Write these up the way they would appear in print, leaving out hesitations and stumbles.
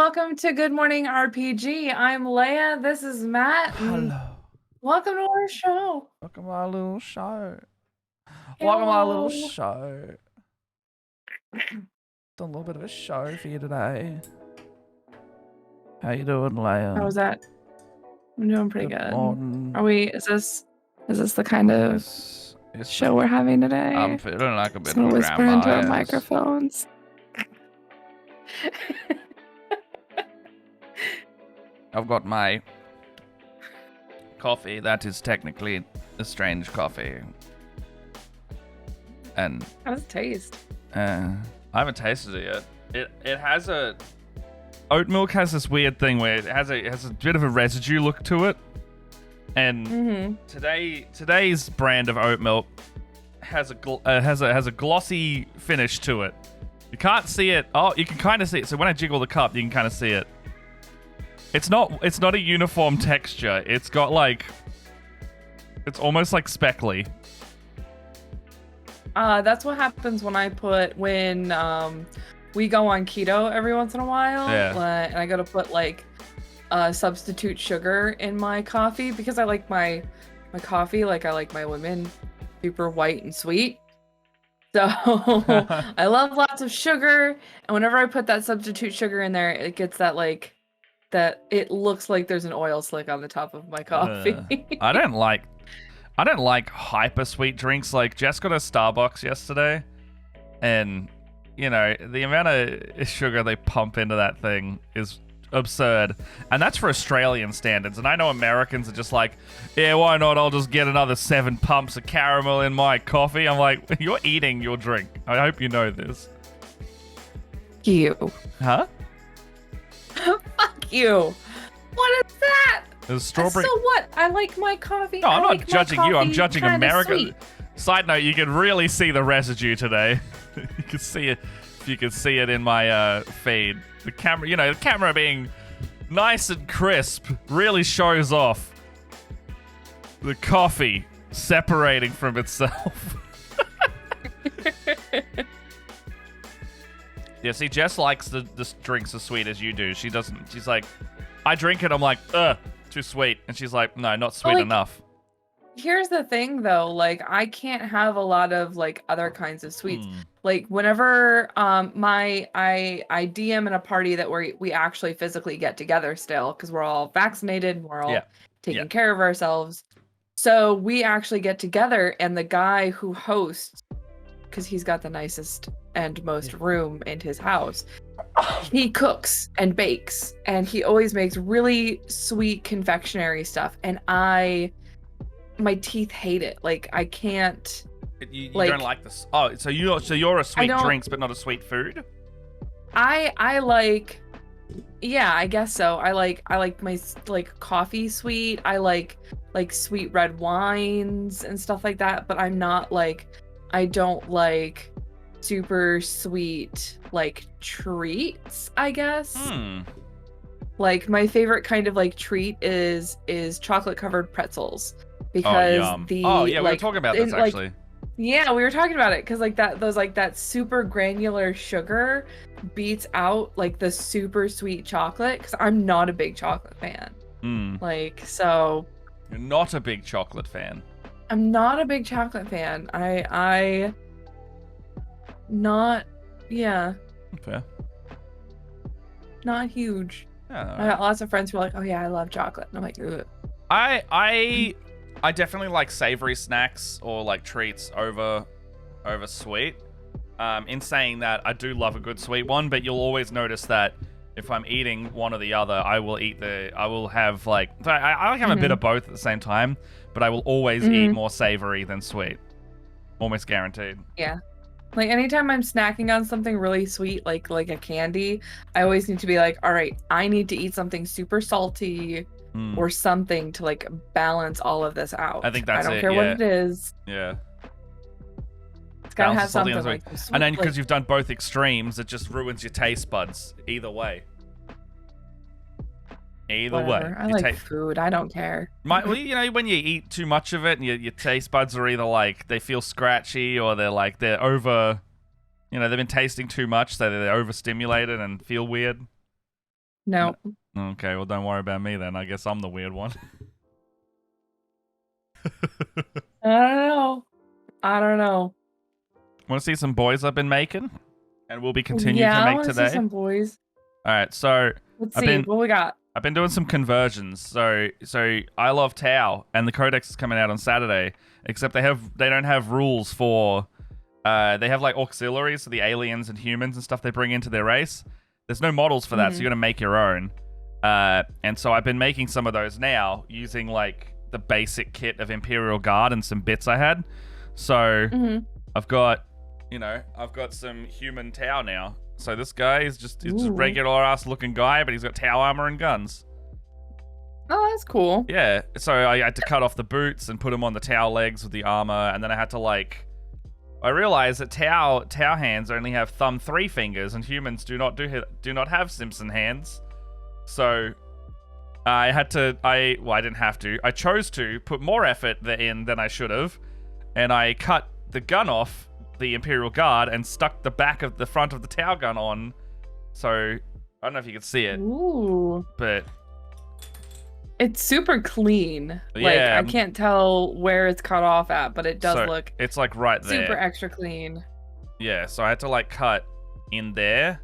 welcome to Good Morning RPG. I'm Leia. This is Matt. And Hello. welcome to our show. Welcome to our little show. Welcome to our little Hello. show. Done a little bit of a show for you today. How you doing, Leia? How was that? I'm doing pretty good. Morning. Are we? Is this the kind of It's show we're having today? I'm feeling like a bit Just gonna of a whisper into our grandma. microphones. I've got my coffee. That is technically a strange coffee. And How does it taste? I haven't tasted it yet. It has a oat milk has this weird thing where it has a bit of a residue look to it. And today's brand of oat milk has a glossy finish to it. You can't see it. Oh, you can kind of see it. So when I jiggle the cup, you can kind of see it. It's not a uniform texture. It's got it's almost like speckly. That's what happens when we go on keto every once in a while. Yeah. And I gotta put substitute sugar in my coffee because I like my coffee I like my women super white and sweet. So I love lots of sugar, and whenever I put that substitute sugar in there, it gets that it looks like there's an oil slick on the top of my coffee. I don't like hyper sweet drinks. Like Jess got a Starbucks yesterday, and the amount of sugar they pump into that thing is absurd, and that's for Australian standards. And I know Americans are just like, yeah, why not? I'll just get another 7 pumps of caramel in my coffee. I'm like, you're eating your drink. I hope you know this. You. Huh? Fuck you. What is that? There's strawberry. So what? I like my coffee. No, I'm I not like judging my you. I'm coffee judging kinda America. sweet. Side note: you can really see the residue today. You can see it. If you can see it in my feed, the camera being nice and crisp really shows off the coffee separating from itself. Yeah, see, Jess likes the drinks as sweet as you do. She doesn't. She's like, I drink it. I'm like, ugh, too sweet. And she's like, no, not sweet enough. Here's the thing though, I can't have a lot of other kinds of sweets. Whenever I DM in a party that we actually physically get together still, because we're all vaccinated and we're all taking care of ourselves. So we actually get together, and the guy who hosts, because he's got the nicest and most room in his house, he cooks and bakes, and he always makes really sweet confectionery stuff, and my teeth hate it. I can't. You don't like this? Oh, so you're a sweet drinks, but not a sweet food. I like. Yeah, I guess so. I like my coffee sweet. I like sweet red wines and stuff like that. But I'm not I don't like super sweet treats, I guess. My favorite kind of treat is chocolate covered pretzels. Because we were talking about this actually. Yeah, we were talking about it because that super granular sugar beats out the super sweet chocolate, because I'm not a big chocolate fan. So you're not a big chocolate fan. I'm not a big chocolate fan. I not Fair. Not huge. Yeah, I got lots of friends who are like, oh yeah, I love chocolate, and I'm like, ugh. I definitely like savory snacks or treats over sweet. In saying that, I do love a good sweet one, but you'll always notice that if I'm eating one or the other, I will have I have a bit of both at the same time, but I will always eat more savory than sweet. Almost guaranteed. Yeah. Anytime I'm snacking on something really sweet, like a candy, I always need to be like, all right, I need to eat something super salty or something to balance all of this out. I think that's it. I don't care what it is. Yeah. It's gotta have something sweet. And then because you've done both extremes, it just ruins your taste buds either way. Whatever. I like food. I don't care. When you eat too much of it, and your taste buds are either they feel scratchy, or they're over, they've been tasting too much, so they're overstimulated and feel weird. No. Okay, well, don't worry about me then. I guess I'm the weird one. I don't know. I don't know. Want to see some boys I've been making? And we'll be continuing Yeah, to I make want to see today? some boys. All right, so Let's I've see been what we got. I've been doing some conversions. So I love Tau, and the Codex is coming out on Saturday. Except they don't have rules for. They have like auxiliaries, so the aliens and humans and stuff they bring into their race. There's no models for that, so you got to make your own. And so I've been making some of those now using like the basic kit of Imperial Guard and some bits I had. So I've got some human Tau now. So this guy is just a regular ass looking guy, but he's got Tau armor and guns. Oh, that's cool. Yeah, so I had to cut off the boots and put him on the Tau legs with the armor, and then I had to I realized that Tau hands only have thumb 3 fingers, and humans do not have Simpson hands. So I didn't have to. I chose to put more effort in than I should have, and I cut the gun off the Imperial Guard and stuck the front of the Tau gun on. So I don't know if you can see it, but it's super clean. Yeah. I can't tell where it's cut off at, but it does look. It's like right there. Super extra clean. Yeah, so I had to cut in there.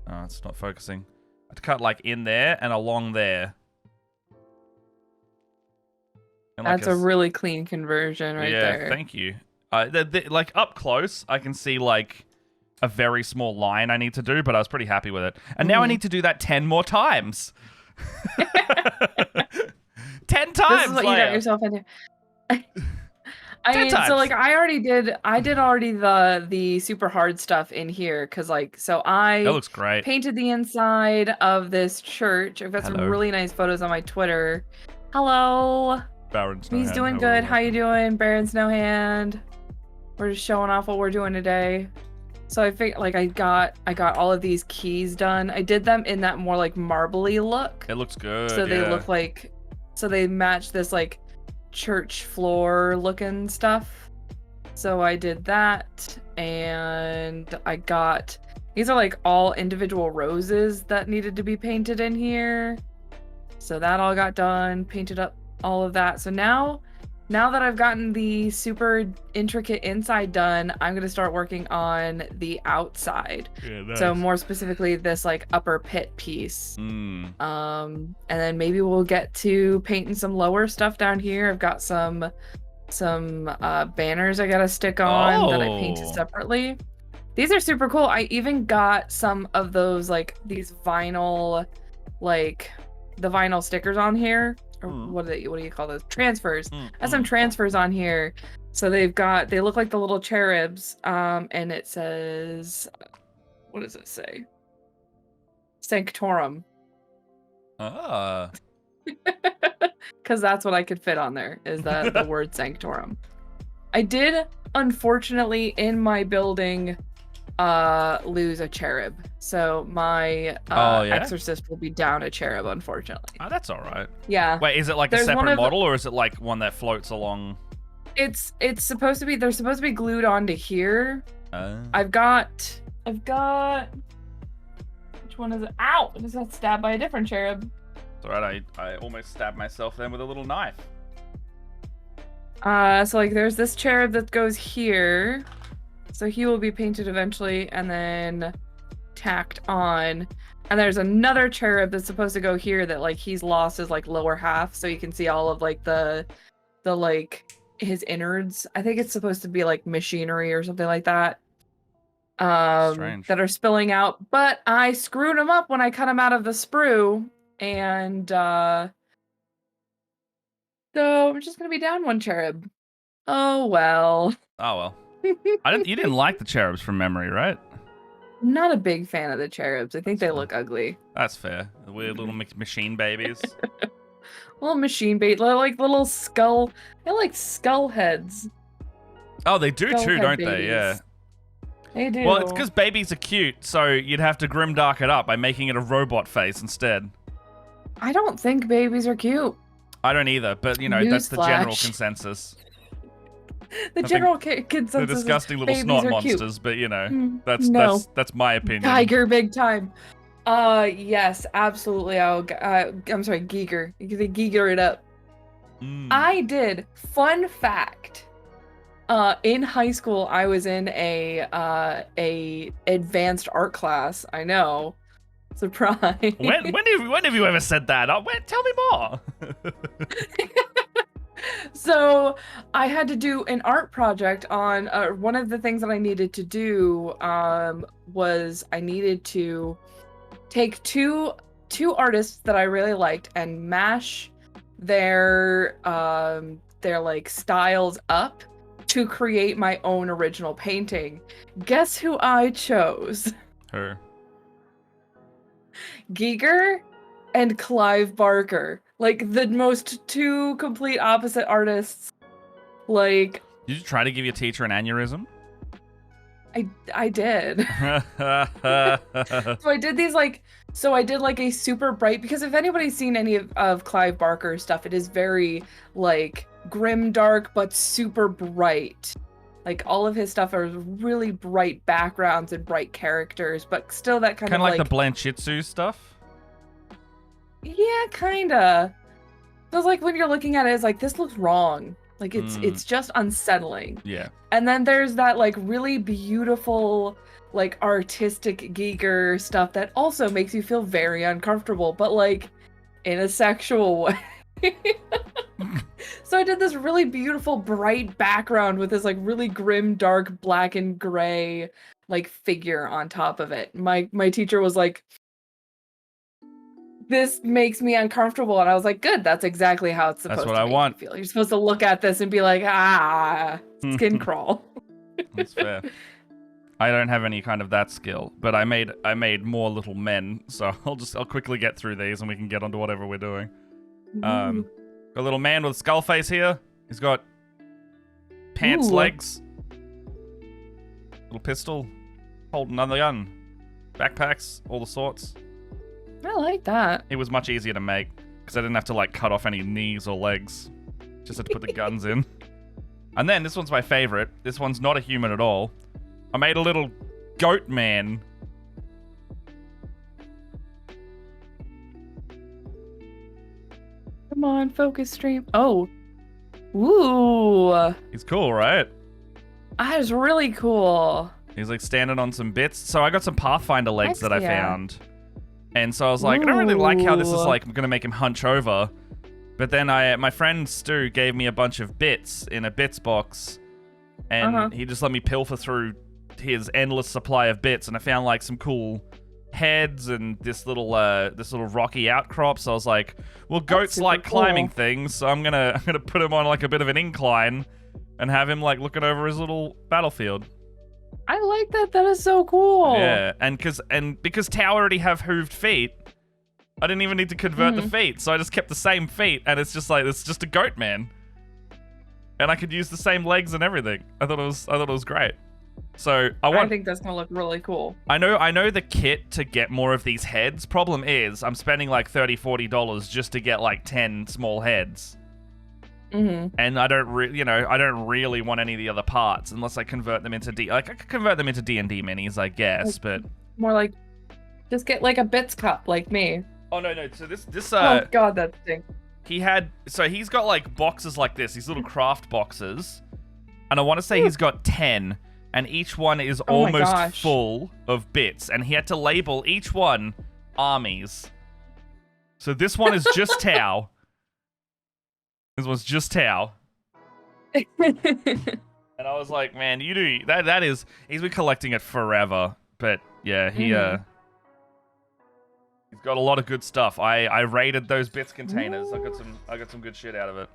Oh, it's not focusing. I had to cut in there and along there. And That's a really clean conversion right there. Yeah, thank you. Up close, I can see a very small line I need to do, but I was pretty happy with it. And now I need to do that 10 more times. 10 times. This is what you got yourself into. I mean, times. so I did already the super hard stuff in here because I That looks great. painted the inside of this church. I've got some really nice photos on my Twitter. Hello. Baron Snowhand. He's doing good. How you doing, Baron Snowhand? We're just showing off what we're doing today. So I think I got all of these keys done. I did them in that more marbly look. It looks good. So they look so they match this church floor looking stuff. So I did that, and I got these are all individual roses that needed to be painted in here. So that all got done, painted up all of that. So now that I've gotten the super intricate inside done, I'm gonna start working on the outside. Yeah, nice. So more specifically, this upper pit piece. And then maybe we'll get to painting some lower stuff down here. I've got some banners I gotta stick on that I painted separately. These are super cool. I even got some of those these vinyl, the vinyl stickers on here. Or what do you call those? Transfers. I have some transfers on here. So they look like the little cherubs. And it says, what does it say? Sanctorum. Ah. Because that's what I could fit on there, is the word Sanctorum. I did, unfortunately, in my building, lose a cherub. So my exorcist will be down a cherub, unfortunately. Oh, that's all right. Yeah. Wait, is it a separate model, or is it one that floats along? It's supposed to be. They're supposed to be glued onto here. I've got. Which one is it? Ow! I just got stabbed by a different cherub. It's alright. I almost stabbed myself then with a little knife. So there's this cherub that goes here. So he will be painted eventually and then tacked on. And there's another cherub that's supposed to go here that he's lost his lower half, so you can see all of the his innards. I think it's supposed to be machinery or something like that. Strange. That are spilling out. But I screwed him up when I cut him out of the sprue, and so I'm just gonna be down one cherub. Oh well. Oh well. You didn't like the cherubs from memory, right? I'm not a big fan of the cherubs. I think they look ugly. That's fair. The weird little machine babies. Little machine bait, little skull. They skull heads. Oh, they do Skull too, head don't babies. they? Yeah. They do. Well, it's because babies are cute, so you'd have to grimdark it up by making it a robot face instead. I don't think babies are cute. I don't either, but that's the general consensus. The general consensus. They're disgusting little snot monsters, but that's my opinion. Tiger big time. Yes, absolutely. I'm sorry, Giger. You can Giger it up. Mm. I did. Fun fact. In high school, I was in a advanced art class. I know. Surprise. When have you ever said that? Tell me more. So I had to do an art project on one of the things that I needed to do was I needed to take two artists that I really liked and mash their like styles up to create my own original painting. Guess who I chose? Her. Giger and Clive Barker. Like the most two complete opposite artists. Like Did you try to give your teacher an aneurysm? I did. So I did these like I did like a super bright, because if anybody's seen any of Clive Barker's stuff, it is very like grim dark but super bright. Like all of his stuff are really bright backgrounds and bright characters, but still that kind of like the Blanchitsu stuff. Yeah, kinda. So it's like when you're looking at it, it's like this looks wrong. Like it's just unsettling. Yeah. And then there's that like really beautiful, like artistic Giger stuff that also makes you feel very uncomfortable, but like in a sexual way. So I did this really beautiful bright background with this like really grim, dark, black and gray like figure on top of it. My teacher was like, this makes me uncomfortable, and I was like, good, that's exactly how it's supposed to That's what I want. feel. You're supposed to look at this and be like, skin crawl. That's fair. I don't have any kind of that skill, but I made more little men, so I'll quickly get through these and we can get onto whatever we're doing. Got a little man with a skull face here. He's got pants legs, little pistol, holding another gun, backpacks, all the sorts. I like that. It was much easier to make because I didn't have to like cut off any knees or legs. Just had to put the guns in. And then this one's my favorite. This one's not a human at all. I made a little goat man. Come on, focus stream. Oh. Ooh. He's cool, right? That is really cool. He's like standing on some bits. So I got some Pathfinder legs that I found. And so I was like, Ooh. I don't really like how this is like going to make him hunch over. But then my friend Stu gave me a bunch of bits in a bits box. And he just let me pilfer through his endless supply of bits. And I found like some cool heads and this little rocky outcrop. So I was like, well, goats like climbing things. So I'm gonna put him on like a bit of an incline and have him like looking over his little battlefield. I like that. That is so cool. Yeah, and because Tau already have hooved feet, I didn't even need to convert the feet, so I just kept the same feet, and it's just a goat man, and I could use the same legs and everything. I thought it was great. So I think that's gonna look really cool. I know the kit to get more of these heads. Problem is, I'm spending like $30-$40 just to get like 10 small heads. And I don't really want any of the other parts unless I convert them into I could convert them into D&D minis, I guess, but more like just get like a bits cup like me. Oh no. So this oh god, that thing. He's got like boxes like this, these little craft boxes. And I want to say he's got 10, and each one is almost full of bits, and he had to label each one armies. So this one is just Tau. This was just Tau. And I was like, man, you do that is he's been collecting it forever. But yeah, he's got a lot of good stuff. I raided those bits containers. I got some good shit out of it.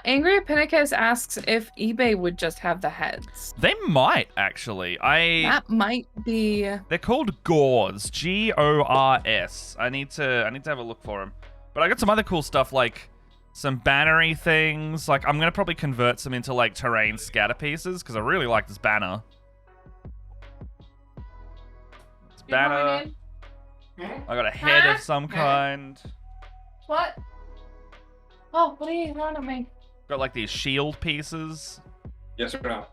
Angry Pinnacus asks if eBay would just have the heads. They might actually. That might be. They're called Gors. Gors. I need to have a look for them. But I got some other cool stuff like some bannery things. Like, I'm going to probably convert some into, like, terrain scatter pieces, because I really like this banner. This banner. I got a head of some kind. What? Oh, please, run at me. Got, like, these shield pieces. Yes or no?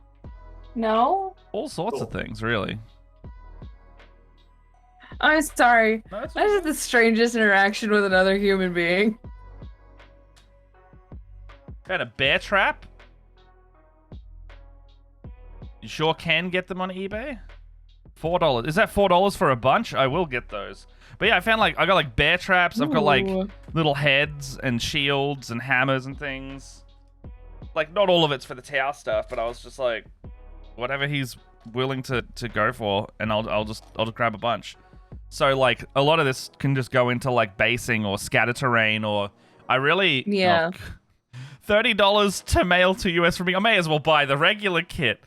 No? All sorts of things, really. I'm sorry. No, it's That is the strangest interaction with another human being. Got a bear trap. You sure can get them on eBay? $4. Is that $4 for a bunch? I will get those. But yeah, I found like I got like bear traps. I've got like Ooh. little heads and shields and hammers and things. Like not all of it's for the tower stuff, but I was just like, whatever he's willing to go for, and I'll just grab a bunch. So like a lot of this can just go into like basing or scatter terrain, or I really Yeah. $30 to mail to US for me. I may as well buy the regular kit.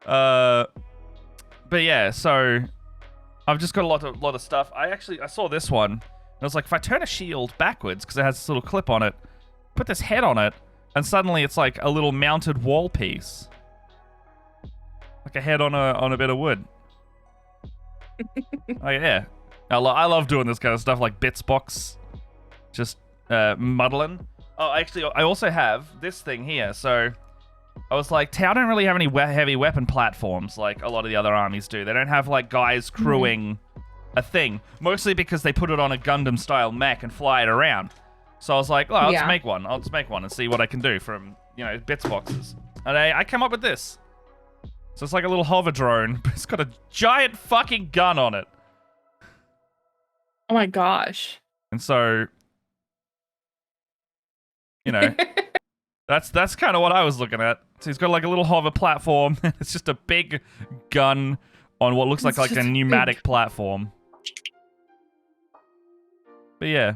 But yeah, so I've just got a lot of stuff. I saw this one, and I was like, if I turn a shield backwards because it has this little clip on it, put this head on it, and suddenly it's like a little mounted wall piece, like a head on a bit of wood. Oh yeah, I love doing this kind of stuff, like Bitsbox, just muddling. Oh, actually, I also have this thing here. So I was like, Tau don't really have any heavy weapon platforms like a lot of the other armies do. They don't have like guys crewing a thing, mostly because they put it on a Gundam style mech and fly it around. So I was like, oh, I'll just make one. I'll just make one and see what I can do from, bits boxes. And I came up with this. So it's like a little hover drone, but it's got a giant fucking gun on it. Oh my gosh. And so, that's kind of what I was looking at. So he's got like a little hover platform. It's just a big gun on what looks like a pneumatic platform. But yeah.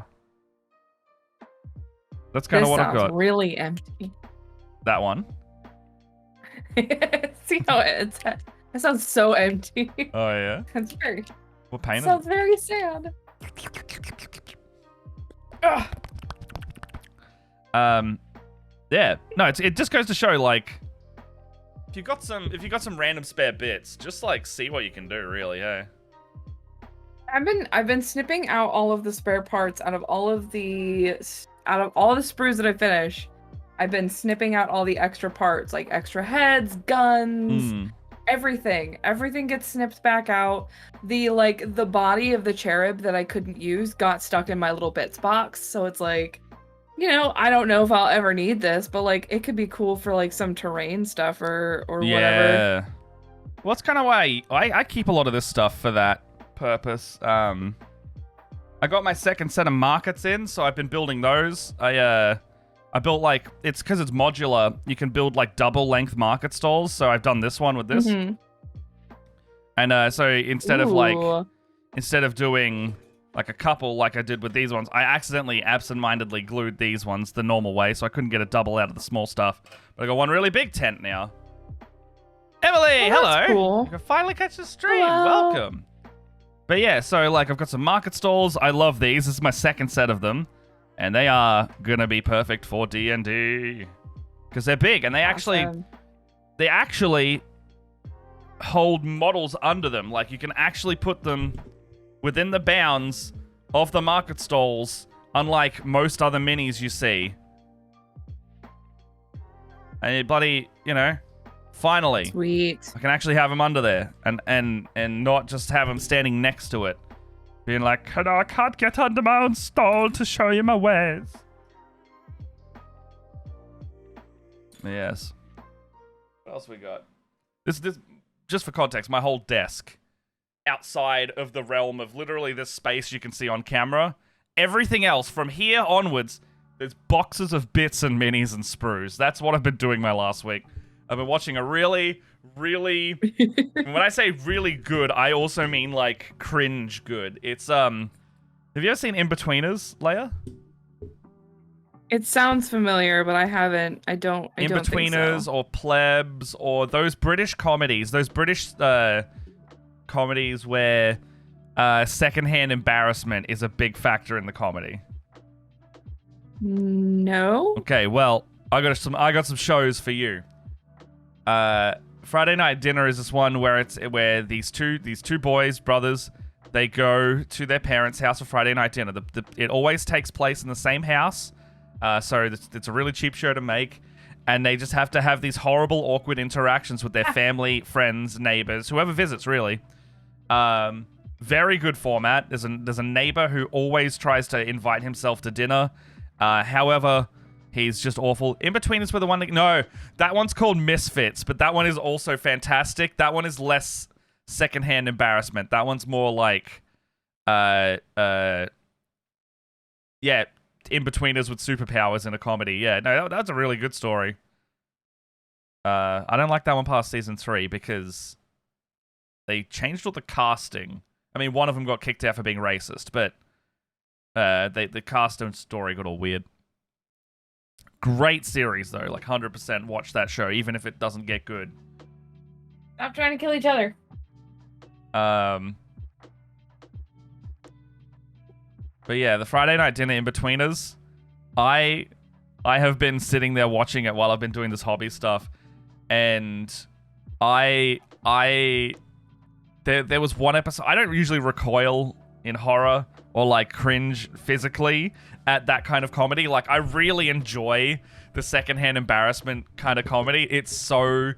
That's kind of what I've got. Really empty. That one. See how it sounds so empty. Oh yeah. It's very. What painted? Sounds very sad. Yeah. No, it just goes to show, like, if you got some random spare bits, just like see what you can do, really. Hey. I've been snipping out all of the spare parts out of all the sprues that I finish. I've been snipping out all the extra parts, like extra heads, guns, everything. Everything gets snipped back out. The body of the cherub that I couldn't use got stuck in my little bits box. So it's like, I don't know if I'll ever need this, but like it could be cool for like some terrain stuff or whatever. Yeah. Well, that's kind of why I keep a lot of this stuff for that purpose. I got my second set of markets in, so I've been building those. I built like, it's because it's modular, you can build like double length market stalls, so I've done this one with this. And so instead of doing like a couple like I did with these ones, I accidentally absentmindedly glued these ones the normal way, so I couldn't get a double out of the small stuff. But I got one really big tent now. Emily, hello! Cool. You can finally catch the stream. Hello. Welcome. But yeah, so like I've got some market stalls. I love these. This is my second set of them. And they are gonna be perfect for D&D. Because they're big, and they actually hold models under them. Like, you can actually put them within the bounds of the market stalls, unlike most other minis you see. And bloody, finally. Sweet. I can actually have them under there, and not just have them standing next to it. Being like, I can't get under my own stall to show you my ways. Yes. What else we got? This just for context, my whole desk outside of the realm of literally this space you can see on camera. Everything else from here onwards, there's boxes of bits and minis and sprues. That's what I've been doing my last week. I've been watching a really when I say really good, I also mean like cringe good. It's have you ever seen In-Betweeners, Leia? It sounds familiar, but I haven't. I don't In-Betweeners or Plebs or those British comedies. Those British comedies where secondhand embarrassment is a big factor in the comedy. No. Okay, well, I got some shows for you. Friday Night Dinner is this one where these two brothers, they go to their parents' house for Friday night dinner. It always takes place in the same house, so it's a really cheap show to make, and they just have to have these horrible, awkward interactions with their family, friends, neighbors, whoever visits, really. Very good format. There's a neighbor who always tries to invite himself to dinner. However, he's just awful. In-Betweeners were the one that... No, that one's called Misfits, but that one is also fantastic. That one is less secondhand embarrassment. That one's more like... yeah, In-Betweeners with superpowers in a comedy. Yeah, no, that's a really good story. I don't like that one past season 3 because they changed all the casting. I mean, one of them got kicked out for being racist, but the cast and story got all weird. Great series, though. Like, 100% watch that show, even if it doesn't get good. Stop trying to kill each other. But yeah, the Friday night dinner In-Betweeners, I have been sitting there watching it while I've been doing this hobby stuff, and there was one episode. I don't usually recoil in horror or like cringe physically at that kind of comedy. Like, I really enjoy the secondhand embarrassment kind of comedy. It's so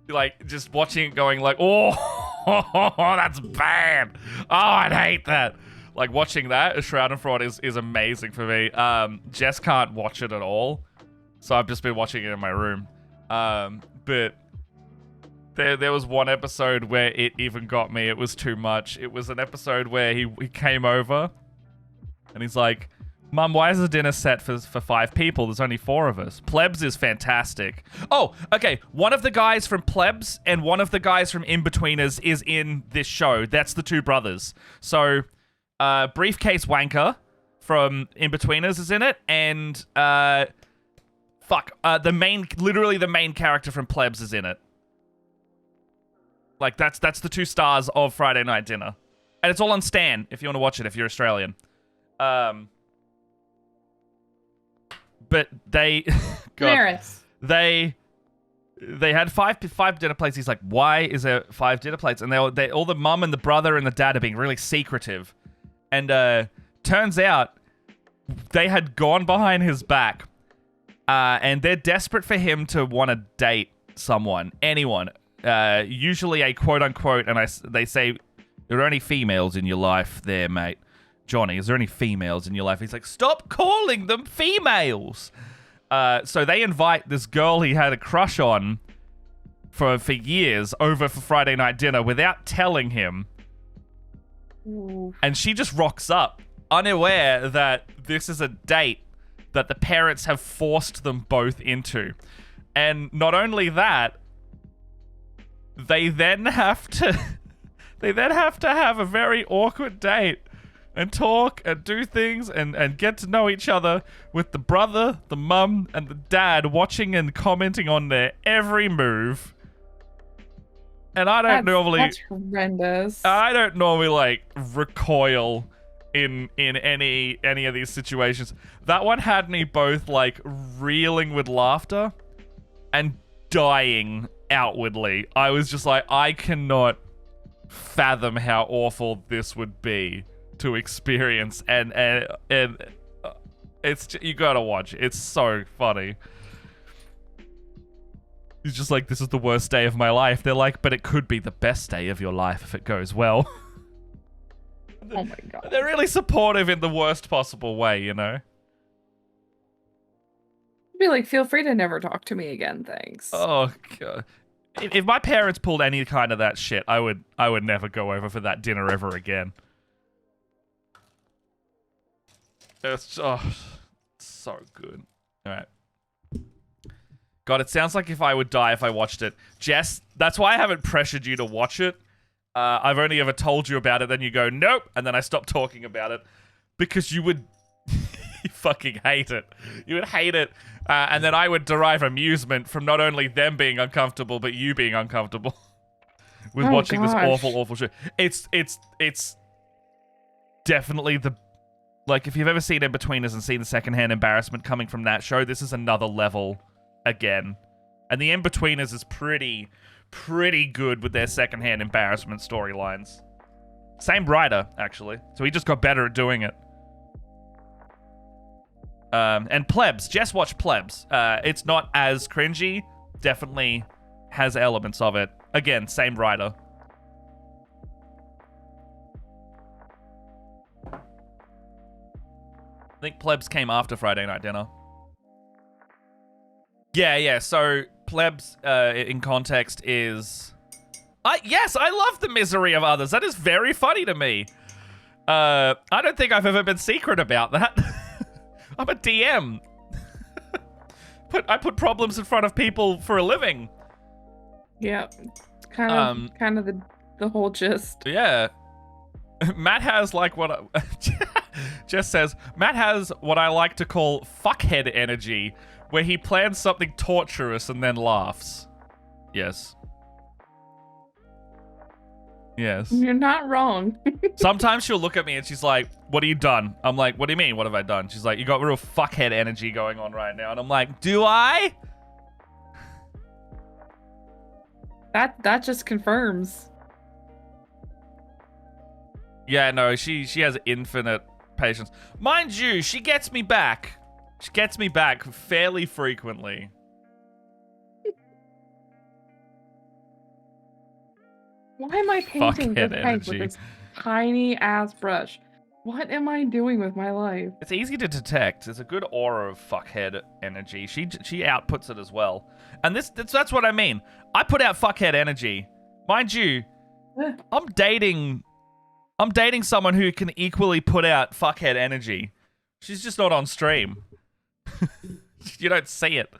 like just watching it going like, oh, that's bad. Oh, I'd hate that. Like, watching that, A Shroud and Fraud is amazing for me. Jess can't watch it at all, so I've just been watching it in my room. But there was one episode where it even got me. It was too much. It was an episode where he came over, and he's like, Mum, why is the dinner set for 5 people? There's only 4 of us. Plebs is fantastic. Oh, okay. One of the guys from Plebs and one of the guys from In-Betweeners is in this show. That's the 2 brothers. So... Briefcase Wanker from In-Betweeners is in it, and literally the main character from Plebs is in it. Like, that's the 2 stars of Friday Night Dinner, and it's all on Stan if you want to watch it if you're Australian. But they, they had 5 dinner plates. He's like, why is there 5 dinner plates? And they all the mum and the brother and the dad are being really secretive. And turns out they had gone behind his back, and they're desperate for him to want to date anyone, usually a quote-unquote, and they say, there are any females in your life there, mate. Johnny, is there any females in your life? He's like, stop calling them females! So they invite this girl he had a crush on for years over for Friday night dinner without telling him. And she just rocks up, unaware that this is a date that the parents have forced them both into. And not only that, they then have to have a very awkward date and talk and do things and get to know each other with the brother, the mum, and the dad watching and commenting on their every move. And that's horrendous. I don't normally like recoil in any of these situations. That one had me both like reeling with laughter and dying outwardly. I was just like, I cannot fathom how awful this would be to experience, and it's you gotta watch. It's so funny. He's just like, this is the worst day of my life. They're like, but it could be the best day of your life if it goes well. Oh my god. They're really supportive in the worst possible way, you know? Be like, feel free to never talk to me again, thanks. Oh god. If my parents pulled any kind of that shit, I would never go over for that dinner ever again. It's so good. Alright. God, it sounds like if I would die if I watched it. Jess, that's why I haven't pressured you to watch it. I've only ever told you about it, then you go, nope, and then I stop talking about it. Because you would you fucking hate it. You would hate it. And then I would derive amusement from not only them being uncomfortable, but you being uncomfortable. With watching this awful show. It's definitely the... Like, if you've ever seen In-Betweeners and seen the secondhand embarrassment coming from that show, this is another level... again. And the In-Betweeners is pretty good with their secondhand embarrassment storylines. Same writer, actually. So he just got better at doing it. And Plebs. Just watch Plebs. It's not as cringy. Definitely has elements of it. Again, same writer. I think Plebs came after Friday Night Dinner. Yeah. So Plebs, in context, is... Yes, I love the misery of others. That is very funny to me. I don't think I've ever been secret about that. I'm a DM. I put problems in front of people for a living. Yeah, kind of the whole gist. Yeah. Matt has like what Jess says, Matt has what I like to call fuckhead energy, where he plans something torturous and then laughs. Yes. Yes. You're not wrong. Sometimes she'll look at me and she's like, what have you done? I'm like, what do you mean, what have I done? She's like, you got real fuckhead energy going on right now. And I'm like, do I? That just confirms. Yeah, no, she has infinite patience. Mind you, she gets me back. She gets me back fairly frequently. Why am I painting Fuckhead this tank with energy. this tiny ass brush? What am I doing with my life? It's easy to detect. There's a good aura of fuckhead energy. She outputs it as well. And that's what I mean. I put out fuckhead energy. Mind you, I'm dating someone who can equally put out fuckhead energy. She's just not on stream. You don't see it.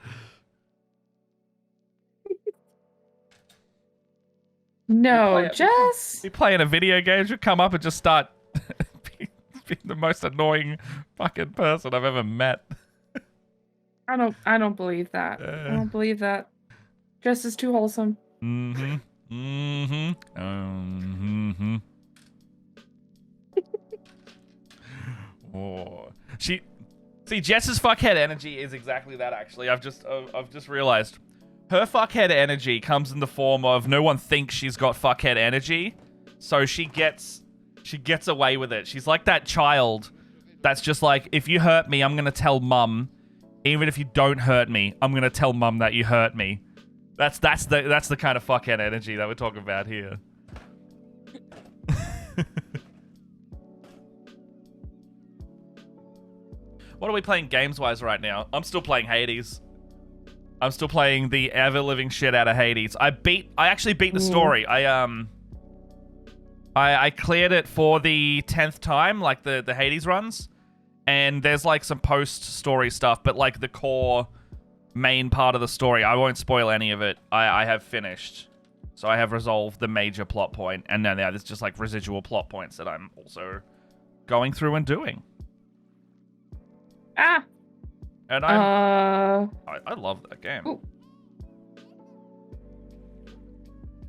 No, Jess. We play in a video game, she'll come up and just start being the most annoying fucking person I've ever met. I don't believe that. I don't believe that. Jess is too wholesome. Oh. See, Jess's fuckhead energy is exactly that. Actually, I've just realized her fuckhead energy comes in the form of no one thinks she's got fuckhead energy, so she gets away with it. She's like that child that's just like, if you hurt me, I'm gonna tell mum. Even if you don't hurt me, I'm gonna tell mum that you hurt me. That's the kind of fuckhead energy that we're talking about here. What are we playing games-wise right now? I'm still playing Hades. I'm still playing the ever-living shit out of Hades. I actually beat the story. I cleared it for the 10th time, like the Hades runs. And there's like some post-story stuff, but like the core main part of the story, I won't spoil any of it. I have finished. So I have resolved the major plot point, and then there's just like residual plot points that I'm also going through and doing. And I love that game. Ooh.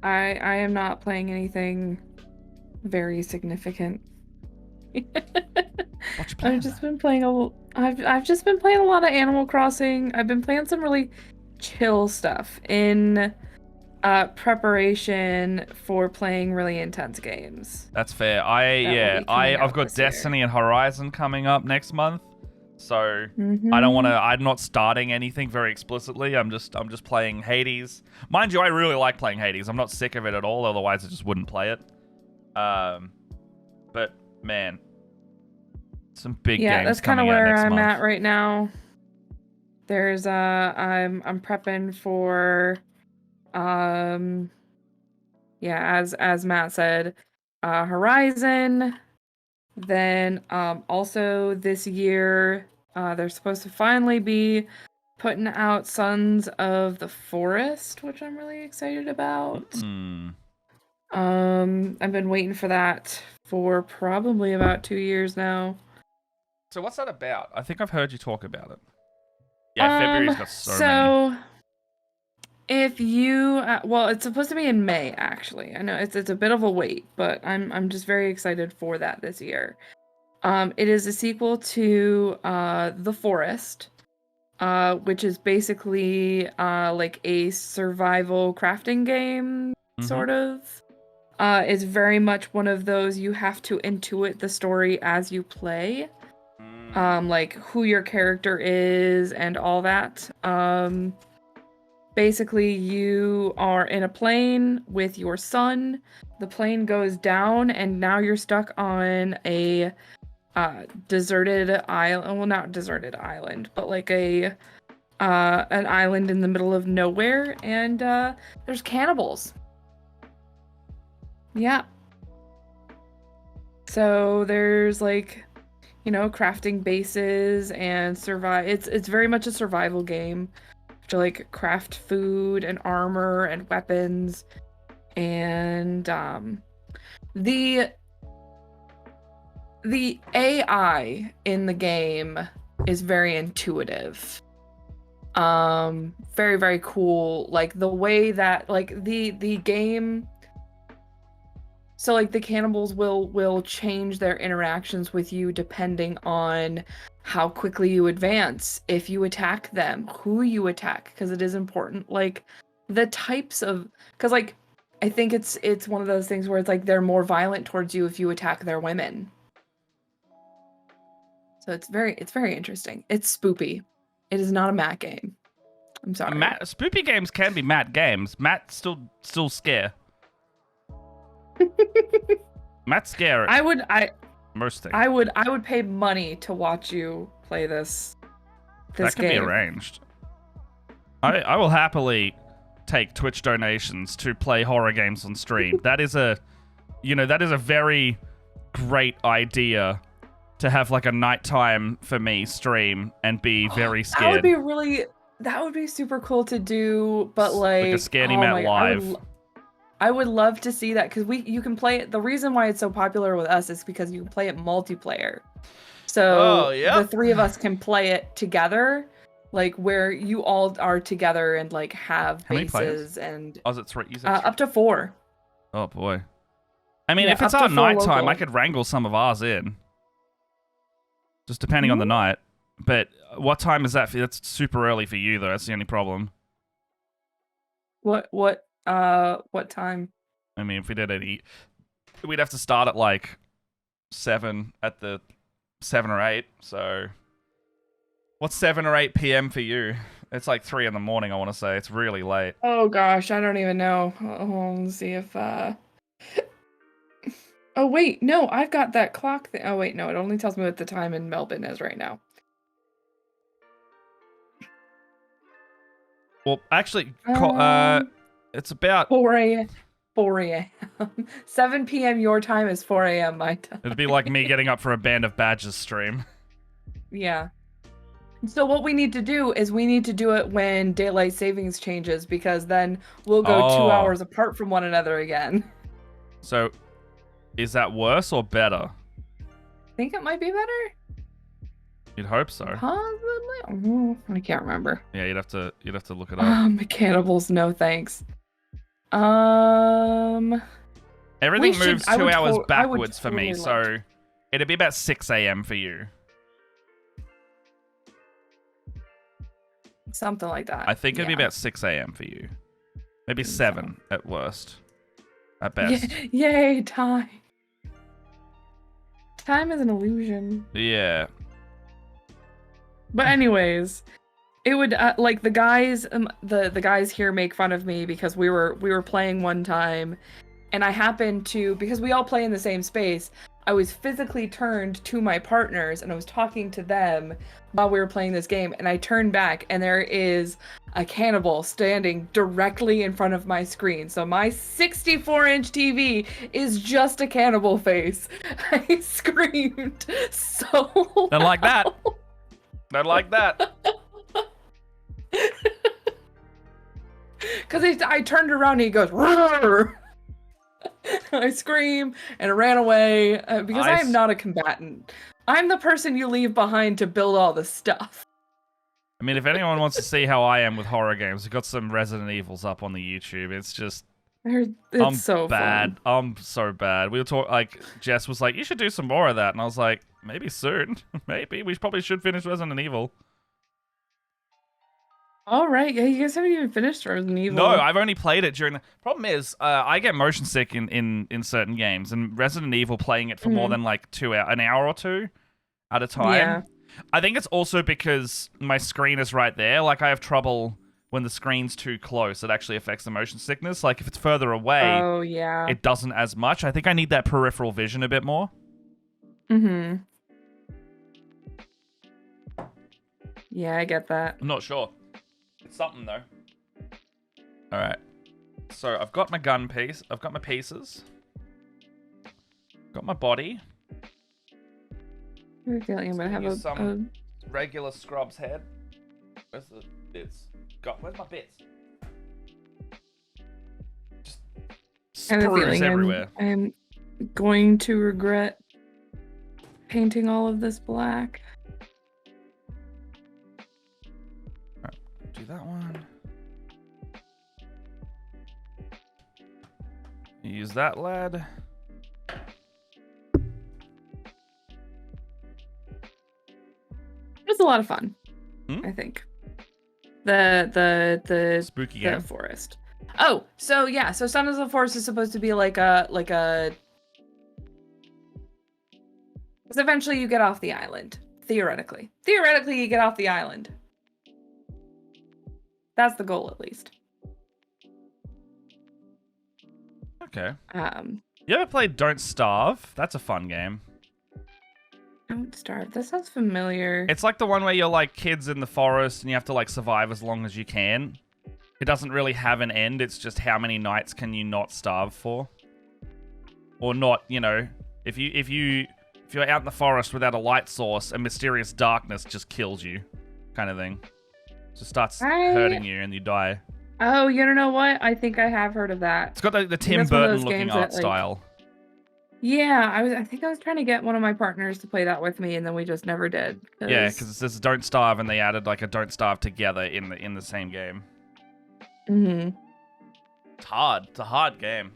I am not playing anything very significant. I've just been playing I've just been playing a lot of Animal Crossing. I've been playing some really chill stuff in preparation for playing really intense games. That's fair. I've got Destiny and Horizon coming up next month. So I'm not starting anything very explicitly. I'm just playing Hades. Mind you, I really like playing Hades. I'm not sick of it at all, otherwise I just wouldn't play it. But man, some big games. Yeah, that's kind of where I'm at right now. There's I'm prepping for as Matt said, Horizon. Then also this year they're supposed to finally be putting out Sons of the Forest, which I'm really excited about. I've been waiting for that for probably about 2 years now. So what's that about? I think I've heard you talk about it. Yeah, February's got so many. If you it's supposed to be in May, actually. I know it's a bit of a wait, but I'm just very excited for that this year. It is a sequel to The Forest, which is basically like a survival crafting game, sort of. It's very much one of those you have to intuit the story as you play. Like who your character is and all that. Basically, you are in a plane with your son. The plane goes down, and now you're stuck on a deserted island. Well, not deserted island, but like a an island in the middle of nowhere, and there's cannibals. Yeah. So there's like, crafting bases and survive. It's very much a survival game. To like craft food and armor and weapons, and the AI in the game is very intuitive. Very, very cool. Like the way that like the game, so like the cannibals will change their interactions with you depending on how quickly you advance, if you attack them, who you attack, because it is important. Like the types of, because like I think it's one of those things where it's like they're more violent towards you if you attack their women. So it's very interesting. It's spoopy. It is not a Matt game. I'm sorry. Spoopy games can be Matt games. Matt still scare. Matt's scary. Most things. I would pay money to watch you play this that can game. Be arranged. I will happily take Twitch donations to play horror games on stream. That is a very great idea to have like a nighttime for me stream and be very scared. That would be super cool to do, but like a Scaredy Matt live. I would love to see that, because you can play it. The reason why it's so popular with us is because you can play it multiplayer. So the three of us can play it together, like where you all are together and like have bases and. Oh, is it 3? Up to 4. Oh boy. I mean, if it's our nighttime, I could wrangle some of ours in. Just depending on the night. But what time is that for you? That's super early for you, though. That's the only problem. What time? I mean, if we did it, we'd have to start at like 7 at the 7 or 8. So, what's 7 or 8 p.m. for you? It's like 3 in the morning. I want to say it's really late. Oh gosh, I don't even know. Let's see if. Oh wait, no, I've got that clock thing. Oh wait, no, it only tells me what the time in Melbourne is right now. Well, actually, it's about 4 a.m. 4 a.m. 7 p.m. your time is 4 a.m. my time. It'd be like me getting up for a Band of Badgers stream. Yeah. So what we need to do is we need to do it when daylight savings changes, because then we'll go 2 hours apart from one another again. So, is that worse or better? I think it might be better. You'd hope so. Possibly. I can't remember. Yeah, you'd have to look it up. Cannibals, no thanks. Everything moves 2 hours backwards for me, so it'd be about 6 a.m. for you. Something like that. I think it'd be about 6 a.m. for you. Maybe 7 at worst. At best. Yay, time. Time is an illusion. Yeah. But anyways, it would like the guys the guys here make fun of me because we were playing one time, and I happened to, because we all play in the same space, I was physically turned to my partners and I was talking to them while we were playing this game, and I turned back and there is a cannibal standing directly in front of my screen. So my 64-inch TV is just a cannibal face. I screamed so loud. Don't like that. Don't like that. Because I turned around and he goes, "Roar!" I scream and ran away because I am not a combatant. I'm the person you leave behind to build all the stuff. I mean, if anyone wants to see how I am with horror games, we've got some Resident Evils up on the YouTube. It's just... I'm so bad. Fun. I'm so bad. We were talking, like, Jess was like, you should do some more of that. And I was like, maybe soon. Maybe. We probably should finish Resident Evil. All right. Yeah, you guys haven't even finished Resident Evil. No, I've only played it during the... Problem is, I get motion sick in certain games. And Resident Evil, playing it for more than, like, an hour or two at a time. Yeah. I think it's also because my screen is right there. Like, I have trouble... When the screen's too close, it actually affects the motion sickness. Like, if it's further away, it doesn't as much. I think I need that peripheral vision a bit more. Mm-hmm. Yeah, I get that. I'm not sure. It's something though. All right. So I've got my gun piece. I've got my pieces. Got my body. I have a feeling I'm gonna have Use a some regular scrub's head. Where's the bits? Where's my bits? Just I have a sprues feeling everywhere. I'm going to regret painting all of this black. Alright, do that one. Use that lead. It was a lot of fun. I think. The Spooky game. forest. Oh, so yeah, so Sons of the Forest is supposed to be like a because eventually you get off the island. Theoretically. Theoretically you get off the island. That's the goal at least. Okay. You ever played Don't Starve? That's a fun game. Don't Starve. That sounds familiar. It's like the one where you're like kids in the forest and you have to like survive as long as you can. It doesn't really have an end. It's just how many nights can you not starve for, or not. You know, if you're out in the forest without a light source, a mysterious darkness just kills you, kind of thing. Just starts hurting you and you die. Oh, you don't know what? I think I have heard of that. It's got the Tim Burton looking art style. Yeah, I think I was trying to get one of my partners to play that with me, and then we just never did. Yeah, because it says Don't Starve, and they added like a Don't Starve together in the same game. Mm-hmm. It's hard. It's a hard game.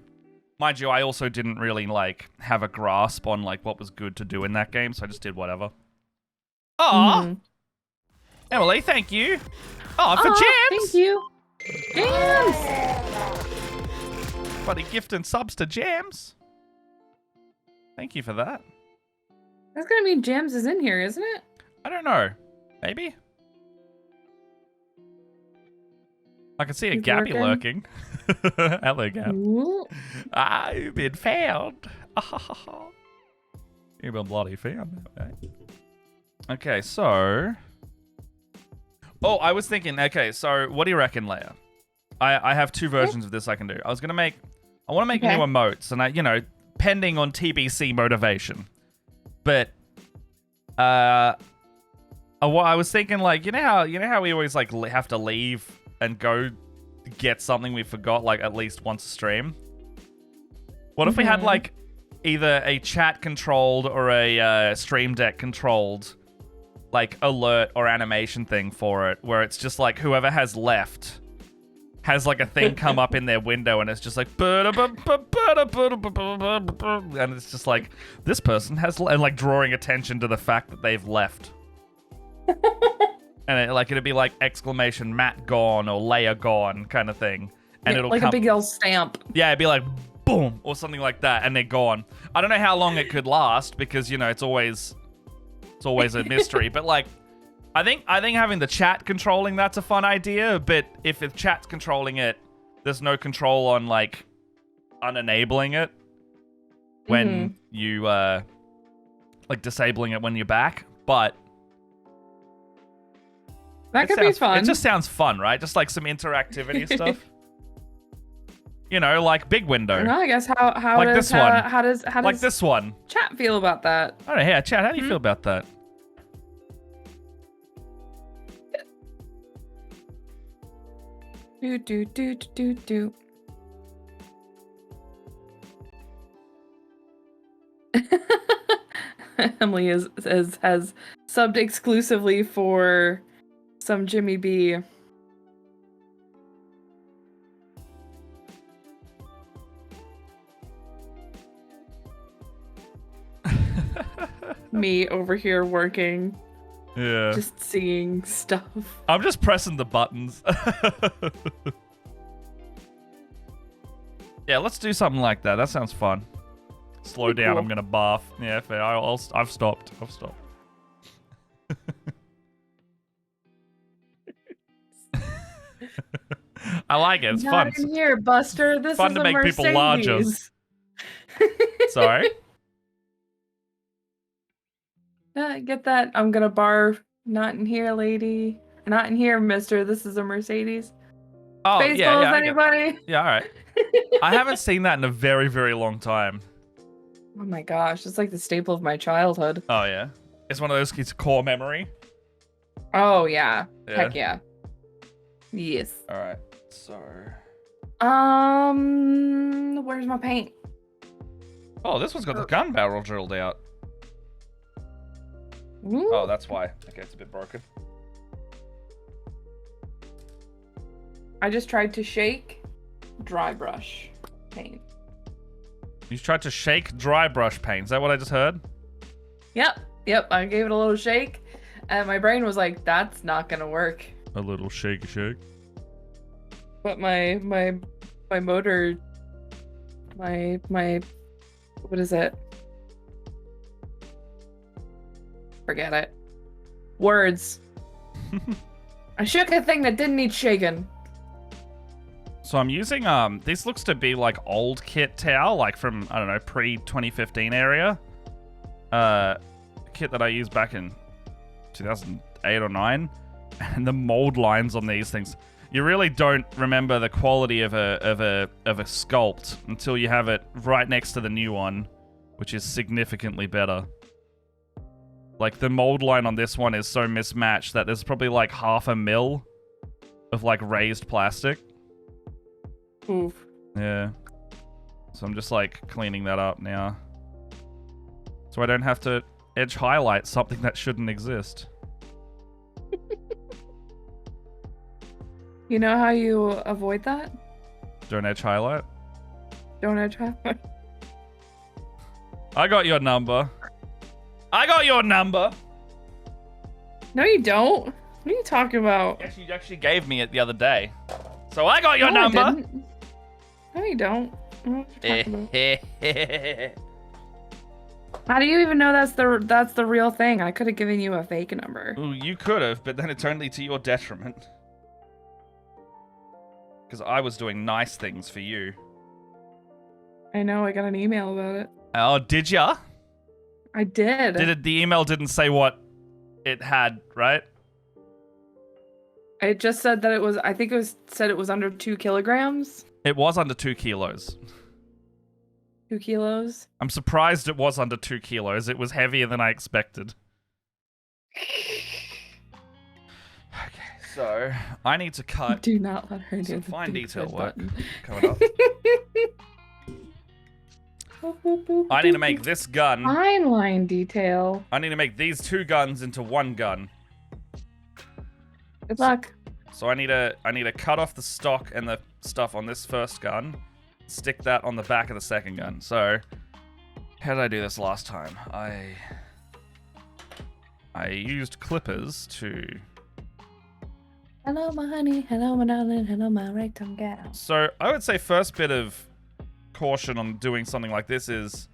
Mind you, I also didn't really like have a grasp on like what was good to do in that game, so I just did whatever. Aw! Emily, thank you. Oh, for Jams! Thank you. Jams! Buddy gifting subs to Jams. Thank you for that. That's gonna mean Jams is in here, isn't it? I don't know. Maybe? I can see a Gabby lurking. Hello, Gab. Ooh. I've been found. You've been bloody found. Okay, so... Oh, I was thinking, okay, so what do you reckon, Leia? I have two versions of this I can do. I want to make new emotes, and pending on TBC motivation. But I was thinking, like, you know how we always like have to leave and go get something we forgot like at least once a stream? What if we had like either a chat controlled or a Stream Deck controlled like alert or animation thing for it, where it's just like whoever has left has like a thing come up in their window and it's just like and it's just like this person has and like drawing attention to the fact that they've left. And it'd be like exclamation Matt gone or Leia gone kind of thing, and it'll like come, a big old stamp. Yeah, it'd be like boom or something like that, and they're gone. I don't know how long it could last because it's always a mystery. But like, I think having the chat controlling that's a fun idea. But if the chat's controlling it, there's no control on like unenabling it when you like disabling it when you're back. But that could be fun. It just sounds fun, right? Just like some interactivity stuff. Like Big Window. No, I guess how like does this one. How does like this one. Chat feel about that? I don't know. Yeah, chat. How do you feel about that? Do. Emily has subbed exclusively for some Jimmy B. Me over here working. Yeah. Just seeing stuff. I'm just pressing the buttons. Yeah, let's do something like that. That sounds fun. Slow down. Cool. I'm gonna bath. Yeah, fair. I've stopped. I like it. It's fun. Not in here, Buster. This fun is to make Mercedes. people larger. Sorry. Get that. I'm gonna bar Not in here, lady. Not in here, mister. This is a Mercedes. Oh, Spaceballs, yeah, anybody? Yeah, all right. I haven't seen that in a very, very long time. Oh my gosh, it's like the staple of my childhood. Oh, yeah. It's one of those kids' core memory. Oh, yeah. Yeah. Heck yeah. Yes. All right. So. Where's my paint? Oh, this one's got the gun barrel drilled out. Ooh. Oh, that's why. Okay, it's a bit broken. I just tried to shake dry brush paint. You tried to shake dry brush paint. Is that what I just heard? Yep. I gave it a little shake, and my brain was like, "That's not gonna work." A little shaky shake. But my motor, my what is it? Forget it. Words. I shook a thing that didn't need shaken. So I'm using this looks to be like old kit towel, like from I don't know, pre-2015 area. Kit that I used back in 2008 or 9, and the mold lines on these things. You really don't remember the quality of a sculpt until you have it right next to the new one, which is significantly better. Like the mold line on this one is so mismatched that there's probably like 0.5 mil of like raised plastic. Oof. Yeah. So I'm just like cleaning that up now. So I don't have to edge highlight something that shouldn't exist. You know how you avoid that? Don't edge highlight? Don't I try? I got your number. No, you don't. What are you talking about? Yes, you actually gave me it the other day. So I got your No, I number. didn't. No, you don't. I don't know what you're talking about. How do you even know that's the real thing? I could have given you a fake number. Ooh, you could have, but then it's only to your detriment. Because I was doing nice things for you. I know. I got an email about it. Oh, did ya? I did. The email didn't say what it had, right? It just said that it was. I think said it was under 2 kilograms. It was under 2 kilos. 2 kilos. I'm surprised it was under 2 kilos. It was heavier than I expected. Okay, so I need to cut Do not let her do some the fine big detail red work button. coming up. I need to make this gun. Fine line detail. I need to make these 2 guns into 1 gun. Good luck. So I need to cut off the stock and the stuff on this first gun, stick that on the back of the second gun. So how did I do this last time? I used clippers to. Hello, my honey. Hello, my darling. Hello, my right-tongue gal. So I would say first bit of caution on doing something like this is,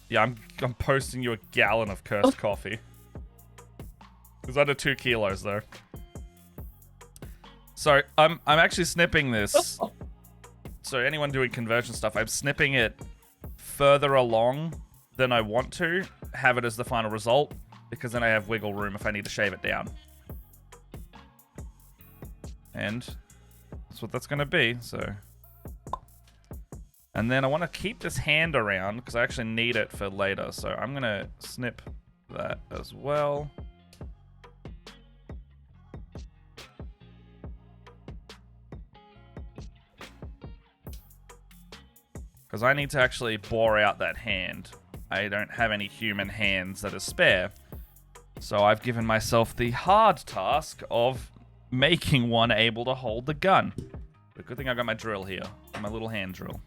yeah, I'm posting you a gallon of cursed coffee. It's under 2 kilos though. So I'm actually snipping this. So anyone doing conversion stuff, I'm snipping it further along than I want to have it as the final result, because then I have wiggle room if I need to shave it down. And that's what that's going to be. So, and then I want to keep this hand around because I actually need it for later. So I'm going to snip that as well. Because I need to actually bore out that hand. I don't have any human hands that are spare. So I've given myself the hard task of making one able to hold the gun. But good thing I got my drill here. My little hand drill.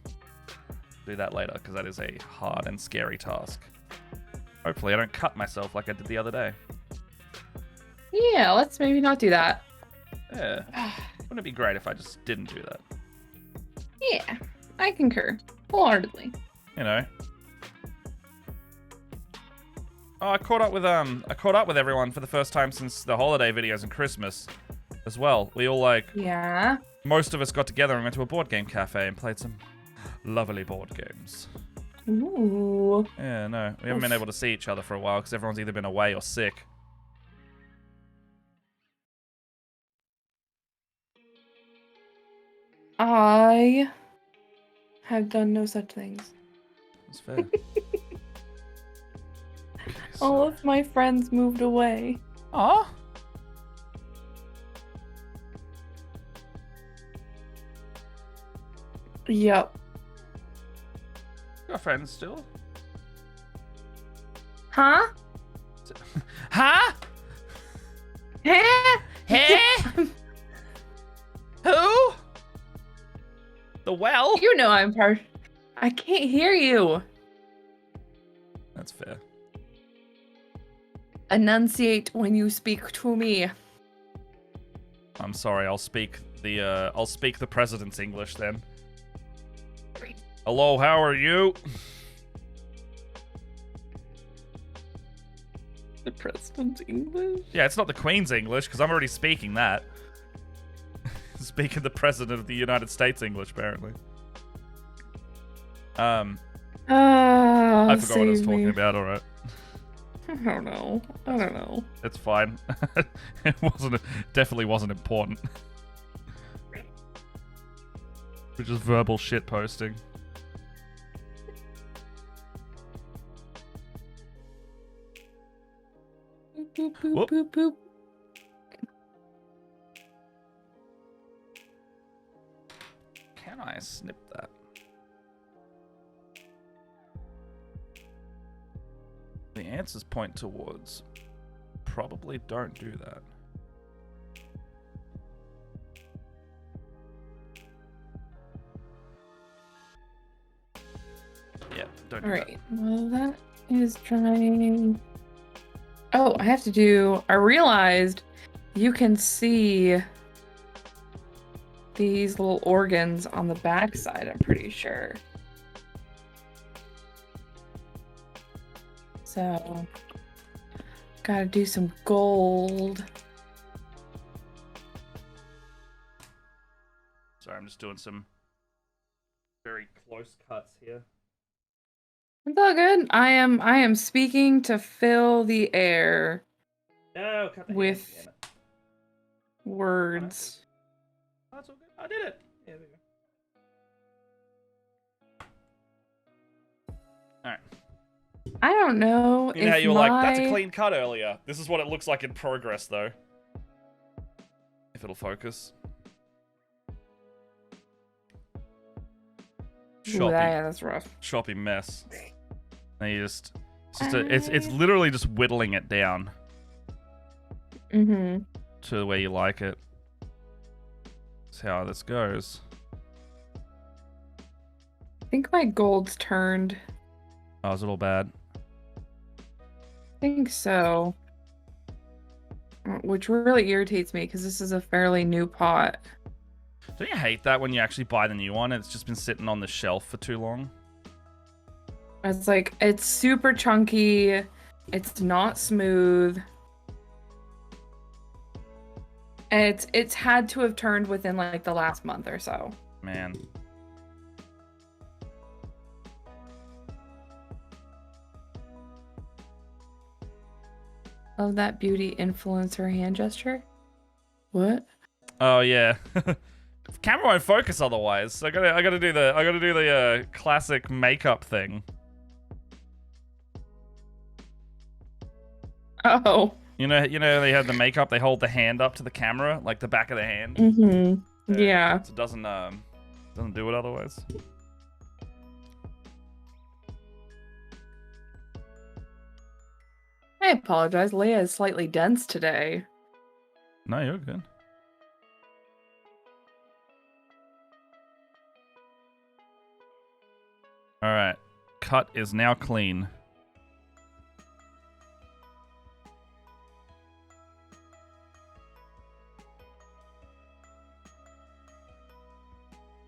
Do that later, because that is a hard and scary task. Hopefully I don't cut myself like I did the other day. Yeah, let's maybe not do that. Yeah. Wouldn't it be great if I just didn't do that? Yeah, I concur wholeheartedly. You know. Oh, I caught up with everyone for the first time since the holiday videos and Christmas as well. We all Yeah. most of us got together and went to a board game cafe and played some lovely board games. Ooh. Yeah, no, we haven't been able to see each other for a while because everyone's either been away or sick. I have done no such things. That's fair. All of my friends moved away. Aw. Yep. Got friends still? Huh? Huh? Huh? Huh? Who? The well? You know I'm part. I can't hear you. That's fair. Enunciate when you speak to me. I'm sorry. I'll speak the president's English then. Hello, how are you? The president's English? Yeah, it's not the Queen's English because I'm already speaking that. Speaking the president of the United States English, apparently. I forgot what I was talking about. All right. I don't know. It's fine. It definitely wasn't important. We're just verbal shit posting. Boop, boop, Whoop. boop, boop. Can I snip that? The answers point towards probably don't do that. Yeah, don't do All right. Well, that is trying. Oh, I have to do. I realized you can see these little organs on the back side, I'm pretty sure. So, gotta do some gold. Sorry, I'm just doing some very close cuts here. It's all good. I am speaking to fill the air No, cut the with hand, damn it. words. Oh, that's all good. I did it. Yeah, there we go. Alright. I don't know You know how if you were like, that's a my- clean cut earlier. This is what it looks like in progress, though. If it'll focus. Ooh, Choppy, that's rough. choppy mess. And you just, it's literally just whittling it down Mm-hmm. to where you like it. That's how this goes. I think my gold's turned. Oh, is it all bad? I think so. Which really irritates me because this is a fairly new pot. Don't you hate that when you actually buy the new one and it's just been sitting on the shelf for too long? It's like, it's super chunky. It's not smooth. And it's had to have turned within like the last month or so. Man. Love that beauty influencer hand gesture. What? Oh yeah. Camera won't focus otherwise. So I gotta do the classic makeup thing. Oh. You know they have the makeup, they hold the hand up to the camera, like the back of the hand. Mm-hmm. Yeah. So it doesn't do it otherwise. I apologize. Leia is slightly dense today. No, you're good. Alright. Cut is now clean.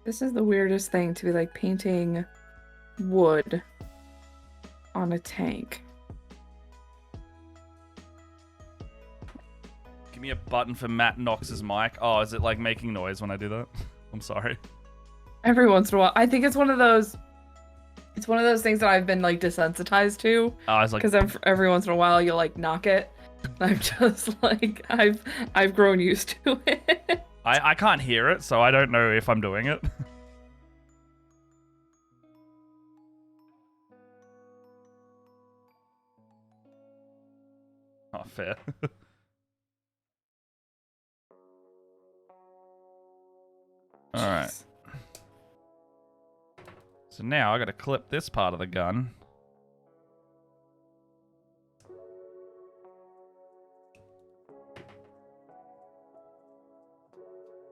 This is the weirdest thing to be like painting wood on a tank. Give me a button for Matt Knox's mic. Oh, is it like making noise when I do that? I'm sorry. Every once in a while. I think it's one of those things that I've been like desensitized to. Oh, I was like, Because every once in a while you'll like knock it. I'm just like I've grown used to it. I can't hear it, so I don't know if I'm doing it. Oh, fair. Alright. So now I gotta clip this part of the gun.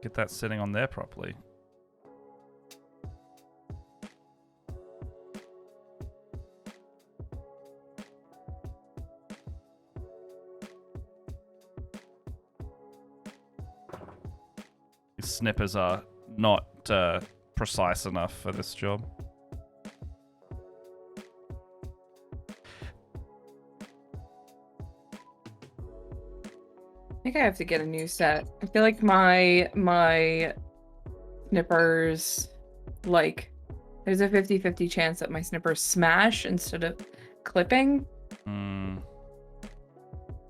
Get that sitting on there properly. These snippers are not precise enough for this job. I think I have to get a new set. I feel like my snippers, like, there's a 50-50 chance that my snippers smash instead of clipping.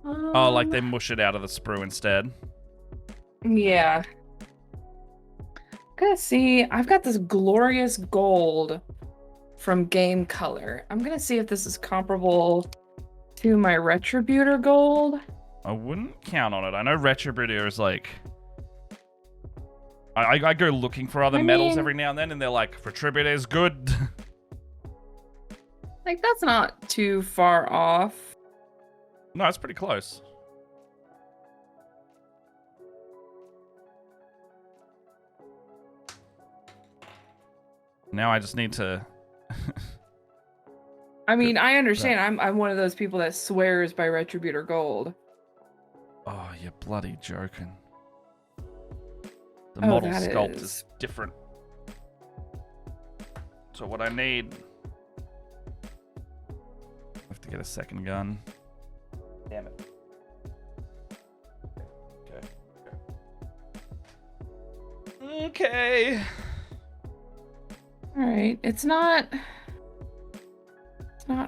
Oh, like they mush it out of the sprue instead. Yeah. Gonna see. I've got this glorious gold from Game Color. I'm gonna see if this is comparable to my Retributor gold. I wouldn't count on it. I know Retributor is like... I go looking for other metals every now and then, and they're like, Retributor is good. Like, that's not too far off. No, it's pretty close. Now I just need to... I mean, I understand. I'm one of those people that swears by Retributor gold. Oh, you're bloody joking. The model sculpt is different. So what I need... I have to get a second gun. Damn it. Okay. Alright, it's not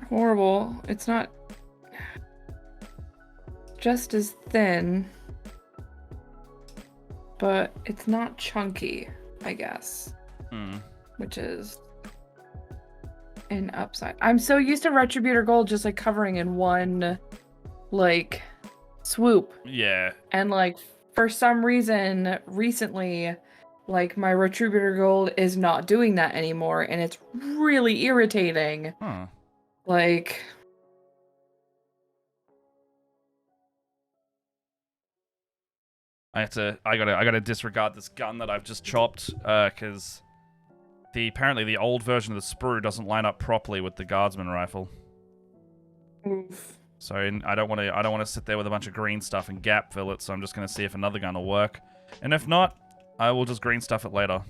horrible. It's not just as thin, but it's not chunky, I guess. Which is an upside. I'm so used to Retributor gold just like covering in one like swoop. Yeah. And like for some reason recently, like my Retributor gold is not doing that anymore, and it's really irritating. Like, I gotta disregard this gun that I've just chopped, because apparently the old version of the sprue doesn't line up properly with the guardsman rifle. Oof. So I don't want to sit there with a bunch of green stuff and gap fill it. So I'm just gonna see if another gun will work, and if not, I will just green stuff it later.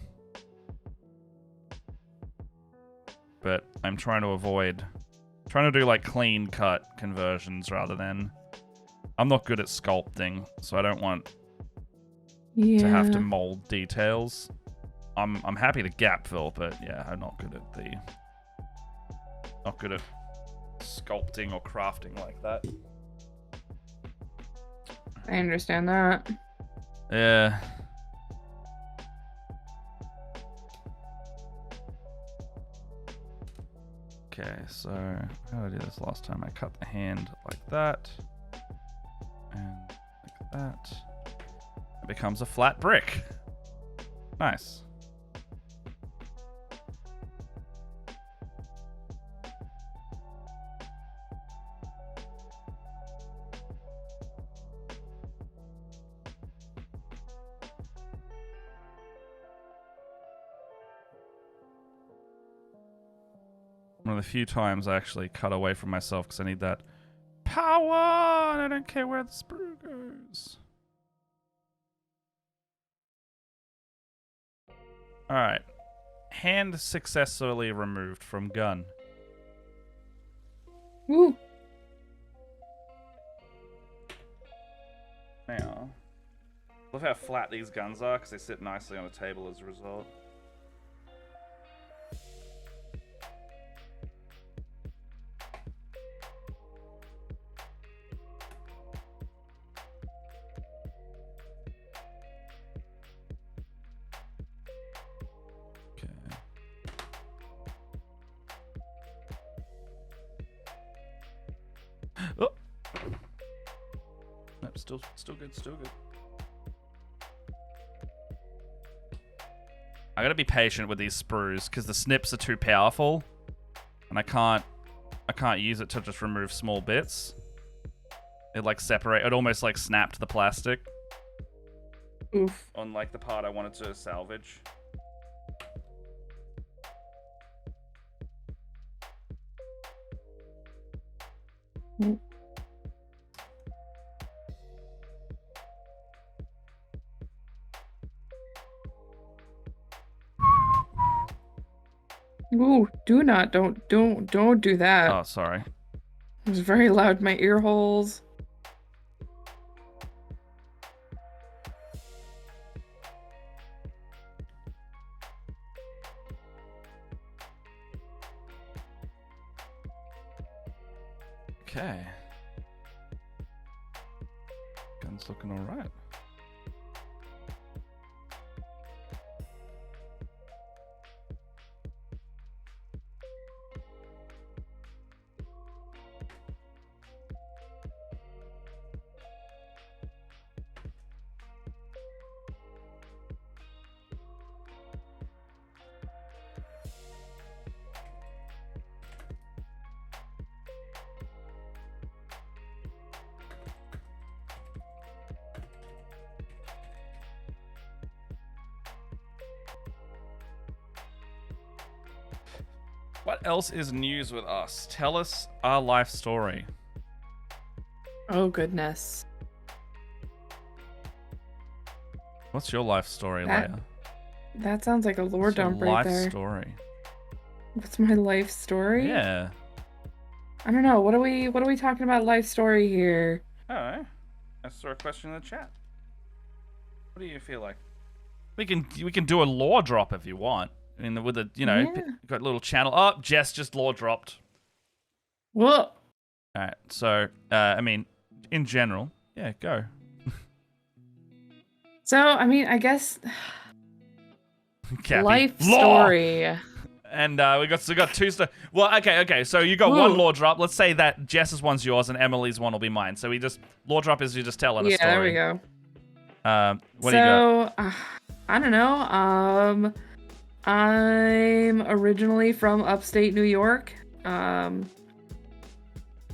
But I'm trying to do like clean cut conversions rather than... I'm not good at sculpting, so I don't want to have to mold details. I'm happy to gap fill, but yeah, I'm not good at sculpting or crafting like that. I understand that. Yeah. Okay, so how did I do this last time? I cut the hand like that, and like that. It becomes a flat brick. Nice. One of the few times I actually cut away from myself because I need that power, and I don't care where the sprue goes. Alright. Hand successfully removed from gun. Woo. Now, love how flat these guns are because they sit nicely on a table as a result. still good, still good. I gotta be patient with these sprues because the snips are too powerful, and I can't use it to just remove small bits. It like separate. It almost like snapped the plastic. Oof. On like the part I wanted to salvage. Mm. Ooh, don't do that. Oh, sorry. It was very loud in my ear holes. Okay. Gun's looking all right. What else is news with us? Tell us our life story. Oh, goodness. What's your life story, Leia? That sounds like a lore What's dump your right life there. story? What's my life story? Yeah. I don't know. What are we talking about life story here? Oh, I saw a question in the chat. What do you feel like? We can do a lore drop if you want. I mean, with a got a little channel. Oh, Jess just lore dropped. Whoa. All right. So, I mean, in general, yeah, go. So, I mean, I guess Cappy. life Lore! story. And we got two. Well, okay. So you got Whoa. one lore drop. Let's say that Jess's one's yours and Emily's one will be mine. So we just lore drop is you just telling a story. Yeah, there we go. What do you got? I don't know. I'm originally from upstate New York,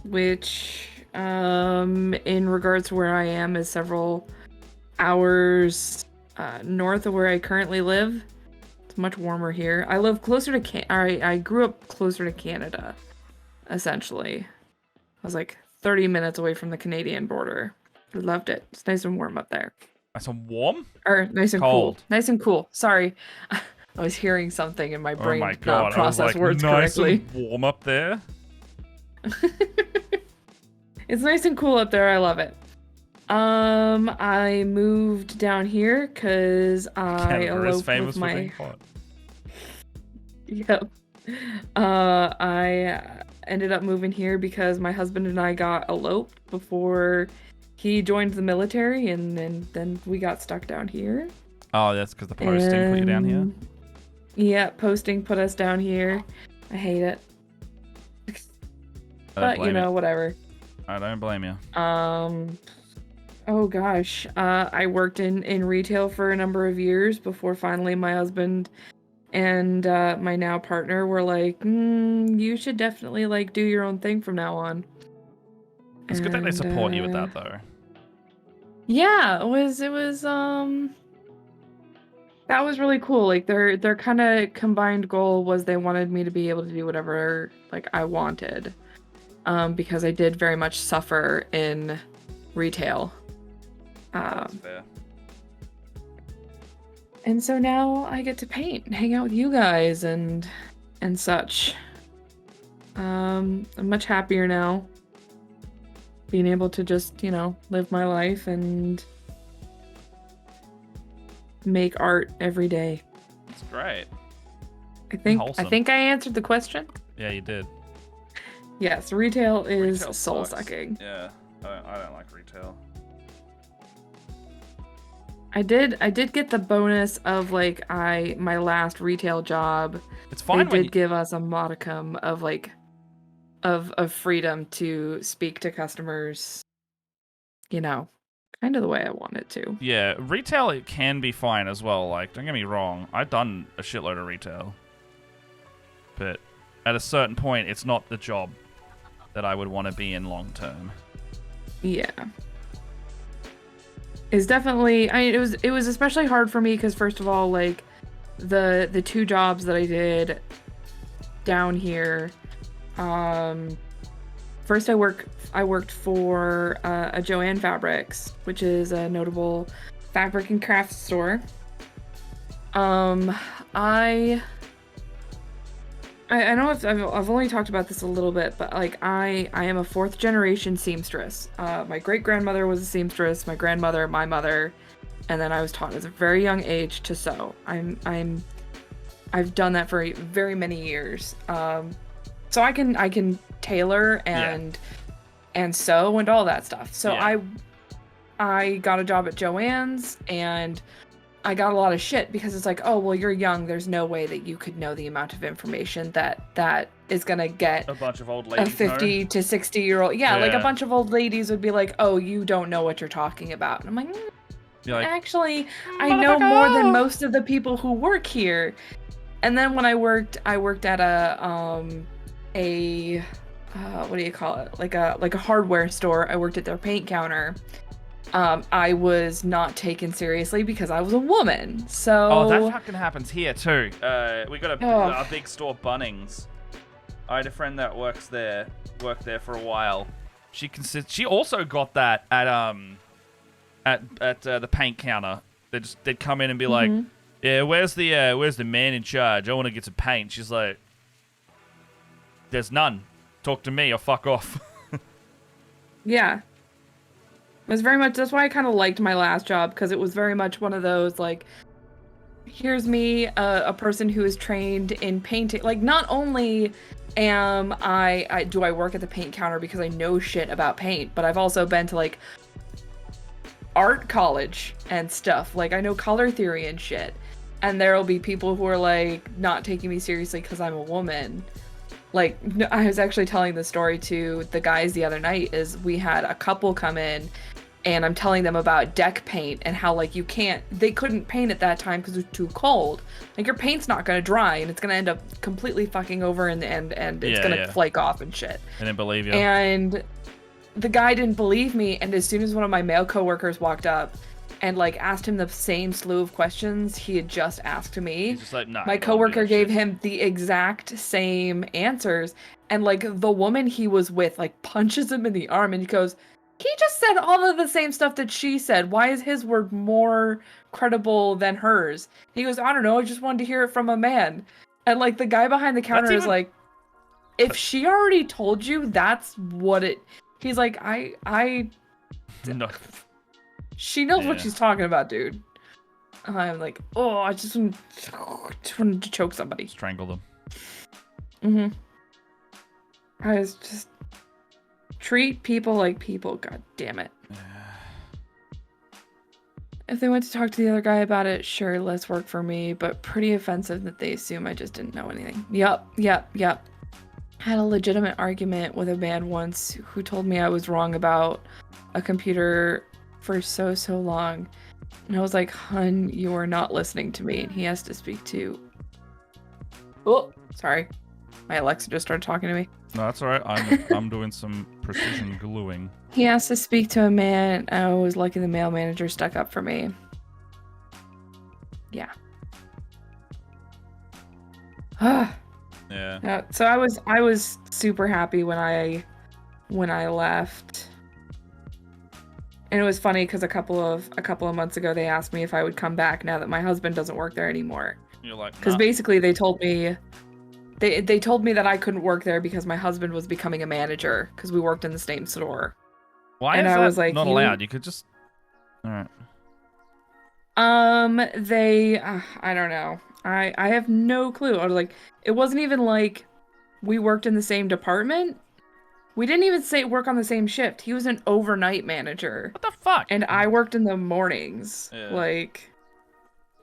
which, in regards to where I am, is several hours north of where I currently live. It's much warmer here. I live closer to I grew up closer to Canada, essentially. I was like 30 minutes away from the Canadian border. I loved it. It's nice and warm up there. Nice and warm? Or nice and Cold. cool. Nice and cool. Sorry. I was hearing something in my brain. Oh my god! Not process I was like, words nice correctly. and warm up there. It's nice and cool up there. I love it. I moved down here because I Canada is eloped famous with for my. being hot. Yep. I ended up moving here because my husband and I got eloped before he joined the military, and then we got stuck down here. Oh, that's because the posting put you down here? Yeah, posting put us down here. I hate it. But, you know, whatever. I don't blame you. Oh gosh. I worked in retail for a number of years before finally my husband and my now partner were like, you should definitely like do your own thing from now on. It's good that they support you with that though. Yeah, it was that was really cool. Like their kind of combined goal was they wanted me to be able to do whatever like I wanted. Because I did very much suffer in retail. That's fair. And so now I get to paint and hang out with you guys and such. I'm much happier now. Being able to just, you know, live my life and make art every day. That's great. I think I answered the question. Yeah, you did. Yes, retail is Retail soul sucks. sucking. Yeah, I don't like retail. I did get the bonus of like my last retail job. It's fine. They did give us a modicum of like of freedom to speak to customers, you know, kind of the way I want it to. Yeah, retail, it can be fine as well. Like, don't get me wrong, I've done a shitload of retail. But at a certain point, it's not the job that I would want to be in long term. Yeah. It's definitely, it was especially hard for me because first of all, like, the two jobs that I did down here, first I worked for a Joanne Fabrics, which is a notable fabric and craft store. I know I've only talked about this a little bit, but like I am a 4th generation seamstress. My great grandmother was a seamstress, my grandmother, my mother, and then I was taught at a very young age to sew. I've done that for very many years. So I can tailor and sew and all that stuff. So Yeah. I got a job at Joann's and I got a lot of shit because it's like, oh, well, you're young. There's no way that you could know the amount of information that is going to get A bunch of old a ladies 50 to 60-year-old. Yeah, like a Yeah. bunch of old ladies would be like, oh, you don't know what you're talking about. And I'm like, You're like, actually, I know more than most of the people who work here. And then when I worked at a what do you call it? Like a hardware store. I worked at their paint counter. I was not taken seriously because I was a woman. So oh, that fucking happens here too. We got a big store, Bunnings. I had a friend that worked there for a while. She also got that at the paint counter. They'd come in and be like, yeah, where's the man in charge? I want to get some paint. She's like, there's none. Talk to me or fuck off. yeah. It was very much, that's why I kind of liked my last job, because it was very much one of those, like, here's me, a person who is trained in painting. Like, not only am do I work at the paint counter because I know shit about paint, but I've also been to, like, art college and stuff. Like, I know color theory and shit. And there'll be people who are, like, not taking me seriously because I'm a woman. Like, I was actually telling the story to the guys the other night, is we had a couple come in and I'm telling them about deck paint and how, like, they couldn't paint at that time because it was too cold. Like, your paint's not going to dry and it's going to end up completely fucking over and it's going to flake off and shit. I didn't believe you. And the guy didn't believe me. And as soon as one of my male coworkers walked up and, like, asked him the same slew of questions he had just asked me, He's just like, nah, my coworker gave him the exact same answers. And, like, the woman he was with, like, punches him in the arm and he goes, he just said all of the same stuff that she said. Why is his word more credible than hers? He goes, I don't know. I just wanted to hear it from a man. And, like, the guy behind the counter is like, if she already told you, that's what it... He's like, No. She knows what she's talking about, dude. I'm like, oh, I just wanted to choke somebody. Strangle them. I was just... Treat people like people, god damn it. If they went to talk to the other guy about it, sure, less work for me, but pretty offensive that they assume I just didn't know anything. Yep. Had a legitimate argument with a man once who told me I was wrong about a computer for so long. And I was like, hun, you are not listening to me. And he has to speak to... Oh, sorry. My Alexa just started talking to me. No, that's all right. I'm doing some precision gluing. He has to speak to a man. I was lucky the male manager stuck up for me. Yeah. Yeah. So I was super happy when I left. And it was funny because a couple of months ago they asked me if I would come back now that my husband doesn't work there anymore. You're like, because basically they told me they told me that I couldn't work there because my husband was becoming a manager because we worked in the same store. Why and is I that was like, not allowed? You could just... All right. I don't know. I have no clue. I was like, it wasn't even like we worked in the same department. We didn't even work on the same shift. He was an overnight manager. What the fuck? And I worked in the mornings. Yeah. Like,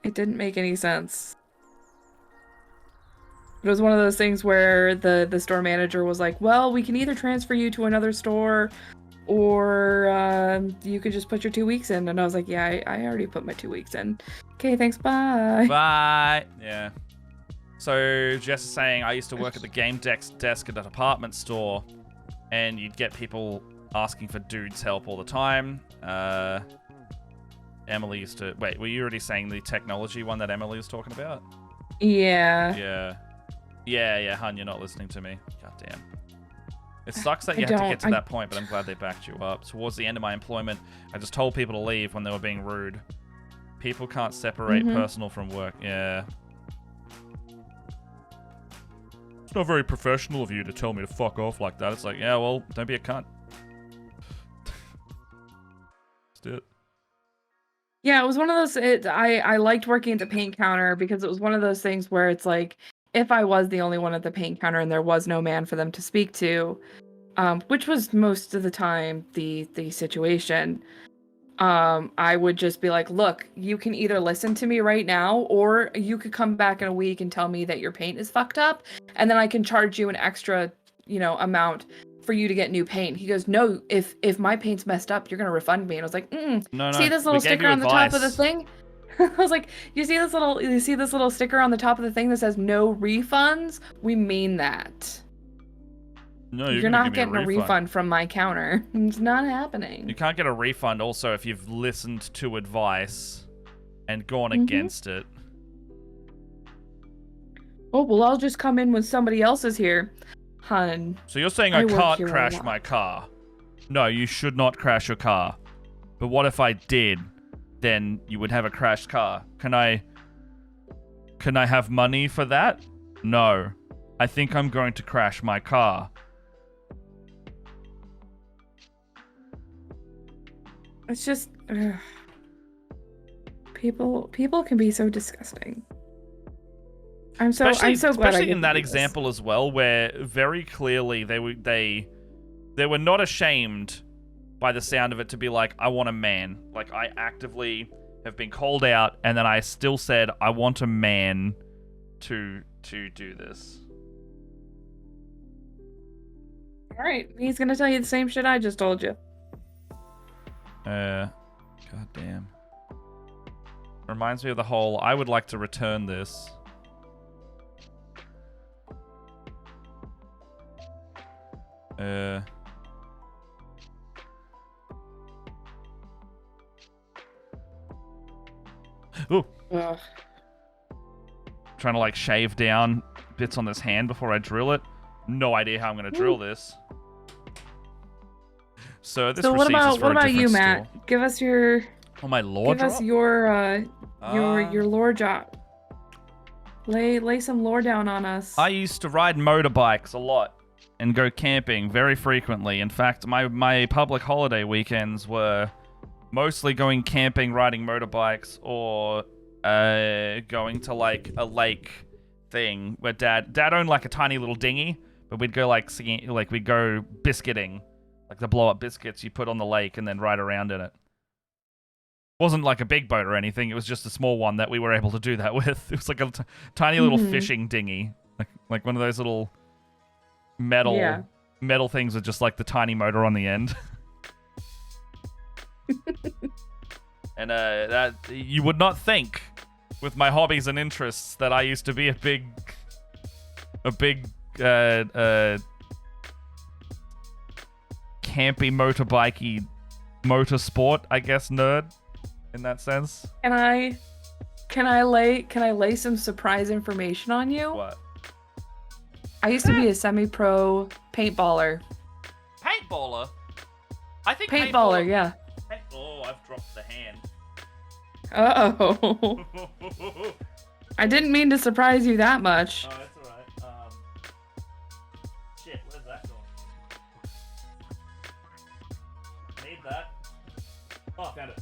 it didn't make any sense. It was one of those things where the store manager was like, well, we can either transfer you to another store or you could just put your 2 weeks in. And I was like, yeah, I already put my 2 weeks in. Okay, thanks, bye. Bye. Yeah. So Jess is saying, I used to work at the game desk at a department store, and you'd get people asking for dudes help all the time. Emily used to... Wait, were you already saying the technology one that Emily was talking about? Yeah. Yeah, hun, you're not listening to me. God damn. It sucks that you had to get to that point, but I'm glad they backed you up. Towards the end of my employment, I just told people to leave when they were being rude. People can't separate personal from work. Yeah. It's not very professional of you to tell me to fuck off like that. It's like, yeah, well, don't be a cunt. That's it. Yeah, it was one of those. I liked working at the paint counter because it was one of those things where it's like, if I was the only one at the paint counter and there was no man for them to speak to, which was most of the time the situation, I would just be like, look, you can either listen to me right now, or you could come back in a week and tell me that your paint is fucked up, and then I can charge you an extra, amount for you to get new paint. He goes, no, if my paint's messed up, you're gonna refund me. And I was like, No, see this little sticker on the top of the thing? I was like, you see this little sticker on the top of the thing that says no refunds? We mean that. No, you're not getting a refund from my counter. It's not happening. You can't get a refund also if you've listened to advice and gone against it. Oh, well, I'll just come in when somebody else is here. Hun. So you're saying I can't crash my car? No, you should not crash your car. But what if I did? Then you would have a crashed car. Can I have money for that? No. I think I'm going to crash my car. It's just people can be so disgusting. I'm so glad. Especially in that example as well, where very clearly they were not ashamed by the sound of it to be like, I want a man. Like, I actively have been called out, and then I still said, I want a man to do this. All right, he's gonna tell you the same shit I just told you. God damn. Reminds me of the whole, I would like to return this. Ooh. Trying to like shave down bits on this hand before I drill it. No idea how I'm going to drill this. So this what about you, Matt? Store. Give us your my lore drop? Give us your lore drop. Lay some lore down on us. I used to ride motorbikes a lot and go camping very frequently. In fact, my public holiday weekends were mostly going camping, riding motorbikes, or going to like a lake thing where Dad owned like a tiny little dinghy, but we'd go we'd go biscuiting, like the blow up biscuits you put on the lake and then ride around in it. Wasn't like a big boat or anything. It was just a small one that we were able to do that with. It was like a tiny little fishing dinghy, like one of those little metal things with just like the tiny motor on the end. And that you would not think, with my hobbies and interests, that I used to be a big campy motorbikey motorsport, I guess, nerd in that sense. Can I lay some surprise information on you? What? I used to be a semi-pro paintballer. Paintballer? I think paintballer, yeah. Oh, I've dropped the hand. Uh-oh. I didn't mean to surprise you that much. Oh, that's alright. Shit, where's that going? Need that. Oh, found it.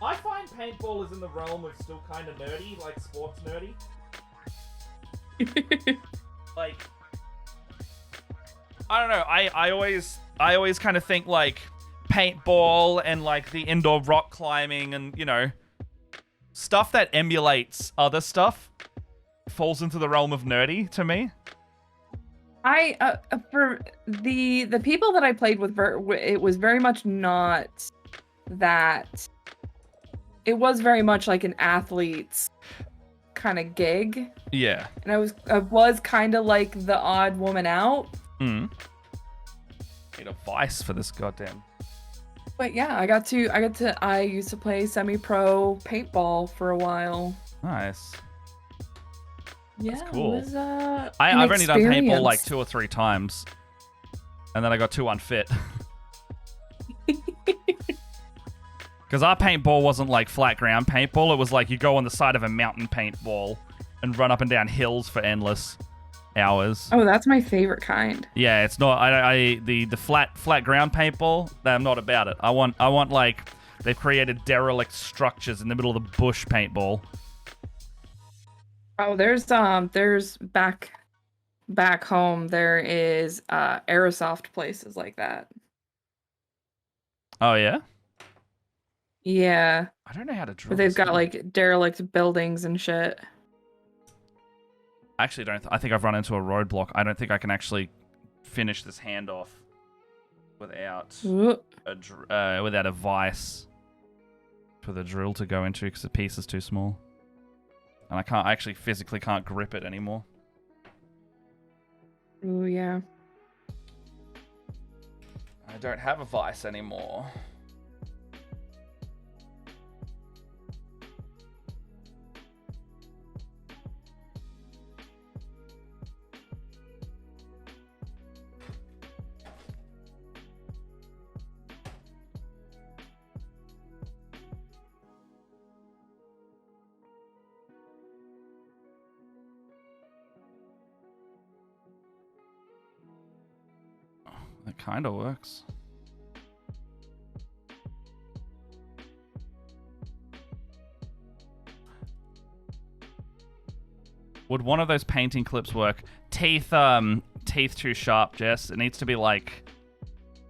I find paintball is in the realm of still kind of nerdy, like sports nerdy. Like, I don't know. I always kind of think like paintball and like the indoor rock climbing and, you know, stuff that emulates other stuff falls into the realm of nerdy to me. For the people that I played with, it was very much not that. It was very much like an athlete's kind of gig. Yeah. And I was kind of like the odd woman out. Need a vice for this goddamn. But yeah, I used to play semi-pro paintball for a while. Nice. Yeah, that's cool. It was, I've only done paintball like 2 or 3 times, and then I got too unfit. Because our paintball wasn't like flat ground paintball. It was like you go on the side of a mountain paintball and run up and down hills for endless hours. Oh, that's my favorite kind. Yeah, it's not. The flat ground paintball. I'm not about it. I want like they've created derelict structures in the middle of the bush paintball. Oh, there's back home there is airsoft places like that. Oh yeah? Yeah. I don't know how to draw. Where they've got like derelict buildings and shit. I actually don't. I think I've run into a roadblock. I don't think I can actually finish this handoff without without a vice for the drill to go into because the piece is too small. And I actually physically can't grip it anymore. Oh, yeah. I don't have a vice anymore. It kind of works. Would one of those painting clips work? Teeth too sharp, Jess. It needs to be like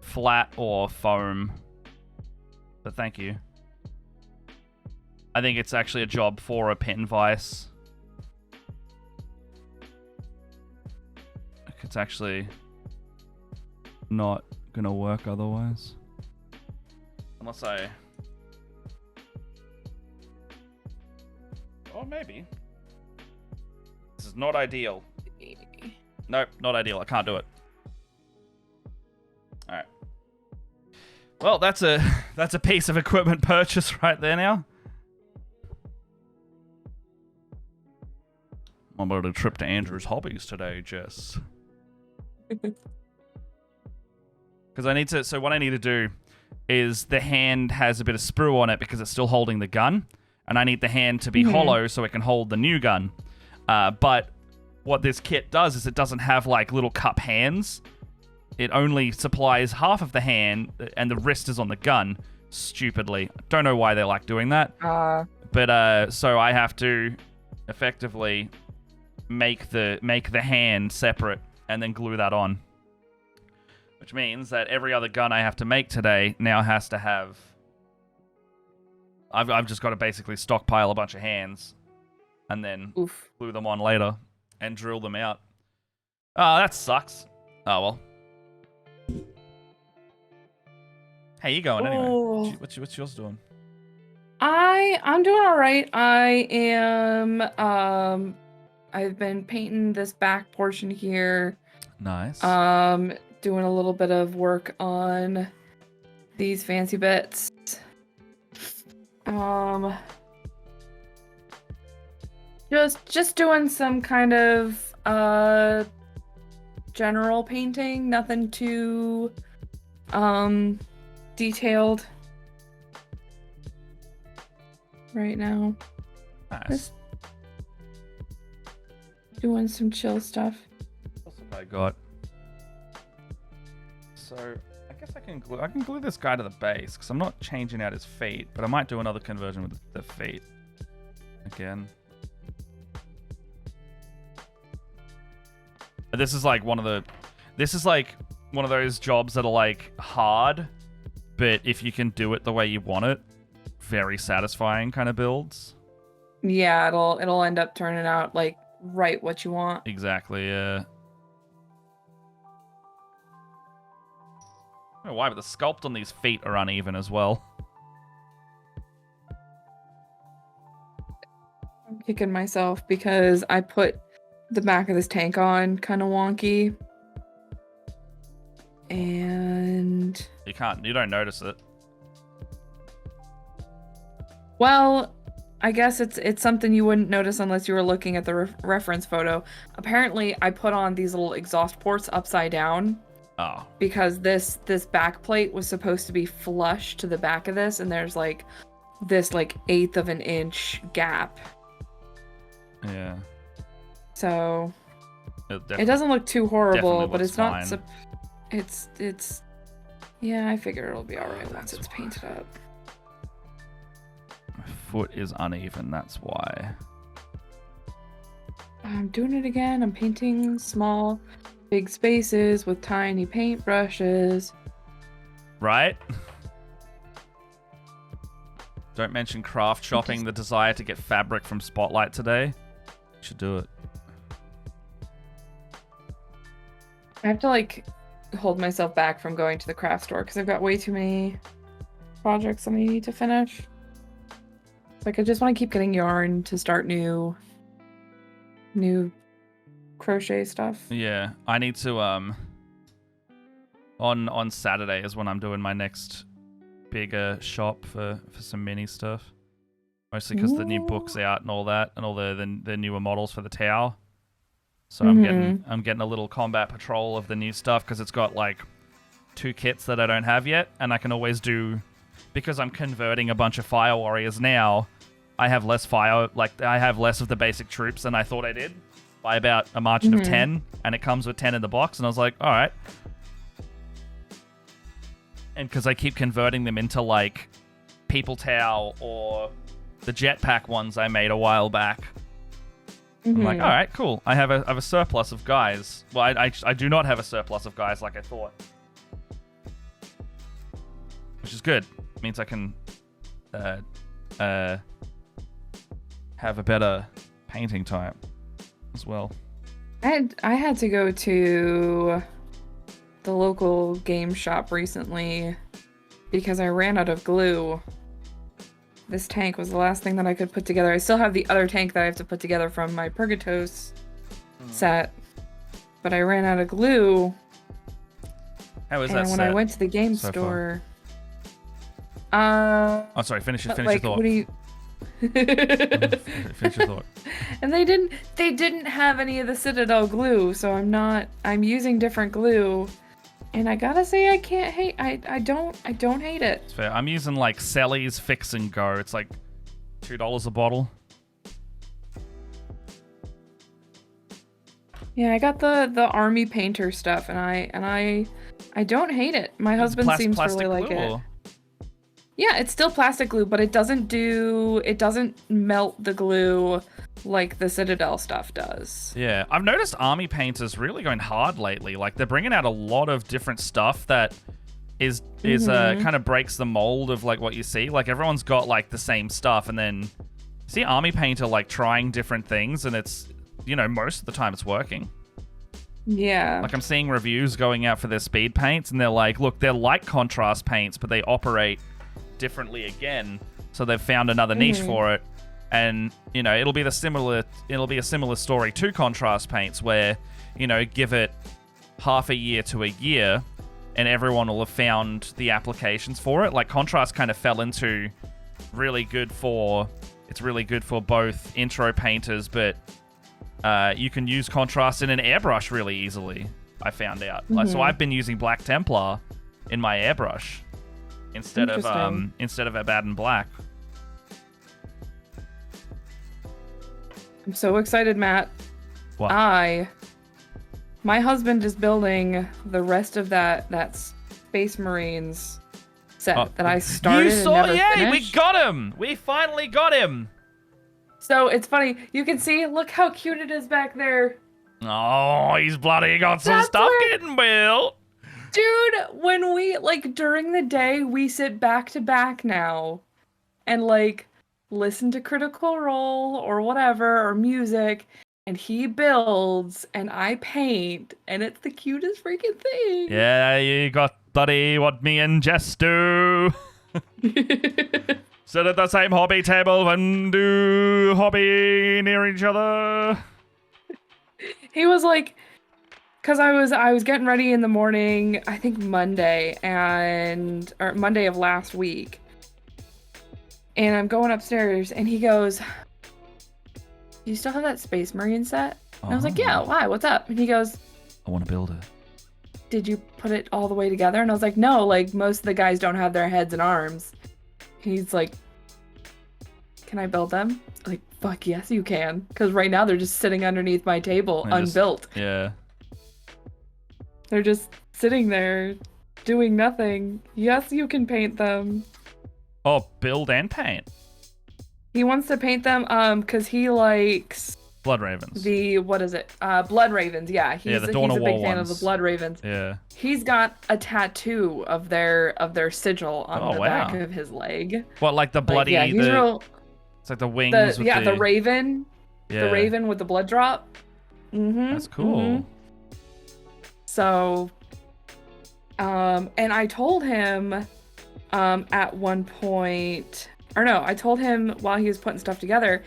flat or foam. But thank you. I think it's actually a job for a pen vice. It's actually not gonna work otherwise. Unless I... Oh, maybe. This is not ideal. Nope, not ideal. I can't do it. Alright. Well, that's a piece of equipment purchase right there now. I'm about a trip to Andrew's Hobbies today, Jess. Because I need to... So what I need to do is the hand has a bit of sprue on it because it's still holding the gun. And I need the hand to be hollow so it can hold the new gun. But what this kit does is it doesn't have like little cup hands. It only supplies half of the hand and the wrist is on the gun. Stupidly. Don't know why they like doing that. But so I have to effectively make the hand separate and then glue that on. Which means that every other gun I have to make today now has to have... I've just got to basically stockpile a bunch of hands and then glue them on later and drill them out. Oh, that sucks. Oh, well. How you going anyway? What's yours doing? I'm doing all right. I am I've been painting this back portion here. Nice. Doing a little bit of work on these fancy bits. Just doing some kind of general painting, nothing too detailed right now. Nice. Just doing some chill stuff. What's I got? So I guess I can glue this guy to the base because I'm not changing out his feet, but I might do another conversion with the feet again. This is like one of those jobs that are like hard, but if you can do it the way you want it, very satisfying kind of builds. Yeah, it'll end up turning out like right what you want. Exactly, yeah. I don't know why, but the sculpt on these feet are uneven as well. I'm kicking myself because I put the back of this tank on kind of wonky. And You don't notice it. Well, I guess it's something you wouldn't notice unless you were looking at the reference photo. Apparently, I put on these little exhaust ports upside down. Oh. Because this back plate was supposed to be flush to the back of this, and there's like this like 1/8 of an inch gap. Yeah. So it doesn't look too horrible, but it's not. It's. Yeah, I figure it'll be all right once it's painted up. My foot is uneven. That's why. I'm doing it again. I'm painting small, big spaces with tiny paint brushes. Right? Don't mention craft shopping, the desire to get fabric from Spotlight today. You should do it. I have to like hold myself back from going to the craft store because I've got way too many projects that I need to finish. It's like I just want to keep getting yarn to start new crochet stuff. Yeah, I need to on Saturday is when I'm doing my next bigger shop for some mini stuff. Mostly because the new book's out and all that, and all the newer models for the tower. So I'm getting a little combat patrol of the new stuff because it's got like 2 kits that I don't have yet, and I can always do, because I'm converting a bunch of fire warriors now. I have less I have less of the basic troops than I thought I did by about a margin of 10, and it comes with 10 in the box, and I was like, all right. And because I keep converting them into like People Tau or the jetpack ones I made a while back. I'm like, all right, cool. I have a surplus of guys. Well, I do not have a surplus of guys like I thought, which is good. It means I can have a better painting time as well. I had to go to the local game shop recently because I ran out of glue. This tank was the last thing that I could put together. I still have the other tank that I have to put together from my Purgatos set, but I ran out of glue. How is that And when set I went to the game so store, oh, sorry. Finish your thought. What do you? Finish your thought. And they didn't have any of the Citadel glue, so I'm using different glue. And I gotta say, I don't hate it. It's fair. I'm using like Selly's Fix and Go. It's like $2 a bottle. Yeah, I got the army painter stuff, and I don't hate it. My husband seems to really like it. Yeah, it's still plastic glue, but it doesn't melt the glue like the Citadel stuff does. Yeah, I've noticed army painters really going hard lately. Like they're bringing out a lot of different stuff that is kind of breaks the mold of like what you see. Like everyone's got like the same stuff, and then see army painter like trying different things, and it's, you know, most of the time it's working. Yeah. Like I'm seeing reviews going out for their speed paints, and they're like, look, they're like contrast paints, but they operate differently again. So they've found another niche for it. And, you know, it'll be a similar story to contrast paints where, you know, give it half a year to a year and everyone will have found the applications for it. Like contrast kind of fell into it's really good for both intro painters, but you can use contrast in an airbrush really easily, I found out. Like, so I've been using Black Templar in my airbrush instead of Abaddon Black. I'm so excited, Matt. What? My husband is building the rest of that Space Marines set that I started and never finished. We got him! We finally got him! So it's funny, you can see, look how cute it is back there. Oh, he's bloody got some stuff getting built. Dude, when we, like, during the day, we sit back to back now and, like, listen to Critical Role or whatever, or music, and he builds and I paint, and it's the cutest freaking thing. Yeah, you got bloody what me and Jess do. Sit at the same hobby table and do hobby near each other. He was like, because I was getting ready in the morning, I think Monday or Monday of last week, and I'm going upstairs, and he goes, "Do you still have that Space Marine set?" And I was like, "Yeah, why? What's up?" And he goes, "I want to build it." "Did you put it all the way together?" And I was like, "No, like most of the guys don't have their heads and arms." He's like, "Can I build them?" Like, fuck yes, you can. Because right now they're just sitting underneath my table, unbuilt. Yeah. They're just sitting there doing nothing. Yes, you can paint them. Oh, build and paint. He wants to paint them because he likes Blood Ravens. What is it? Blood Ravens, yeah. He's the Dawn a of big War fan ones. of the Blood Ravens. Yeah. He's got a tattoo of their sigil on the back of his leg. What, like the bloody Like, yeah, he's real. It's like the wings The raven. Yeah. The raven with the blood drop. Mm-hmm. That's cool. Mm-hmm. So, and I told him, at one point, or no, I told him while he was putting stuff together,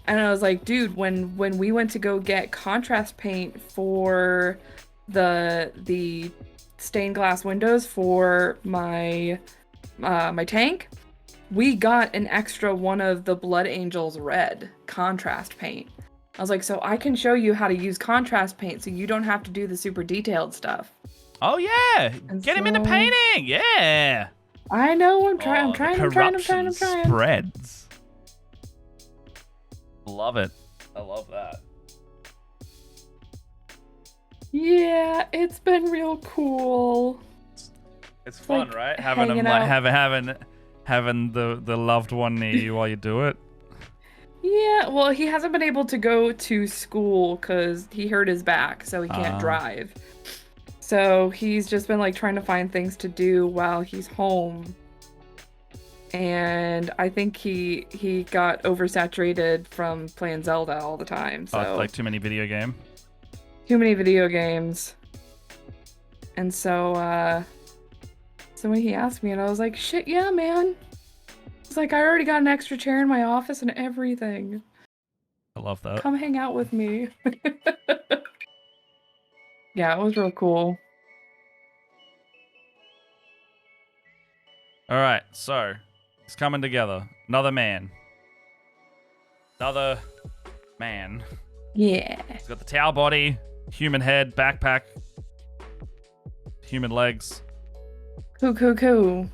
and I was like, dude, when we went to go get contrast paint for the stained glass windows for my my tank, we got an extra one of the Blood Angels red contrast paint. I was like, so I can show you how to use contrast paint so you don't have to do the super detailed stuff. Oh yeah, get him into painting. Yeah. I know. I'm trying. Spreads. Love it. I love that. Yeah, it's been real cool. It's fun, like right? Having them like having the loved one near you while you do it. Yeah, well, he hasn't been able to go to school because he hurt his back, so he can't drive. So he's just been like trying to find things to do while he's home. And I think he got oversaturated from playing Zelda all the time. So like too many video games. Too many video games. And so when he asked me, and I was like, shit, yeah, man. It's like, I already got an extra chair in my office and everything. I love that. Come hang out with me. Yeah, it was real cool. All right, so it's coming together. Another man. Another man. Yeah. He's got the towel body, human head, backpack, human legs. Cool.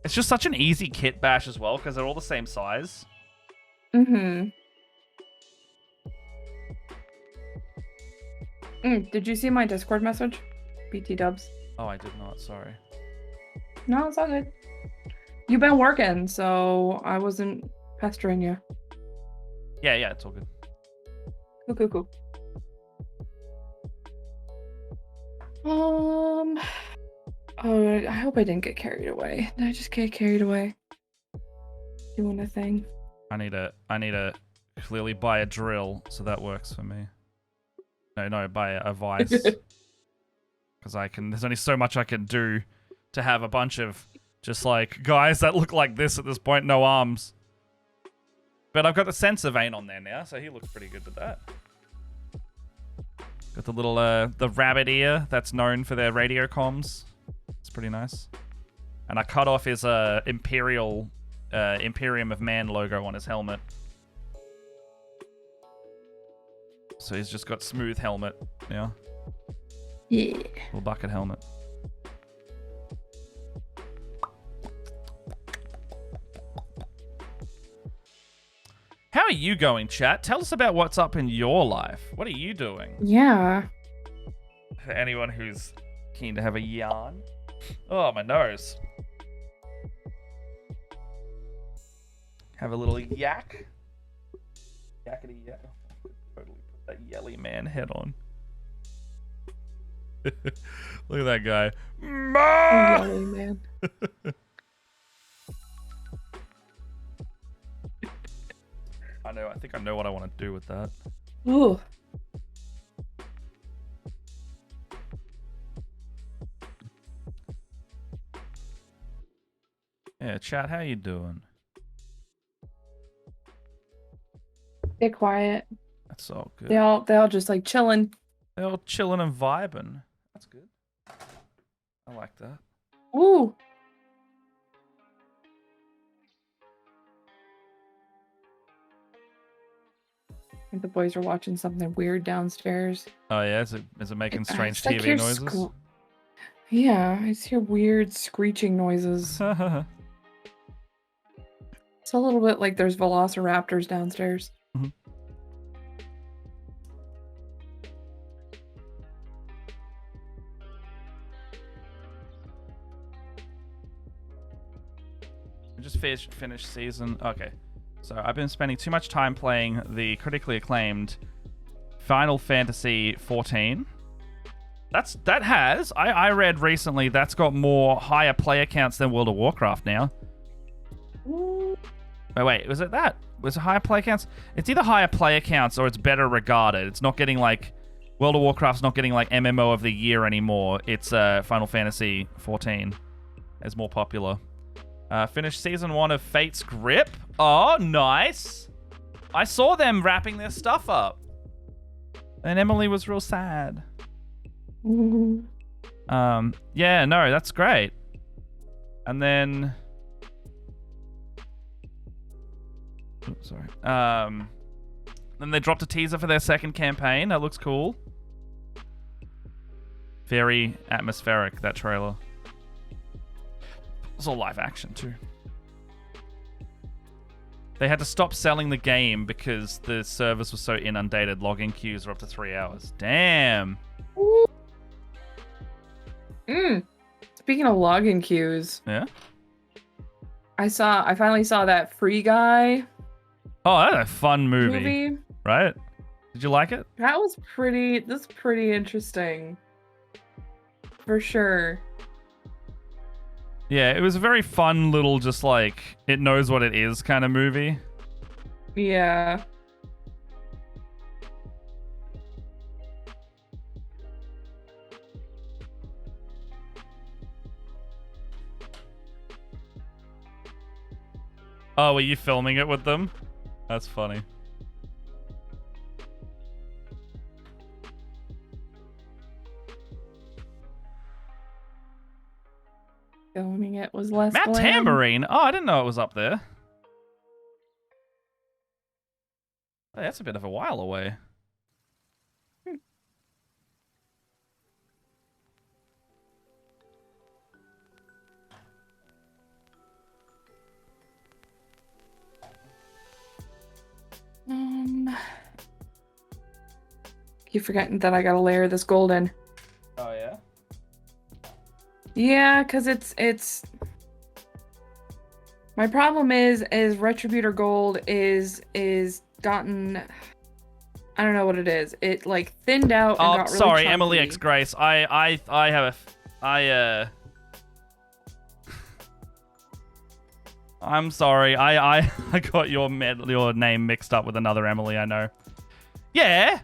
It's just such an easy kit bash as well because they're all the same size. Mm-hmm. Did you see my Discord message? BT dubs. Oh, I did not. Sorry. No, it's all good. You've been working, so I wasn't pestering you. Yeah, it's all good. Cool. Oh, I hope I didn't get carried away. Did I just get carried away? Doing a thing. I need to clearly buy a drill, so that works for me. No, buy a vice. Because there's only so much I can do to have a bunch of just like guys that look like this at this point, no arms. But I've got the sensor vein on there now, so he looks pretty good with that. Got the little the rabbit ear that's known for their radio comms. It's pretty nice. And I cut off his Imperium of Man logo on his helmet. So he's just got smooth helmet now. Yeah. Little bucket helmet. How are you going, chat? Tell us about what's up in your life. What are you doing? Yeah. For anyone who's keen to have a yarn. Oh, my nose. Have a little yak. Yakety yak. Totally put that yelly man head on. Look at that guy. Yelly man. I think I know what I want to do with that. Ooh. Yeah, chat, how you doing? Stay quiet. That's all good. They all just like chilling. They're all chilling and vibing. That's good. I like that. Ooh. I think the boys are watching something weird downstairs. Oh yeah, is it making strange It's like TV noises? Yeah, I hear weird screeching noises. It's a little bit like there's velociraptors downstairs. Mhm. I just finished season. Okay, so I've been spending too much time playing the critically acclaimed Final Fantasy 14. I read recently that's got more higher player counts than World of Warcraft now. Wait, was it that? Was it higher player counts? It's either higher player counts or it's better regarded. It's not getting like World of Warcraft's not getting like MMO of the year anymore. It's Final Fantasy 14 is more popular. Finished season 1 of Fate's Grip. Oh, nice. I saw them wrapping their stuff up. And Emily was real sad. Yeah, no, that's great. And then oops, sorry. Then they dropped a teaser for their second campaign. That looks cool. Very atmospheric, that trailer. It's all live action too. They had to stop selling the game because the service was so inundated. Login queues were up to 3 hours. Damn. Speaking of login queues, Yeah. I finally saw that Free Guy Oh, that's a fun movie, right? Did you like it? That's pretty interesting. For sure. Yeah, it was a very fun little, just like, it knows what it is kind of movie. Yeah. Oh, were you filming it with them? That's funny. Filming it was less Matt glam. Tambourine? Oh, I didn't know it was up there. Hey, that's a bit of a while away. Keep forgetting that I gotta layer this golden. Oh, yeah? Yeah, because it's my problem is Retributor Gold is gotten, I don't know what it is. It like thinned out and got really sorry, chunky. Emily X Grace. I have I'm sorry. I got your name mixed up with another Emily I know. Yeah.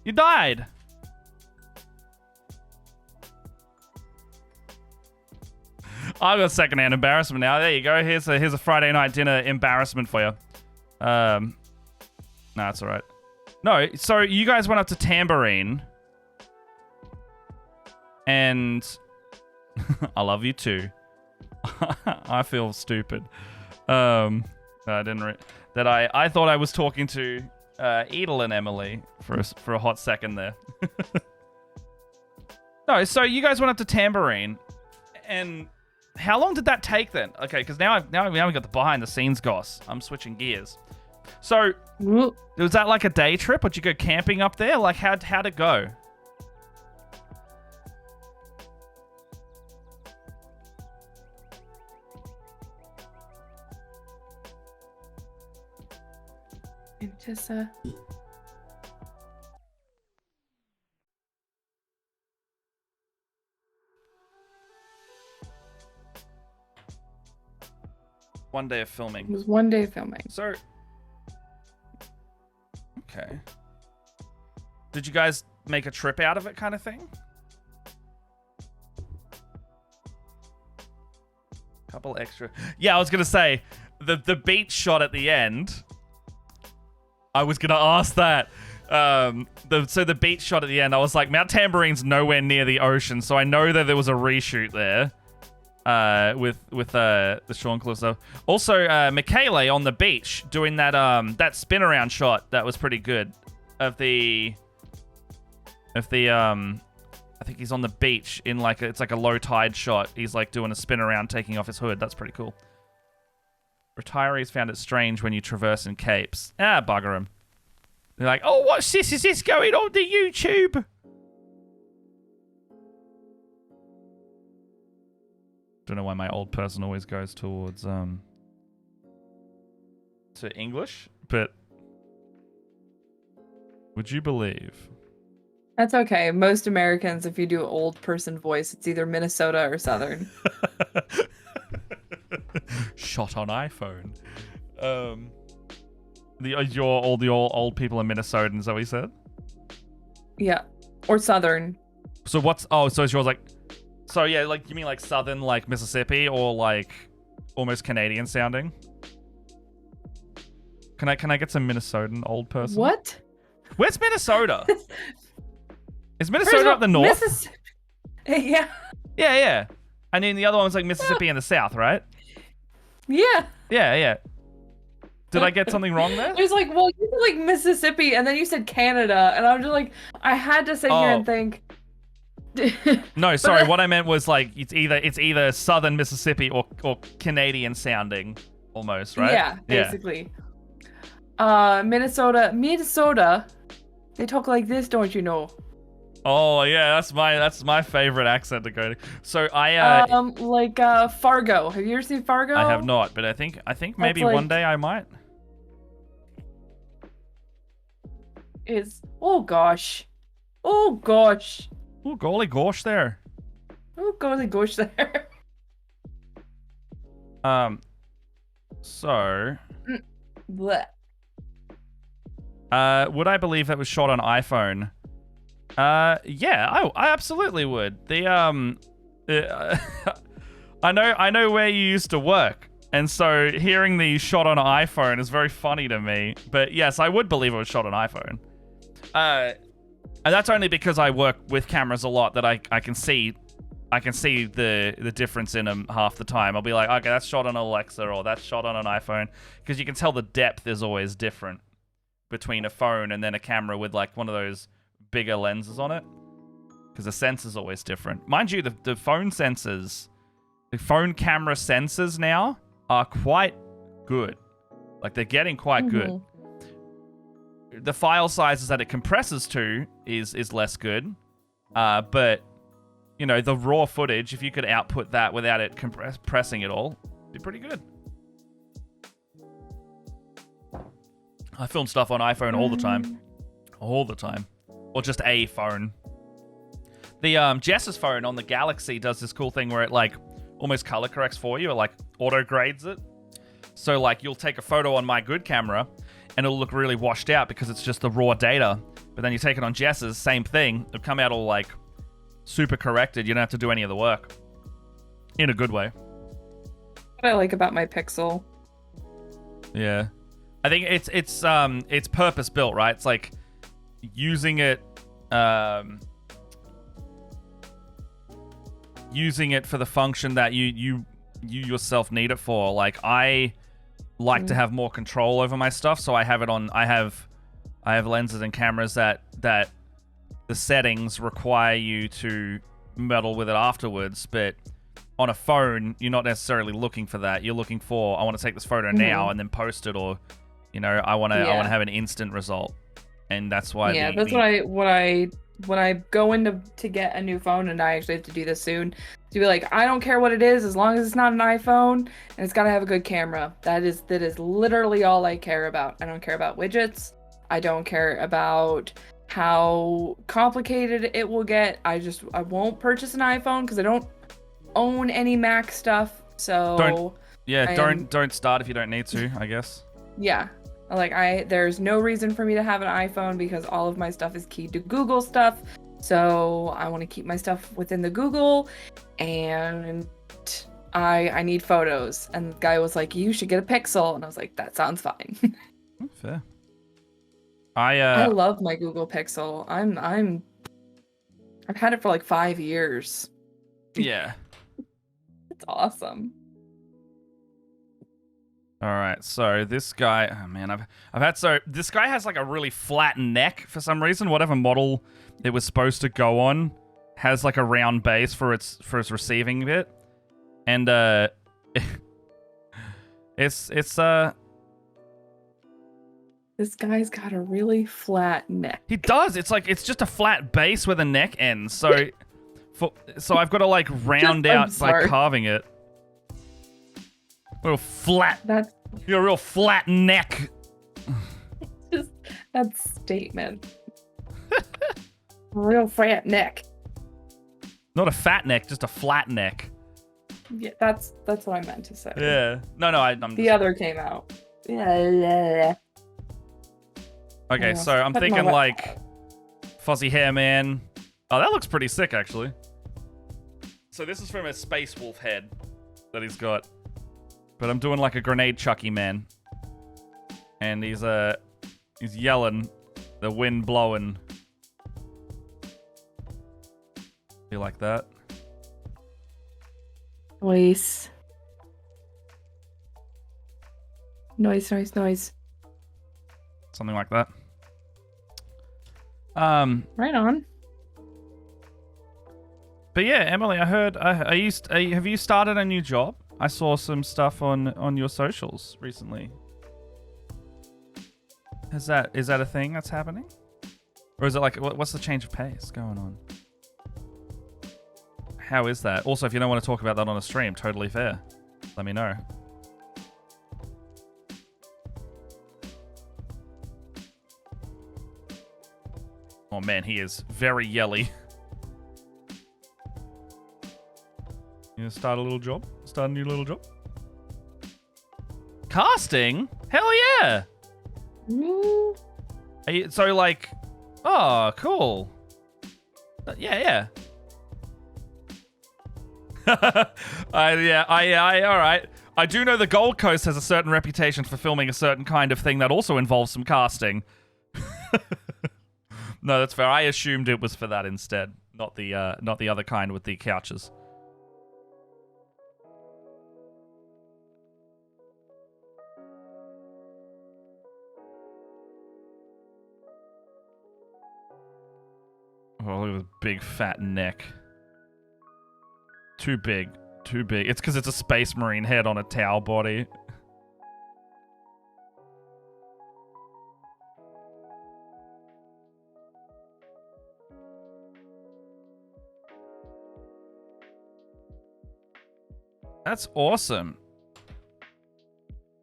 You died. I've got secondhand embarrassment now. There you go. Here's a Friday night dinner embarrassment for you. No, it's all right. No, so you guys went up to Tambourine, and I love you too. I feel stupid. I didn't. I thought I was talking to Edel and Emily for a hot second there. No, so you guys went up to Tambourine, and how long did that take then? Okay, because now we got the behind the scenes goss. I'm switching gears. So was that like a day trip, or did you go camping up there? Like how'd it go? Just One day of filming. It was one day filming. So, okay. Did you guys make a trip out of it, kind of thing? Couple extra. Yeah, I was gonna say the beach shot at the end. I was gonna ask that. So the beach shot at the end, I was like, Mount Tamborine's nowhere near the ocean, so I know that there was a reshoot there. With the Sean Cliff stuff. Also, Michele on the beach doing that spin around shot that was pretty good. I think he's on the beach in it's like a low tide shot. He's like doing a spin around, taking off his hood. That's pretty cool. Retirees found it strange when you traverse in capes. Ah, bugger them. They're like, oh, what's this? Is this going on the YouTube? Don't know why my old person always goes towards to English, but would you believe? That's okay. Most Americans, if you do old person voice, it's either Minnesota or Southern. Shot on iPhone. All the old people are Minnesotans, is that what you said? Yeah, or Southern. So so is yours like? So yeah, like you mean like Southern, like Mississippi, or like almost Canadian sounding? Can I get some Minnesotan old person? What? Where's Minnesota? Is Minnesota up the north? Yeah. Yeah. And then the other one's like Mississippi in the south, right? Yeah. Yeah. Did I get something wrong there? It was like, well, you said like Mississippi, and then you said Canada, and I'm just like, I had to sit here and think. No, sorry. What I meant was like it's either Southern Mississippi or Canadian sounding, almost, right? Yeah, basically. Minnesota. They talk like this, don't you know? Oh yeah, that's my favorite accent to go to. So I Fargo. Have you ever seen Fargo? I have not, but I think maybe one day I might. Oh gosh. Oh golly gosh there. Oh golly gosh there. So. Blech. Would I believe that was shot on iPhone? Yeah, I absolutely would. I know where you used to work, and so hearing the shot on iPhone is very funny to me. But yes, I would believe it was shot on iPhone. And that's only because I work with cameras a lot that I can see the difference in them half the time. I'll be like, okay, that's shot on Alexa or that's shot on an iPhone, because you can tell the depth is always different between a phone and then a camera with like one of those bigger lenses on it, because the sensor's always different. Mind you, the phone sensors, the phone camera sensors now are quite good. Like they're getting quite good. The file sizes that it compresses to is less good, but you know, the raw footage, if you could output that without it compressing it all, it'd be pretty good. I film stuff on iPhone all the time. All the time. Or just a phone. The Jess's phone on the Galaxy does this cool thing where it like almost color corrects for you, or like auto grades it. So like you'll take a photo on my good camera and it'll look really washed out because it's just the raw data. But then you take it on Jess's, same thing. It'll come out all like super corrected. You don't have to do any of the work. In a good way. What I like about my Pixel. Yeah. I think it's purpose built, right? It's like using it for the function that you yourself need it for. Like I like to have more control over my stuff, so I have it on. I have lenses and cameras that the settings require you to meddle with it afterwards, but on a phone you're not necessarily looking for that. You're looking for, I want to take this photo now and then post it, or you know, I want to have an instant result. And that's why that's what I when I go into to get a new phone, and I actually have to do this soon, to be like, I don't care what it is as long as it's not an iPhone and it's got to have a good camera. That is literally all I care about. I don't care about widgets. I don't care about how complicated it will get. I won't purchase an iPhone because I don't own any Mac stuff. So don't start if you don't need to, I guess. Yeah. Like there's no reason for me to have an iPhone because all of my stuff is keyed to Google stuff. So I want to keep my stuff within the Google, and I need photos. And the guy was like, "You should get a Pixel," and I was like, "That sounds fine." Fair. I love my Google Pixel. I've had it for like 5 years. Yeah. It's awesome. All right, so this guy, oh man, this guy has like a really flat neck for some reason. Whatever model it was supposed to go on has like a round base for its receiving bit, and it's This guy's got a really flat neck. He does. It's just a flat base where the neck ends. So I've got to like round out by carving it. Real flat. You got a real flat neck. Just that statement. Real flat neck. Not a fat neck, just a flat neck. Yeah, that's what I meant to say. Yeah. No, I'm the other came out. Yeah. Okay, so I'm thinking like fuzzy hair man. Oh, that looks pretty sick actually. So this is from a Space Wolf head that he's got. But I'm doing like a grenade chucky man. And he's yelling, the wind blowing. You like that? Noise. Noise. Something like that. Right on. But yeah, Emily, I heard. Have you started a new job? I saw some stuff on your socials recently. Is that a thing that's happening, or is it like what's the change of pace going on? How is that? Also, if you don't want to talk about that on a stream, totally fair. Let me know. Oh man, he is very yelly. You gonna start a little job? Start a new little job? Casting? Hell yeah! Are you, so like, oh, cool. Yeah. All right. I do know the Gold Coast has a certain reputation for filming a certain kind of thing that also involves some casting. No, that's fair. I assumed it was for that instead, not the other kind with the couches. Oh, look at this big fat neck. Too big. It's because it's a Space Marine head on a Tau body. That's awesome.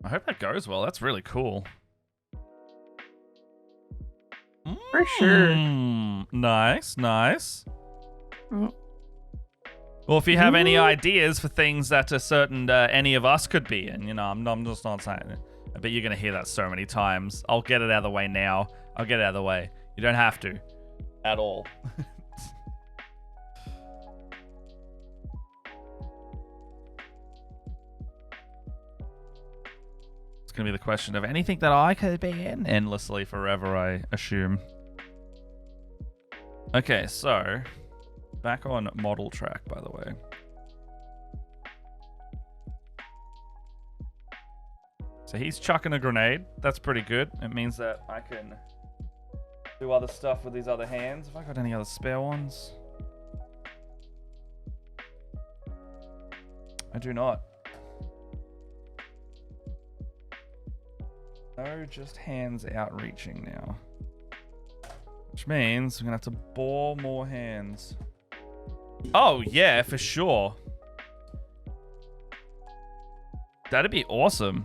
I hope that goes well. That's really cool. For sure. Nice. Oh. Well, if you have any ideas for things that a certain any of us could be in, you know, I'm just not saying it. I bet you're going to hear that so many times. I'll get it out of the way now. I'll get it out of the way. You don't have to. At all. It's going to be the question of anything that I could be in endlessly forever, I assume. Okay, so back on model track, by the way. So he's chucking a grenade. That's pretty good. It means that I can do other stuff with these other hands. Have I got any other spare ones? I do not. No, just hands outreaching now. Which means we're going to have to bore more hands. Oh, yeah, for sure. That'd be awesome.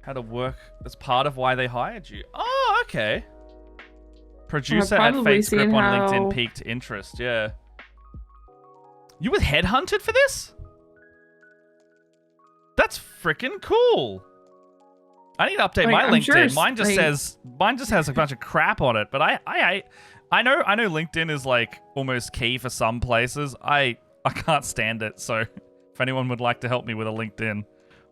How to work as part of why they hired you. Oh, okay. Producer at Fate's Grip on LinkedIn piqued interest, yeah. You were headhunted for this? That's freaking cool. I need to update my LinkedIn. Sure mine just has a bunch of crap on it. But I know LinkedIn is like almost key for some places. I can't stand it. So if anyone would like to help me with a LinkedIn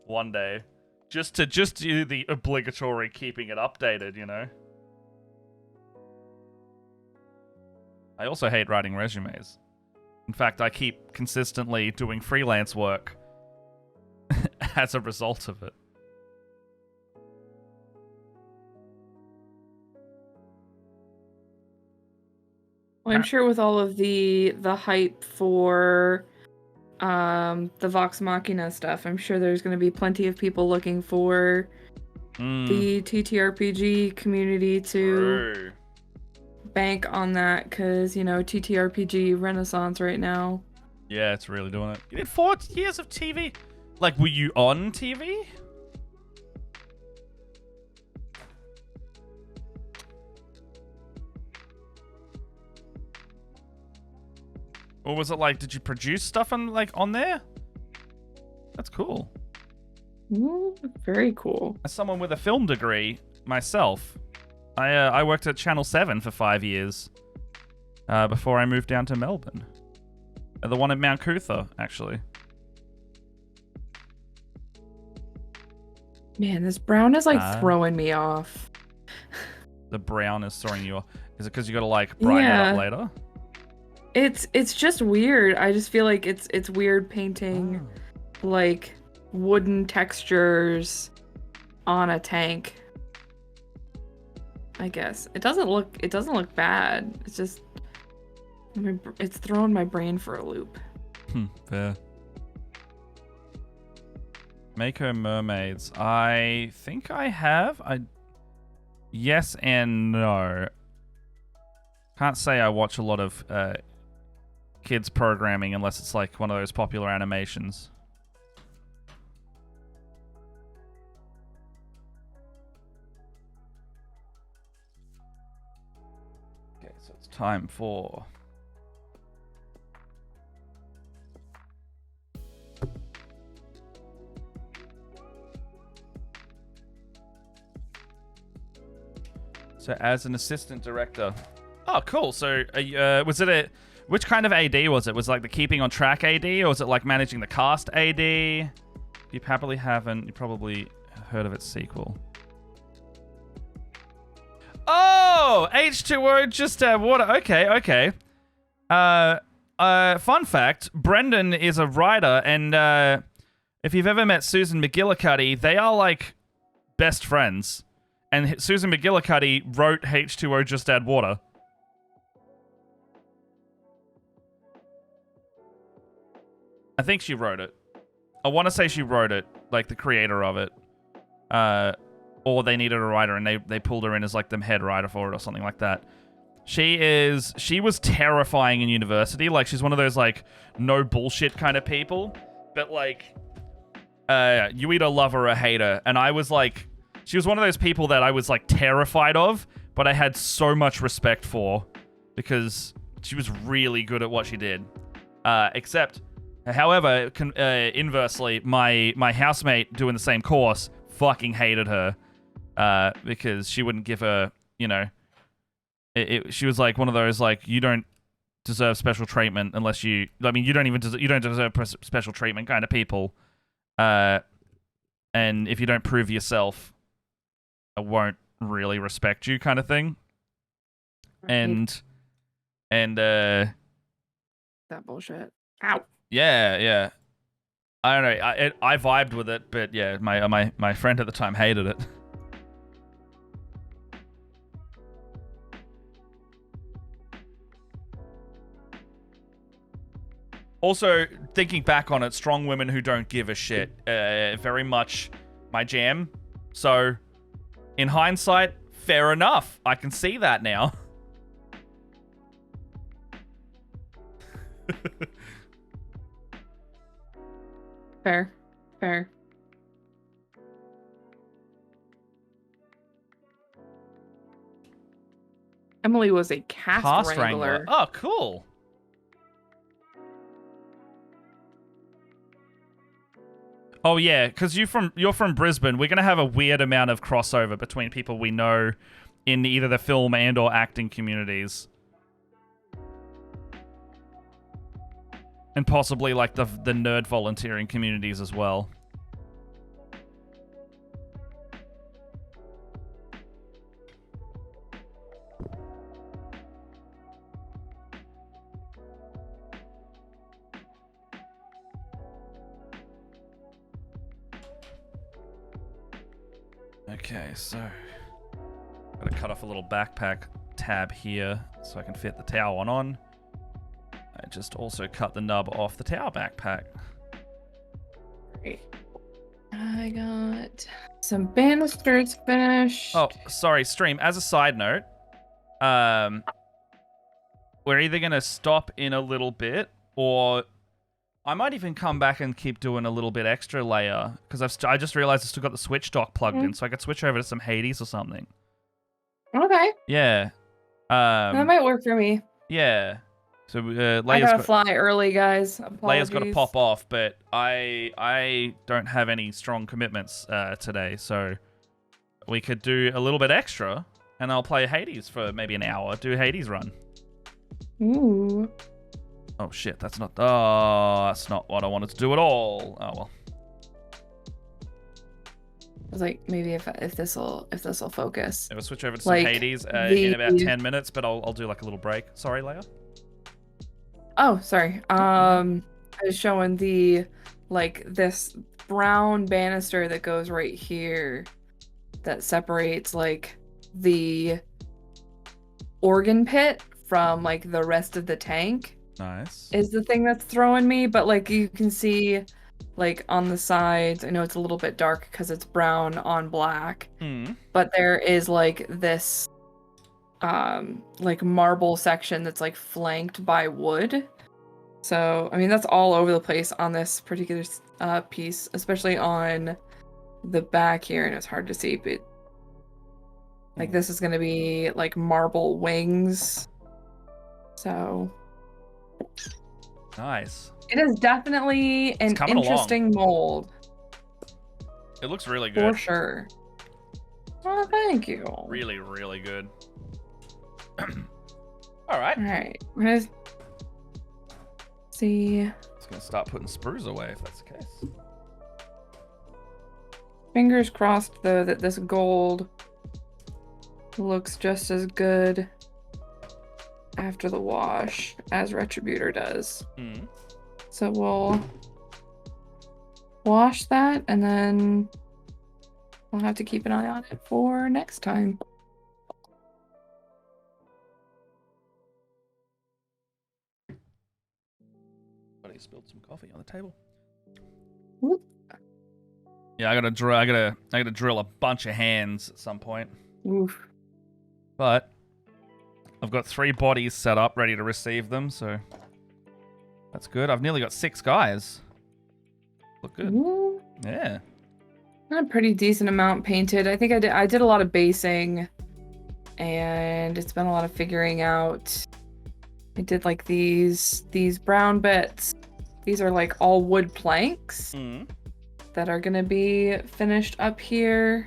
one day, just do the obligatory keeping it updated, you know. I also hate writing resumes. In fact, I keep consistently doing freelance work as a result of it. Well, I'm sure with all of the hype for the Vox Machina stuff, I'm sure there's going to be plenty of people looking for the TTRPG community to bank on that, because, you know, TTRPG renaissance right now. Yeah, it's really doing it. You did 4 years of TV? Like, were you on TV? Or was it like, did you produce stuff on there? That's cool. Very cool. As someone with a film degree myself, I worked at Channel 7 for 5 years before I moved down to Melbourne. The one in Mount Cootha, actually. Man, this brown is like throwing me off. The brown is throwing you off. Is it because you got to like brighten it up later? It's just weird. I just feel like it's weird painting like wooden textures on a tank. I guess it doesn't look bad. It's just it's throwing my brain for a loop. Fair. Mako Mermaids. I think I have. Yes and no. Can't say I watch a lot of kids programming unless it's like one of those popular animations. Okay, so it's time for... So as an assistant director... Oh, cool. So was it which kind of AD was it? Was it like the keeping on track AD, or was it like managing the cast AD? If you probably haven't, you probably heard of its sequel. Oh, H2O just water. Okay. Fun fact: Brendan is a writer, and if you've ever met Susan McGillicuddy, they are like best friends. And Susan McGillicuddy wrote H2O Just Add Water. I think she wrote it. I want to say she wrote it, like the creator of it. Or they needed a writer and they pulled her in as like the head writer for it or something like that. She was terrifying in university. Like, she's one of those like no bullshit kind of people. But like, you either love her or hate her. And I was like, she was one of those people that I was like terrified of, but I had so much respect for because she was really good at what she did. However, inversely, my housemate doing the same course fucking hated her because she wouldn't give her, you know, she was like one of those like, you don't deserve special treatment unless you, I mean, you don't deserve special treatment kind of people. And if you don't prove yourself, I won't really respect you kind of thing. Right. And that bullshit. Ow. Yeah. I don't know. I vibed with it, but yeah, my friend at the time hated it. Also, thinking back on it, strong women who don't give a shit, very much my jam. So, in hindsight, fair enough. I can see that now. Fair. Emily was a cast wrangler. Oh, cool. Oh yeah, because you're from Brisbane. We're gonna have a weird amount of crossover between people we know in either the film and or acting communities, and possibly like the nerd volunteering communities as well. Okay, so gotta cut off a little backpack tab here so I can fit the tower one on. I just also cut the nub off the tower backpack. Great. I got some banisters finished. Oh, sorry, stream. As a side note, we're either gonna stop in a little bit, or I might even come back and keep doing a little bit extra layer, because I just realized I still got the Switch dock plugged in, so I could switch over to some Hades or something. Okay. Yeah. That might work for me. Yeah. So I Leia's gotta fly early, guys. Leia's got to Apologies. pop off, but I don't have any strong commitments today, so we could do a little bit extra, and I'll play Hades for maybe an hour. Do a Hades run. Ooh. Oh shit, that's not. Oh, that's not what I wanted to do at all. Oh well. I was like, maybe if this'll focus. Yeah, we'll switch over to some Like, Hades in about 10 minutes, but I'll do like a little break. Sorry, Leia. Oh, sorry. I was showing this brown banister that goes right here that separates like the organ pit from like the rest of the tank. Nice. Is the thing that's throwing me, but like you can see like on the sides, I know it's a little bit dark because it's brown on black, but there is like this like marble section that's like flanked by wood. So I mean that's all over the place on this particular piece, especially on the back here, and it's hard to see, but like this is gonna be like marble wings. So nice. it is definitely an interesting mold. It looks really good. For sure. Oh, thank you. Really, really good. All right. All right. We're gonna see. Just gonna start putting sprues away if that's the case. Fingers crossed though that this gold looks just as good after the wash as Retributor does. So we'll wash that, and then we'll have to keep an eye on it for next time. Buddy spilled some coffee on the table. Whoop. Yeah, I gotta drill a bunch of hands at some point. Oof. But I've got 3 bodies set up, ready to receive them, so that's good. I've nearly got 6 guys. Look good. Ooh. Yeah. A pretty decent amount painted. I think I did a lot of basing, and it's been a lot of figuring out. I did like these brown bits. These are like all wood planks that are gonna be finished up here.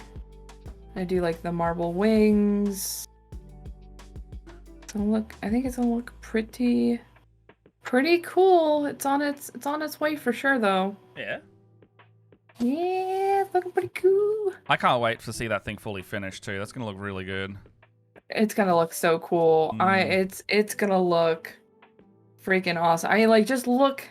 I do like the marble wings. I think it's gonna look pretty cool. It's on its way for sure though. Yeah. Yeah, it's looking pretty cool. I can't wait to see that thing fully finished too. That's gonna look really good. It's gonna look so cool. It's gonna look freaking awesome. I like just look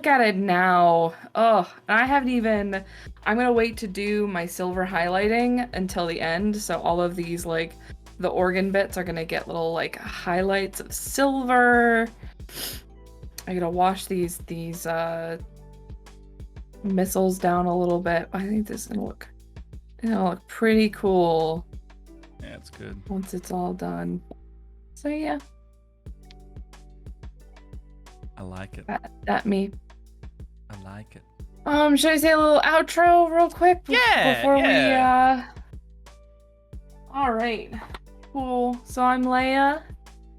at it now. Oh, and I haven't even. I'm gonna wait to do my silver highlighting until the end. So all of these like the organ bits are gonna get little like highlights of silver. I gotta wash these missiles down a little bit. I think this is gonna look pretty cool. Yeah, it's good. Once it's all done. So yeah. I like it. That me. I like it. Should I say a little outro real quick? Before we All right. Cool. So I'm Leia.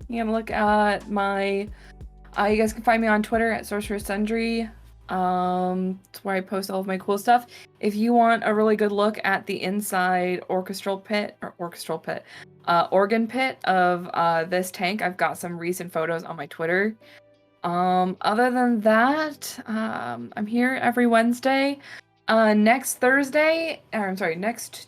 You can look at my you guys can find me on Twitter at Sorceress Sundry. It's where I post all of my cool stuff. If you want a really good look at the inside organ pit of this tank, I've got some recent photos on my Twitter. Other than that, I'm here every Wednesday. Next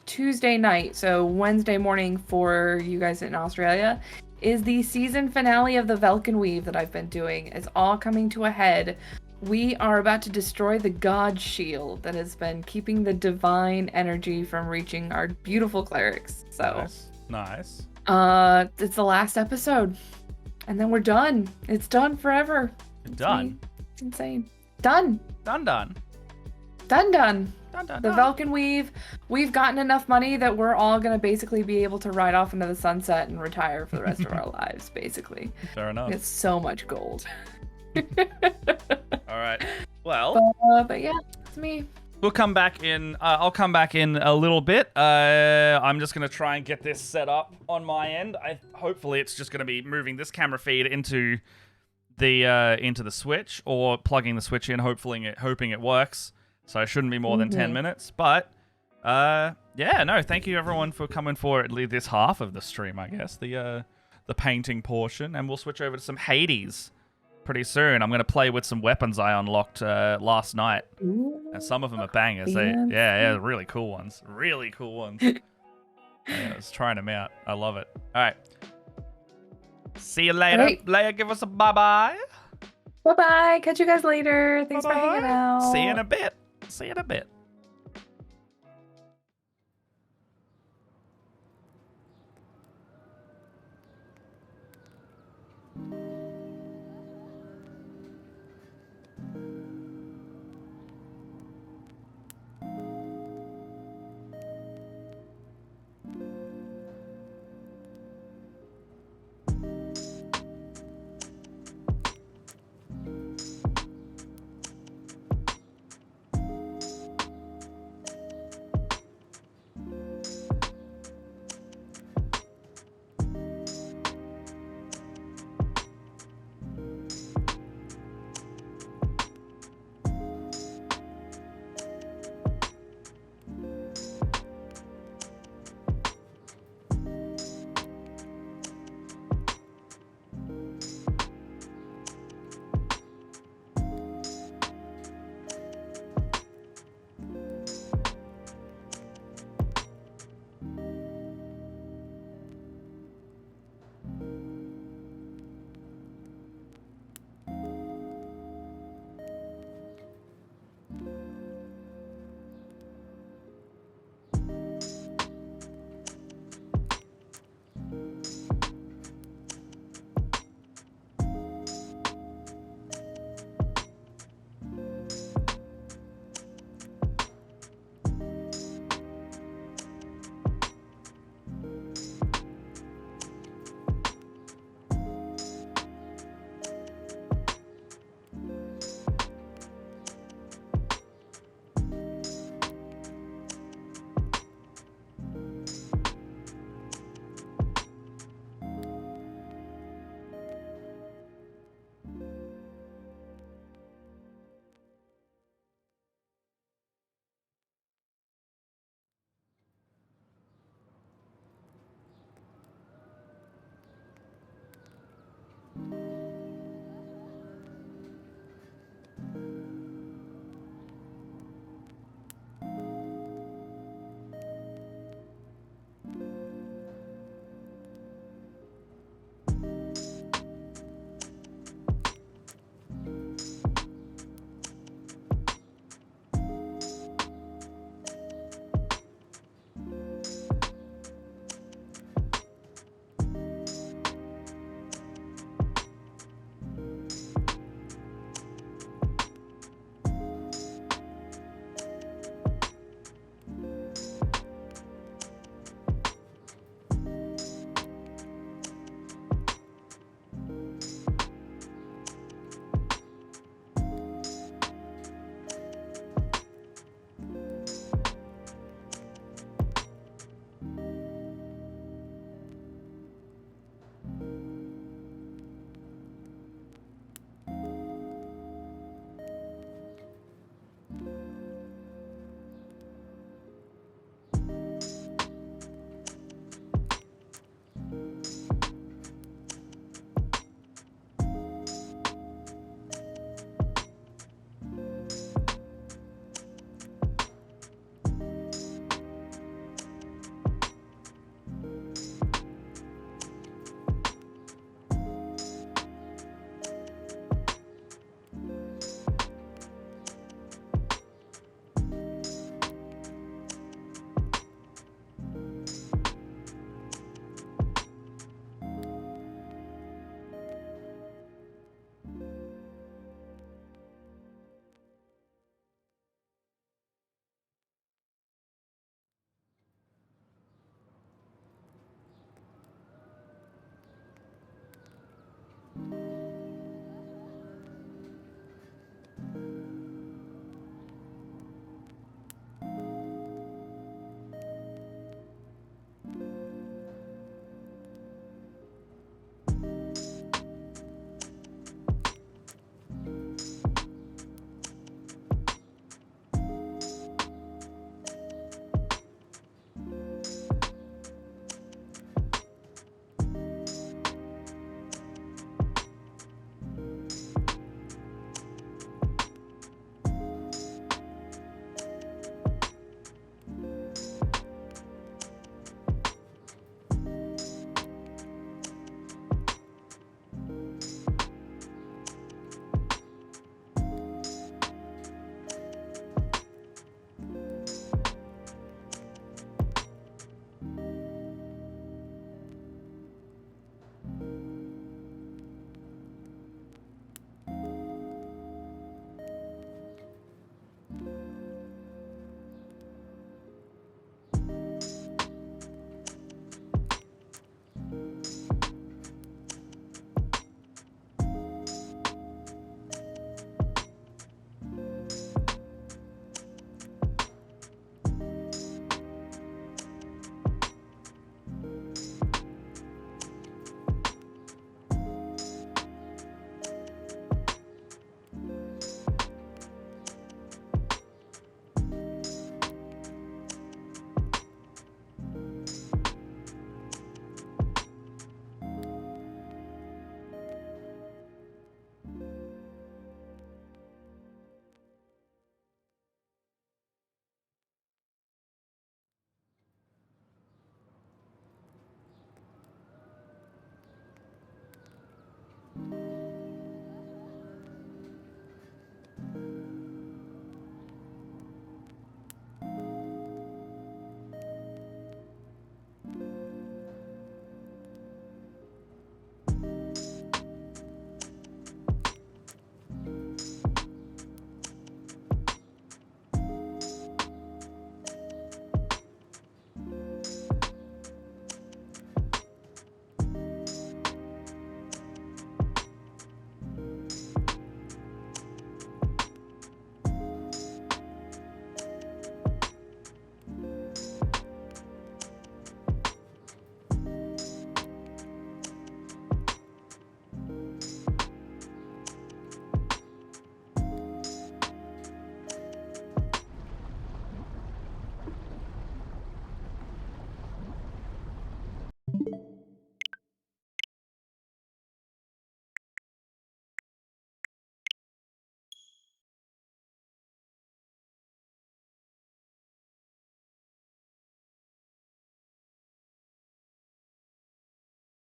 Tuesday night, so Wednesday morning for you guys in Australia, is the season finale of the Velkin Weave that I've been doing. It's all coming to a head. We are about to destroy the God Shield that has been keeping the divine energy from reaching our beautiful clerics. So nice. It's the last episode. And then we're done. It's done forever. Done. It's insane. Done. Done. Done. The Velkin Weave. We've gotten enough money that we're all gonna basically be able to ride off into the sunset and retire for the rest of our lives, basically. Fair enough. It's so much gold. All right. Well. But yeah, it's me. We'll come back in. I'll come back in a little bit. I'm just gonna try and get this set up on my end. Hopefully, it's just gonna be moving this camera feed into the Switch or plugging the Switch in. Hoping it works. So it shouldn't be more than 10 minutes. But yeah, no. Thank you everyone for coming for at least this half of the stream. I guess the painting portion, and we'll switch over to some Hades pretty soon. I'm going to play with some weapons I unlocked last night. Ooh, and some of them are bangers. Yeah, really cool ones. Really cool ones. I was trying them out. I love it. All right. See you later. Right. Leia, give us a bye-bye. Bye-bye. Catch you guys later. Thanks for hanging out. See you in a bit. See you in a bit.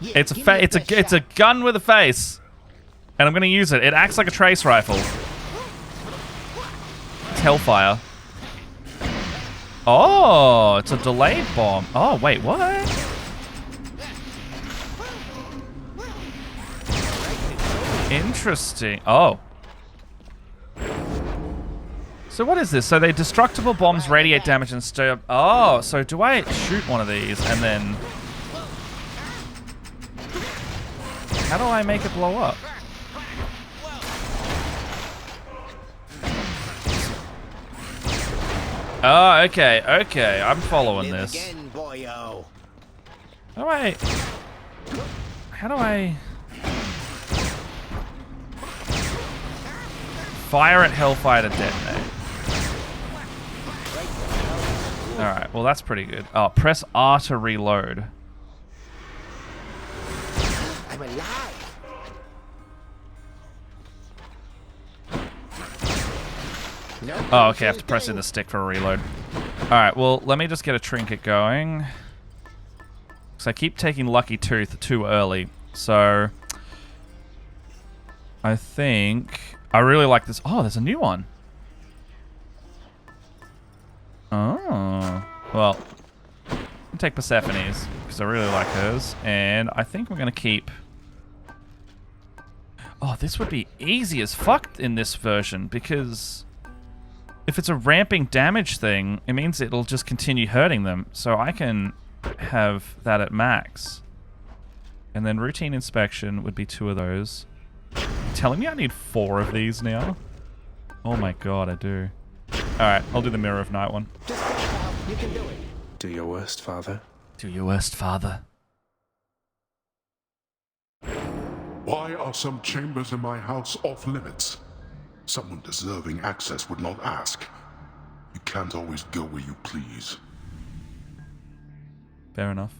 Yeah, It's a give me your it's a best it's a shot. gun with a face, and I'm gonna use it. It acts like a trace rifle. It's Hellfire. Oh, it's a delayed bomb. Oh wait, what? Interesting. Oh. So what is this? So they destructible bombs radiate damage and stir up. Oh, so do I shoot one of these and then... How do I make it blow up? Oh, okay, okay. I'm following Live this. again, boyo. How do I... Fire at Hellfire to detonate. Alright, well that's pretty good. Oh, press R to reload. I'm alive. No Oh, okay, I have to potions press in done. the stick for a reload. Alright, well, let me just get a trinket going. Because I keep taking Lucky Tooth too early. So... I think... I really like this. Oh, there's a new one. Oh. Well, I'll take Persephone's, because I really like hers. And I think we're going to keep... Oh, this would be easy as fuck in this version, because... If it's a ramping damage thing, it means it'll just continue hurting them. So I can have that at max. And then routine inspection would be 2 of those. Telling me I need 4 of these now? Oh my god, I do. Alright, I'll do the Mirror of Night one. Just go, pal. You can do it. Do your worst, father. Do your worst, father. Why are some chambers in my house off limits? Someone deserving access would not ask. You can't always go where you please. Fair enough.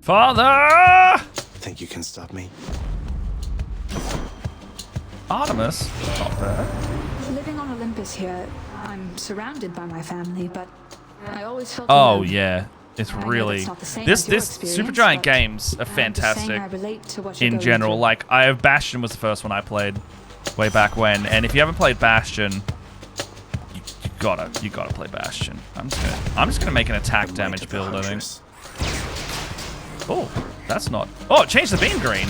Father! Think you can stop me? Artemis? Not bad. Living on Olympus here, I'm surrounded by my family, but I always felt Oh alone. yeah. It's I know really... that's not the same This as your Supergiant experience, but games are I'm just saying fantastic I relate to what you're in going general. through. Like, I have Bastion was the first one I played way back when, and if you haven't played Bastion, you gotta play Bastion. I'm just gonna make an attack The damage might of the build, I think. Huntress. Oh, that's not... Oh, it changed the beam green.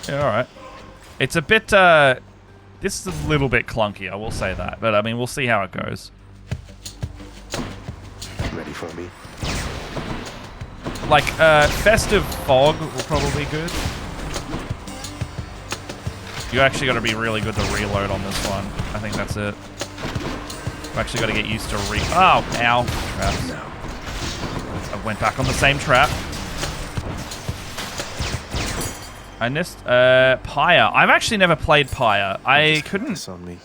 Yeah, alright. It's a bit, this is a little bit clunky, I will say that. But, I mean, we'll see how it goes. Ready for me? Like, Festive Fog will probably be good. You actually got to be really good to reload on this one. I think that's it. You actually got to get used to Oh, ow. Traps. No. I went back on the same trap. I missed, Pyre. I've actually never played Pyre. I Just put couldn't... this on me.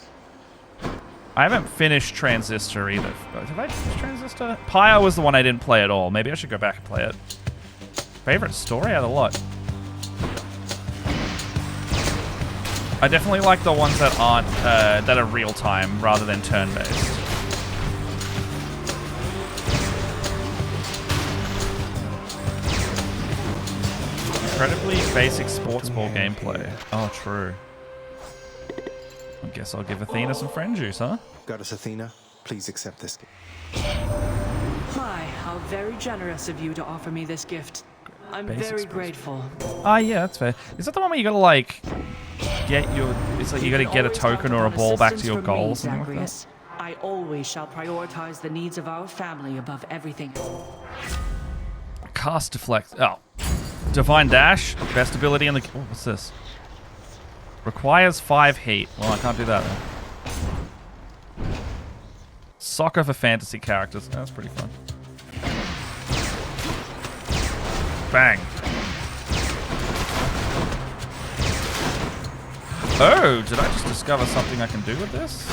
I haven't finished Transistor either. Have I finished Transistor? Pyre was the one I didn't play at all. Maybe I should go back and play it. Favorite story out of the lot? I definitely like the ones that aren't, that are real-time rather than turn-based. Incredibly basic sports ball gameplay. Oh, true. I guess I'll give Athena some friend juice, huh? Goddess Athena, please accept this gift. My, how very generous of you to offer me this gift. I'm Basic very sports. grateful. Ah, yeah, that's fair. Is that the one where you gotta, like, get your... It's like you gotta get a Always token count or a on ball back to assistance your from goal me, or something like that? Zagreus. I always shall prioritize the needs of our family above everything. Cast deflect. Oh. Divine Dash. Best ability in the... Oh, what's this? Requires 5 heat. Well, I can't do that then. Soccer for fantasy characters. That's pretty fun. Bang. Oh, did I just discover something I can do with this?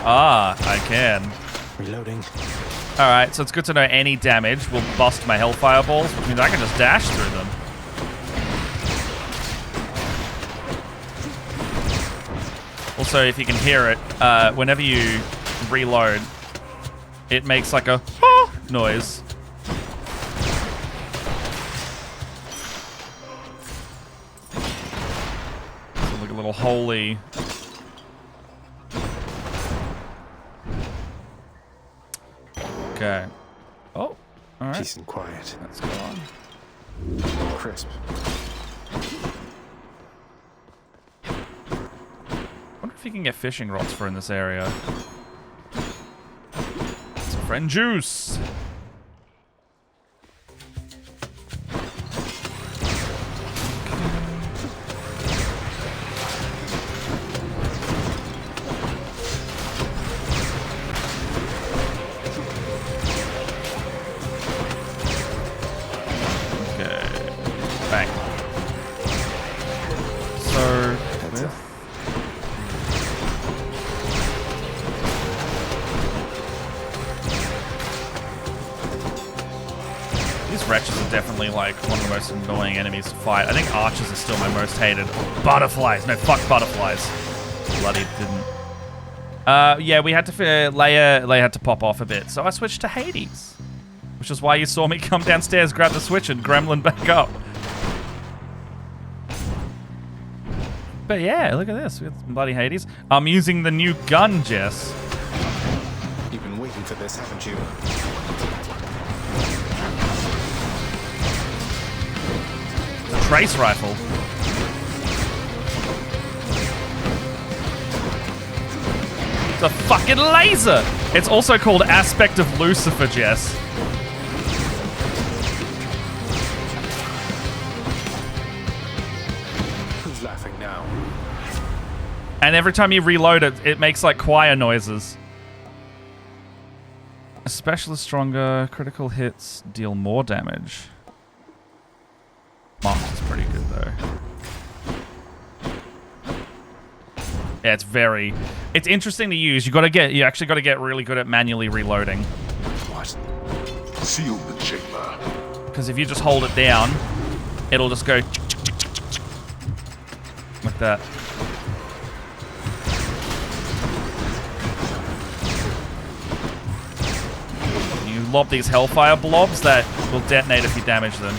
Ah, I can. Reloading. Alright, so it's good to know any damage will bust my Hellfire balls, which means I can just dash through them. Also, if you can hear it, whenever you reload, it makes like a "ah" noise. So like a little holy. Okay. Oh, all right. Peace and quiet. Let's go on. Crisp. Wonder if you can get fishing rods for in this area. Some friend juice. Bang. So, Heads up. these wretches are definitely like one of the most annoying enemies to fight. I think archers are still my most hated. Butterflies. No, fuck butterflies. Bloody didn't. Yeah, we had to Leia had to pop off a bit, so I switched to Hades, which is why you saw me come downstairs, grab the switch, and gremlin back up. But yeah, look at this. We got some bloody Hades. I'm using the new gun, Jess. You've been waiting for this, haven't you? It's a trace rifle. It's a fucking laser. It's also called Aspect of Lucifer, Jess. Who's laughing now? And every time you reload it, it makes like choir noises. A specialist stronger. Critical hits deal more damage. Marked is pretty good though. Yeah, it's interesting to use. You actually got to get really good at manually reloading. What? Seal the chamber. Because if you just hold it down, it'll just go like that. You lob these Hellfire blobs that will detonate if you damage them.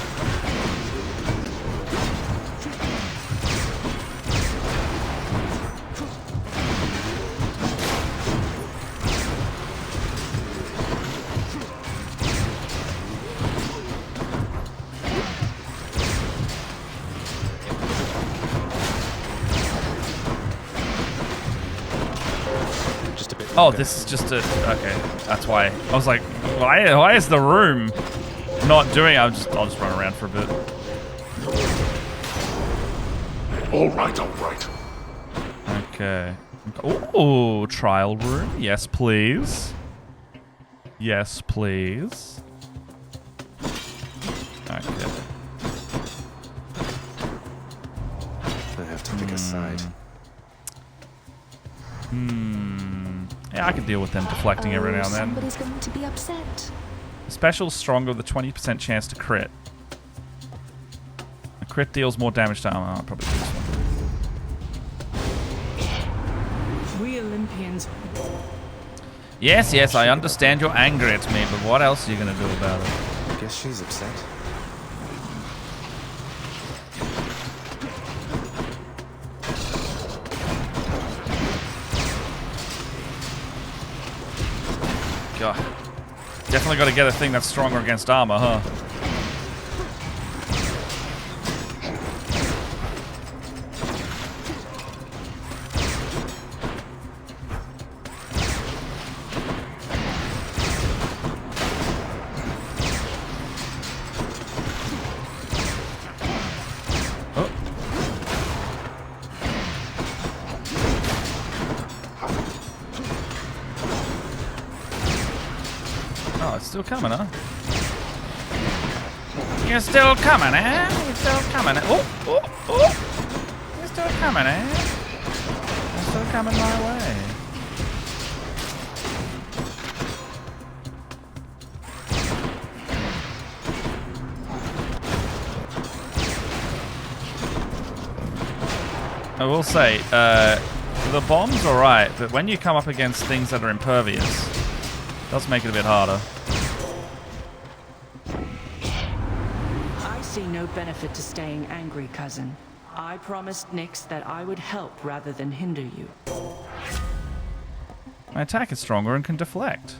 Just a bit. Oh, longer. this is just a... Okay, that's why. I was like, why is the room not doing it? I'll just run around for a bit. All right, all right. Okay. Ooh, trial room. Yes, please. Yes, please. Okay. I have to pick a side. Yeah, I can deal with them deflecting every now and then. Somebody's going to be upset. Special stronger with a 20% chance to crit. A crit deals more damage to armor. I'll probably do this one. We Olympians. Yes, yes, I understand you're angry at me, but what else are you gonna do about it? I guess she's upset. God. Definitely gotta get a thing that's stronger against armor, huh? Oh, it's still coming, huh? You're still coming, eh? You're still coming, eh? Oh, oh, oh! You're still coming, eh? You're still coming my way. I will say, the bomb's alright, but when you come up against things that are impervious, Does make it a bit harder. I see no benefit to staying angry, cousin. I promised Nyx that I would help rather than hinder you. My attack is stronger and can deflect.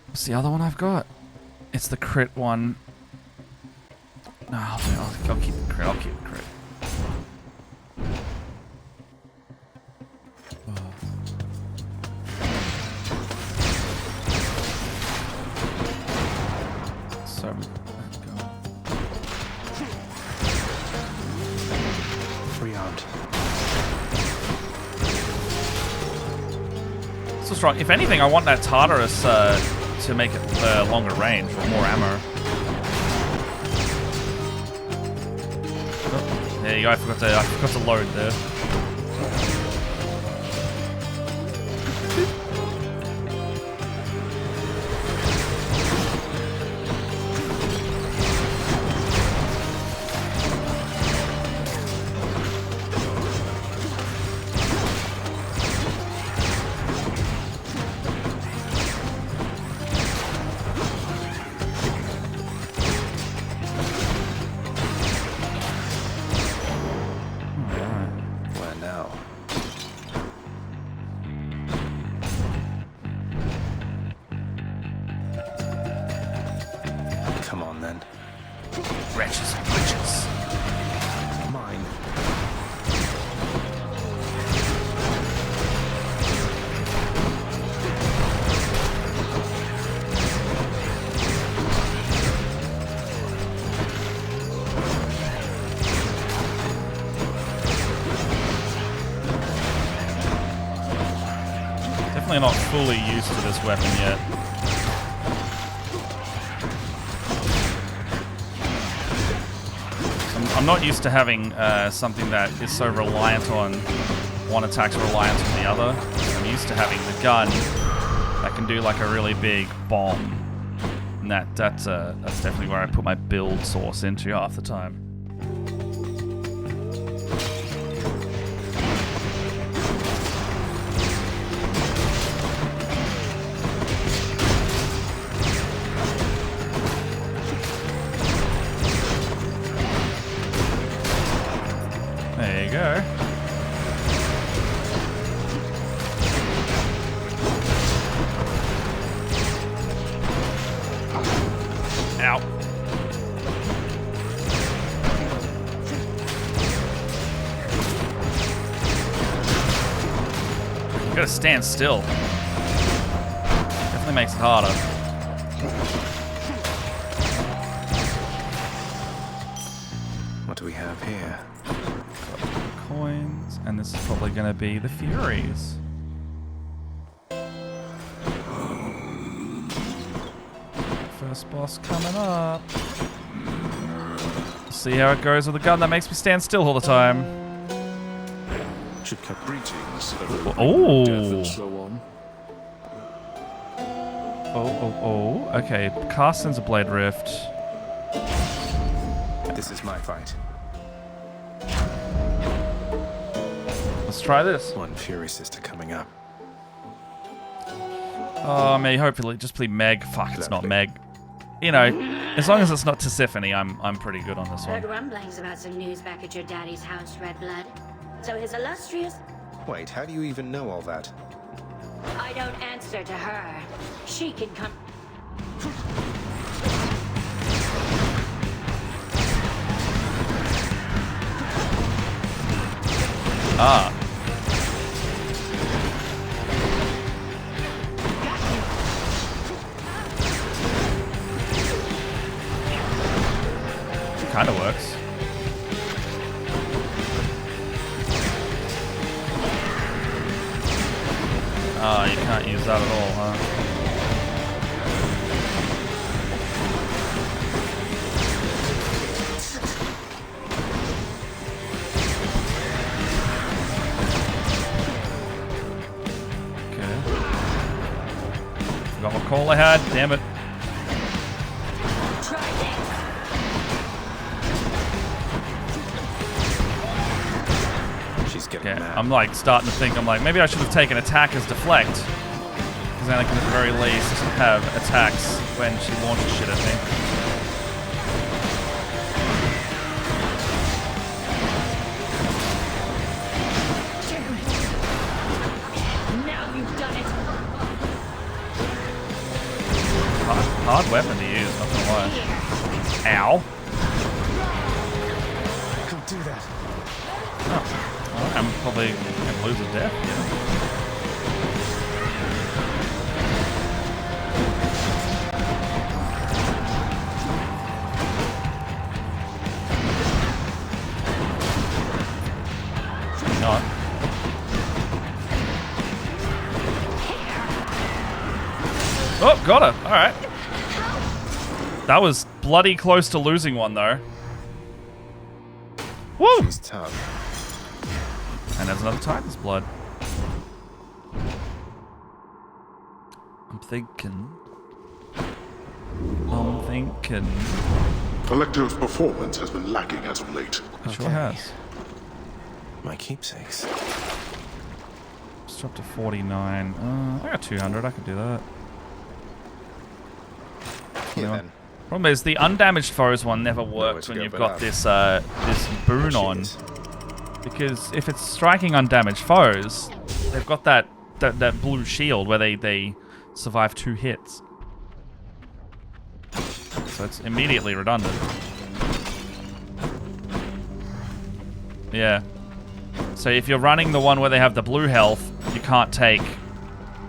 What's the other one I've got? It's the crit one. No, I'll keep the crit. I'll keep the crit. So, Rearmed. so strong. If anything, I want that Tartarus to make it longer range or more ammo. Oh, there you go. I forgot to load there. Where now? Come on then. Wretches and witches. Mine. Definitely not fully used to this weapon yet. I'm not used to having something that is so reliant on one attack's reliant on the other. I'm used to having the gun that can do like a really big bomb. And that's definitely where I put my build source into half the time. There you go. Ow. You gotta stand still. Definitely makes it harder. What do we have here? Coins, and this is probably gonna be the Furies. First boss coming up. See how it goes with a gun that makes me stand still all the time. Should cut greetings, everyone. Oh. Death and so on. Oh. Okay, Carsten's a Blade Rift. This is my fight. Let's try this. One Fury Sister coming up. Oh, me. Hopefully, just play Meg. Fuck, it's not Meg. You know, as long as it's not Tisiphone, I'm pretty good on this Heard one. rumblings about some news back at your daddy's house, Redblood. So his illustrious... Wait, how do you even know all that? I don't answer to her. She can come... Ah. Kind of works. Ah, you can't use that at all, huh? Okay. Forgot what call I had. Damn it. I'm like starting to think, I'm like, maybe I should have taken attack as deflect. Because then I can at the very least have attacks when she launches shit at me. Now you've done it. Hard weapon to use, not gonna lie. Ow. Don't do that. Oh. Well, I'm probably gonna lose a death, yeah. Not. Oh, got her. All right. That was bloody close to losing one, though. Woo! She's tough. And there's another Titan's blood. I'm thinking. Electro's performance has been lacking as of late. It sure has. My keepsakes. Let's drop to 49. I got 200. I could do that. Yeah, then. Problem is, the undamaged foes one never Nowhere works to when go you've but got up. this this boon Jeez. on. Because if it's striking undamaged foes, they've got that blue shield where they survive 2 hits. So it's immediately redundant. Yeah. So if you're running the one where they have the blue health, you can't take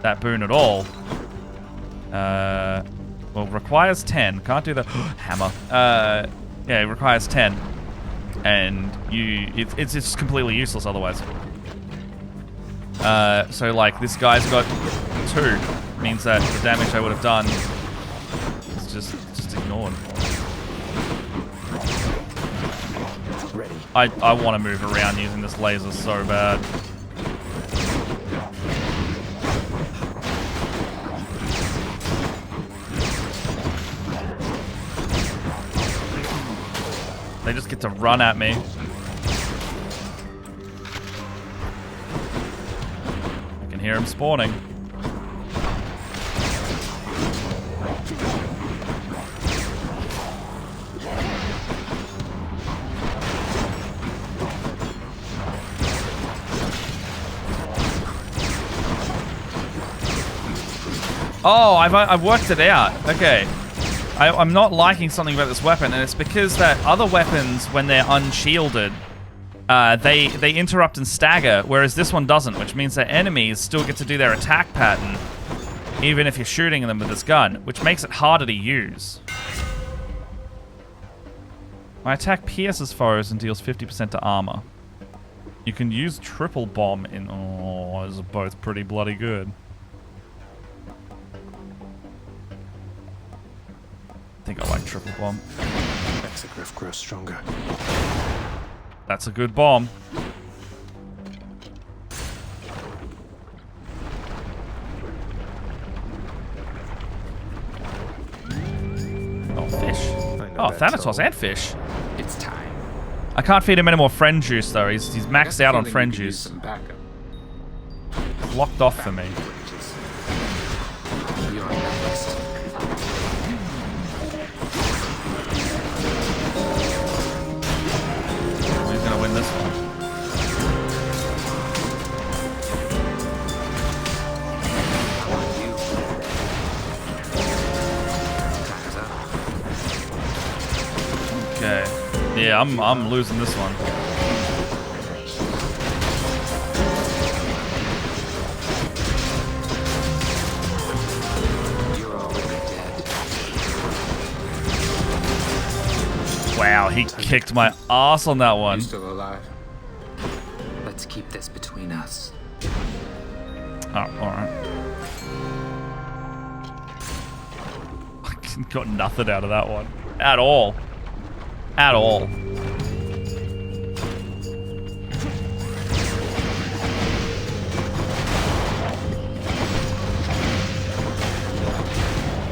that boon at all. Well, requires 10. Can't do the hammer. Yeah, it requires 10. And it's just completely useless otherwise. So like this guy's got 2. Means that the damage I would have done is just ignored. Ready. I want to move around using this laser so bad. They just get to run at me. I can hear him spawning. Oh, I've worked it out. Okay. I'm not liking something about this weapon, and it's because that other weapons, when they're unshielded, they interrupt and stagger, whereas this one doesn't, which means that enemies still get to do their attack pattern, even if you're shooting them with this gun, which makes it harder to use. My attack pierces foes and deals 50% to armor. You can use triple bomb in... Oh, those are both pretty bloody good. I think I like triple bomb. Exegriff grows stronger. That's a good bomb. Oh, fish. Oh, Thanatos and fish. It's time. I can't feed him any more friend juice though. He's maxed out on friend Use juice. some backup. It's locked off for me. You're next. Who's gonna win this one? Okay. Yeah, I'm losing this one. You're already dead. Wow, he kicked my ass on that one. You still alive? Let's keep this between us. Oh, alright. I got nothing out of that one. At all. At all.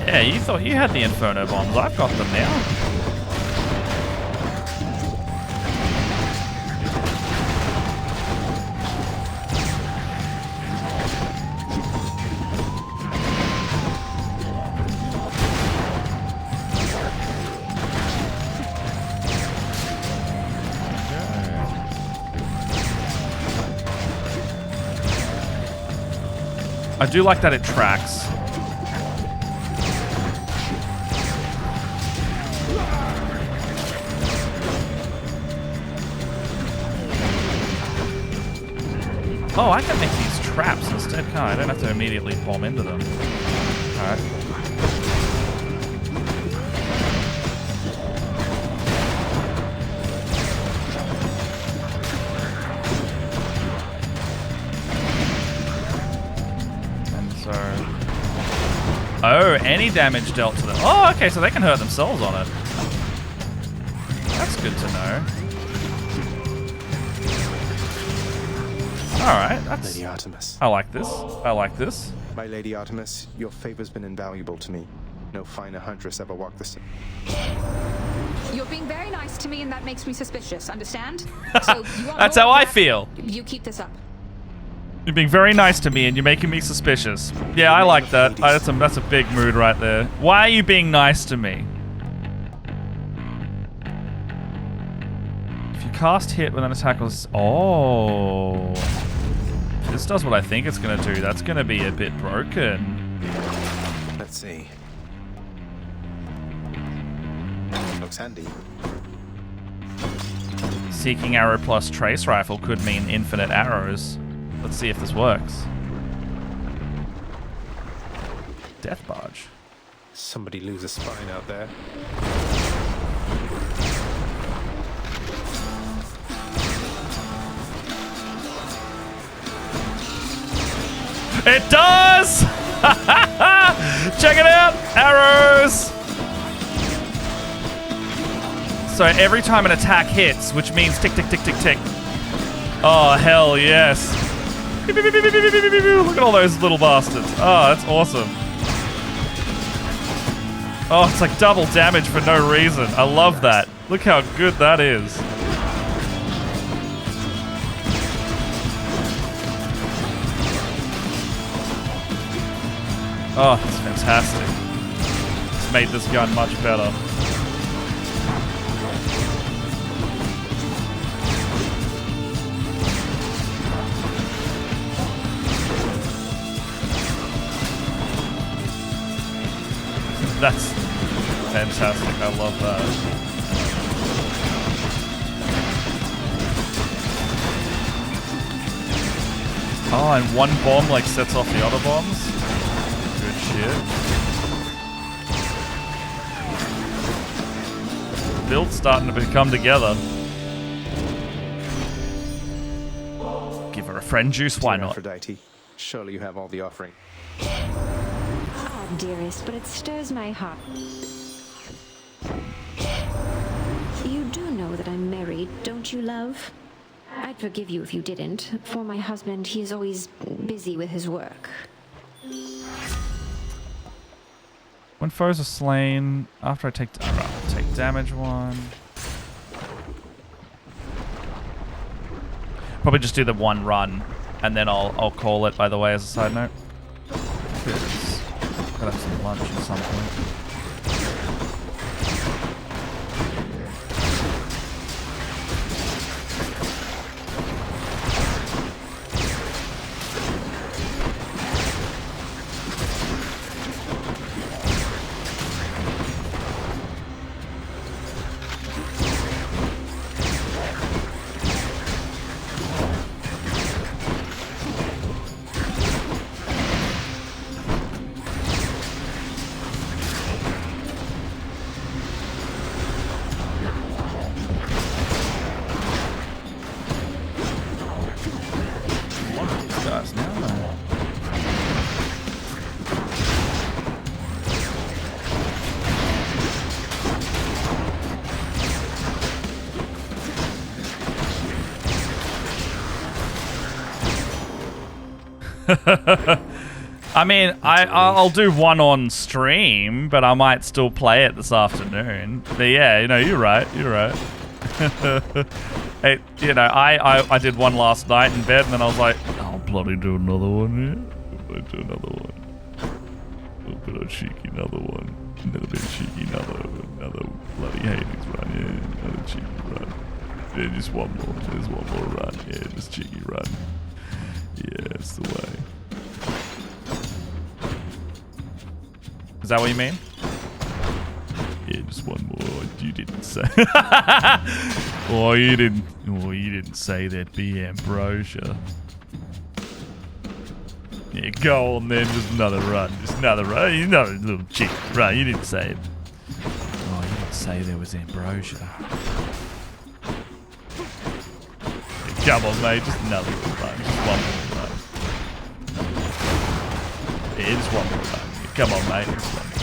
Yeah, you thought you had the Inferno bombs. I've got them now. I do like that it tracks. Oh, I can make these traps instead, can't I? I don't have to immediately bomb into them. Alright. And so... Oh, any damage dealt to them. Oh, okay, so they can hurt themselves on it. That's good to know. Alright, that's... Lady Artemis. I like this. I like this. My Lady Artemis, your favor's been invaluable to me. No finer huntress ever walked this. You're being very nice to me, and that makes me suspicious. Understand? So you want That's more how of I that? feel. You keep this up. You're being very nice to me, and you're making me suspicious. Yeah, I like that. That's a big mood right there. Why are you being nice to me? If you cast hit when an attack was... Oh... This does what I think it's going to do. That's going to be a bit broken. Let's see. Looks handy. Seeking arrow plus trace rifle could mean infinite arrows. Let's see if this works. Death barge. Somebody lose a spine out there. It does! Check it out! Arrows! So every time an attack hits, which means tick, tick, tick, tick, tick. Oh, hell yes. Look at all those little bastards. Oh, that's awesome. Oh, it's like double damage for no reason. I love that. Look how good that is. Oh, that's fantastic. It's made this gun much better. That's fantastic. I love that. Oh, and one bomb like sets off the other bombs. Good shit. Build's starting to come together. Give her a friend juice, why Dear not? Aphrodite, surely you have all the offering. Ah, dearest, but it stirs my heart. You do know that I'm married, don't you, love? I'd forgive you if you didn't. For my husband, he is always busy with his work. When foes are slain, after I take... Alright, I'll take damage one. Probably just do the one run, and then I'll call it, by the way, as a side note. Because gotta have some lunch at some point. I mean, I'll do one on stream, but I might still play it this afternoon. But yeah, you know, you're right. You're right. Hey, you know, I did one last night in bed, and then I was like, I'll bloody do another one. Yeah, I'll do another one. A little bit of cheeky, another one. Another bit cheeky, another bloody Hades run. Yeah, another cheeky run. Yeah, just one more. There's one more run. Yeah, just cheeky run. Yeah, it's the way. Is that what you mean? Yeah, just one more. You didn't say. You didn't say there'd be ambrosia. Yeah, go on then. Just another run. Just another run. You're not a little chick. Right, you didn't say it. Oh, you didn't say there was ambrosia. Yeah, come on, mate. Just another run. Just one more run. Yeah, just one more run. Yeah, come on, mate. Just one more.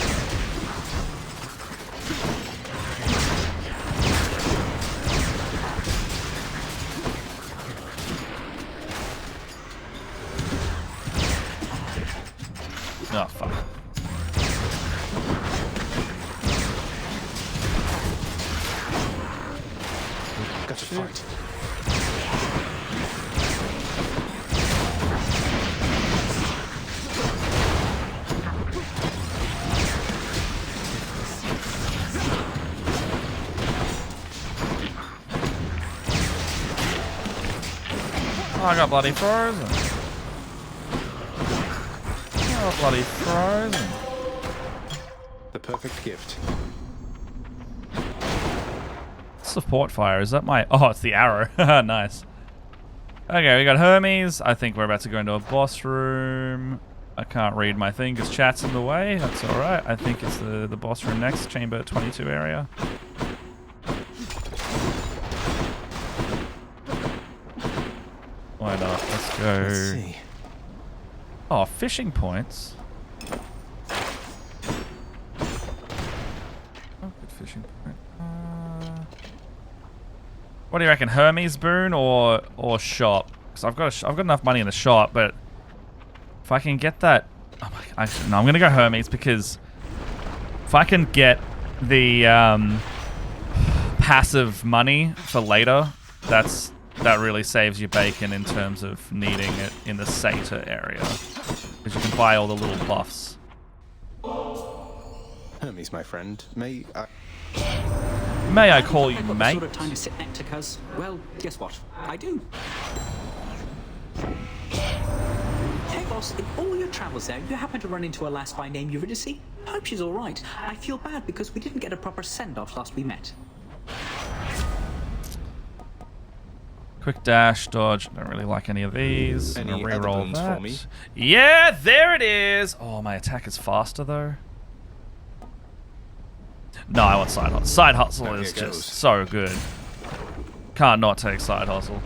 Oh, fuck. Got to fight. Oh, I got bloody frozen. Oh, bloody frozen. The perfect gift. Support fire, is that my... Oh, it's the arrow. Nice. Okay, we got Hermes. I think we're about to go into a boss room. I can't read my thing because chat's in the way. That's alright. I think it's the boss room next, chamber 22 area. Why not? Let's go. Let's see. Oh, fishing points. Oh, good fishing point. What do you reckon, Hermes boon or shop? Because I've got enough money in the shop, but if I can get that, oh my, actually, no, I'm gonna go Hermes because if I can get the passive money for later, that really saves you bacon in terms of needing it in the Sata area. Because you can buy all the little buffs. Hermes, my friend, may I... May I call you I've got mate? the sort of time to sit next to Cuz. Well, guess what? I do. Hey boss, in all your travels there, you happen to run into a lass by name Eurydice? Hope she's alright. I feel bad because we didn't get a proper send-off last we met. Quick dash, dodge. Don't really like any of these. I'm Any gonna other reroll boons that. for me? Yeah, there it is. Oh, my attack is faster though. No, I want side hustle. Side hustle There is it goes. just so good. Can't not take side hustle.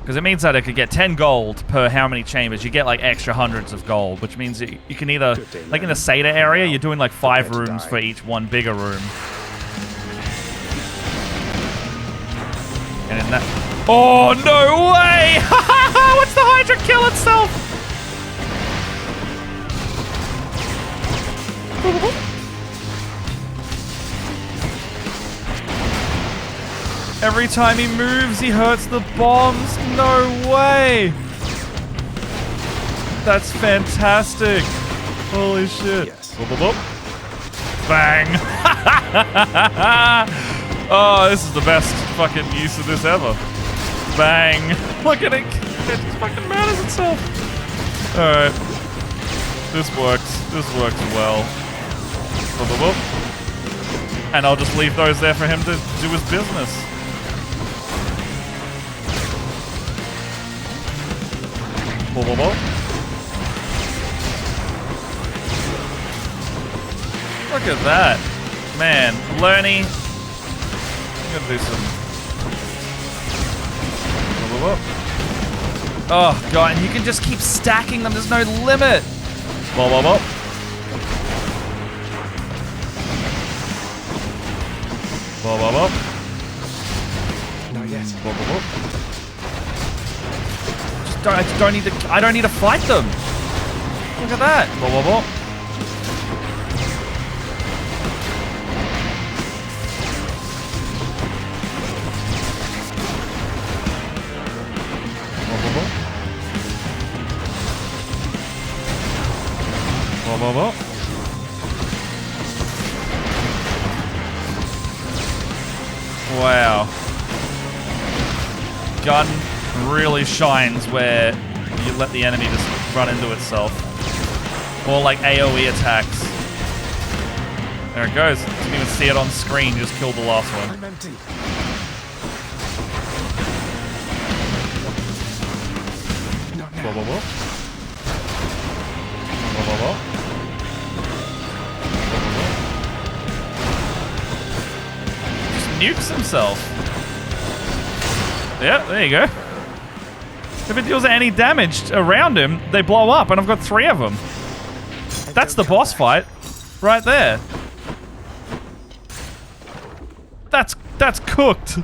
Because it means that I could get 10 gold per how many chambers. You get like extra hundreds of gold, which means you can either, Good day, like in the Lennon. Sata area, you're doing like 5 Prepare to rooms die. for each one bigger room. And in that... Oh, no way! What's the Hydra kill itself? Every time he moves, he hurts the bombs. No way! That's fantastic. Holy shit. Yes. Boop, boop, boop. Bang! Oh, this is the best fucking use of this ever. Bang! Look at it! It just fucking murders itself. Alright. This works. This works well. Boop, boop, boop. And I'll just leave those there for him to do his business. Boop, boop, boop. Look at that. Man, Lerny. I'm gonna do some... Whoop, whoop, whoop. Oh, God, and you can just keep stacking them. There's no limit. Whoa, whoa, whoa. Whoa, whoa, whoa. Not yet. Whoa, whoa, whoa. I just don't need to... I don't need to fight them. Look at that. Whoa, whoa, whoa. Whoa, whoa, whoa. Wow. Gun really shines where you let the enemy just run into itself. Or like AoE attacks. There it goes. Didn't even see it on screen. Just killed the last one. I'm empty. Not now. Whoa, whoa, whoa. Whoa, whoa, whoa. Just nukes himself. Yeah, there you go. If it deals any damage around him, they blow up, and I've got 3 of them. That's the boss fight, right there. That's cooked.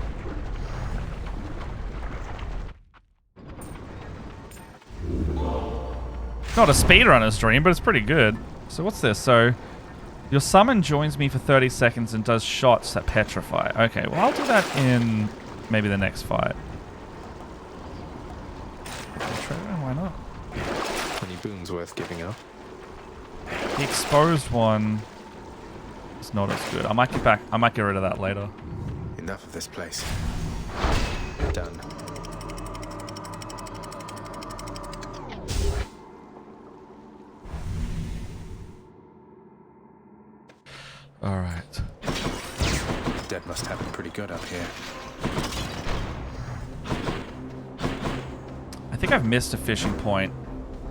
Not a speedrunner's dream, but it's pretty good. So what's this? So your summon joins me for 30 seconds and does shots that petrify. Okay, well I'll do that in maybe the next fight. Why not? 20 boons worth giving up. The exposed one is not as good. I might get rid of that later. Enough of this place. Done. All right. Dead must have it pretty good up here. I think I've missed a fishing point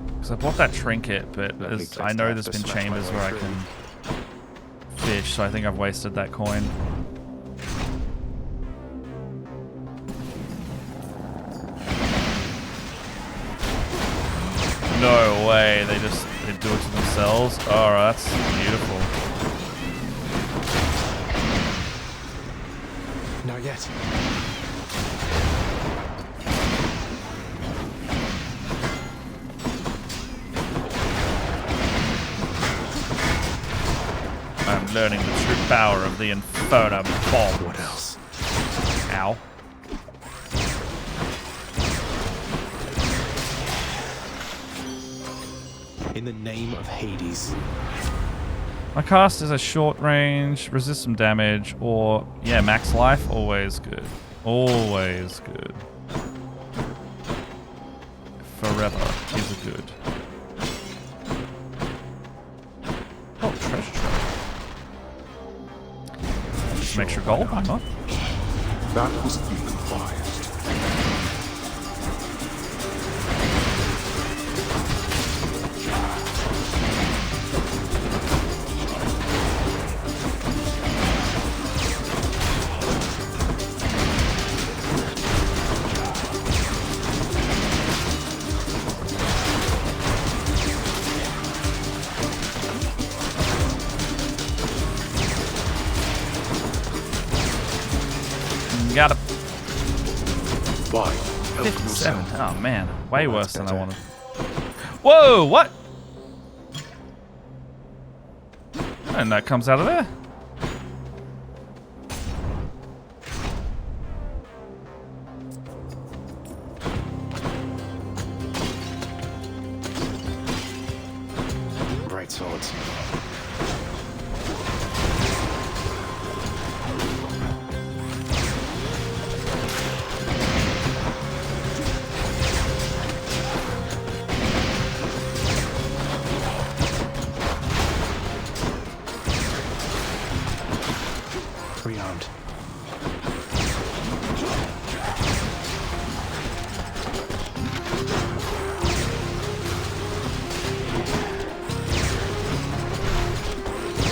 because I bought that trinket, but I know there's been chambers where I can fish, so I think I've wasted that coin. No way, they do it to themselves. Oh, that's beautiful. Not yet. I'm learning the true power of the Inferno bomb. What else? Ow. In the name of Hades. My cast is a short range, resist some damage, or yeah, max life. Always good. Always good. Forever is good. Oh, treasure trove. Some extra gold, why not? That was ill-advised. Got a Why? 57. Oh man, way worse than I wanted. Whoa, what? And that comes out of there. Bright swords. Rearmed.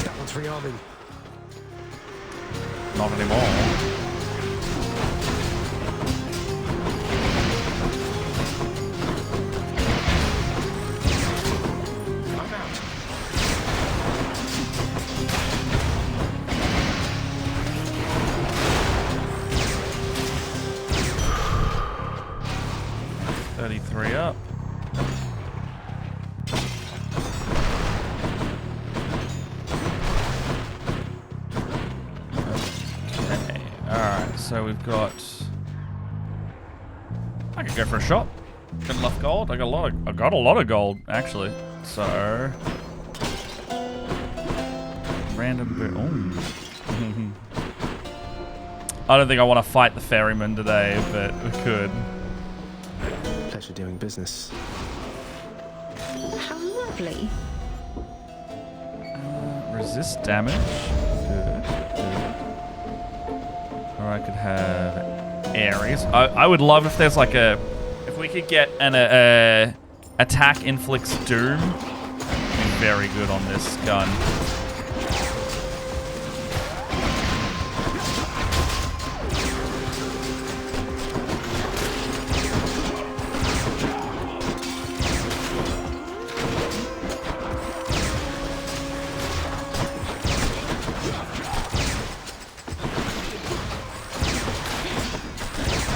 That one's rearming. Not anymore. I'm out. $33 up. Okay. Alright, so we've got... I could go for a shot. Got enough gold? I got a lot of gold, actually. So... Random... Oh. I don't think I want to fight the ferryman today, but we could. Pleasure doing business. How lovely. Resist damage. Good. Or I could have Ares. I would love if there's like a... If we could get an attack inflicts doom. Very good on this gun.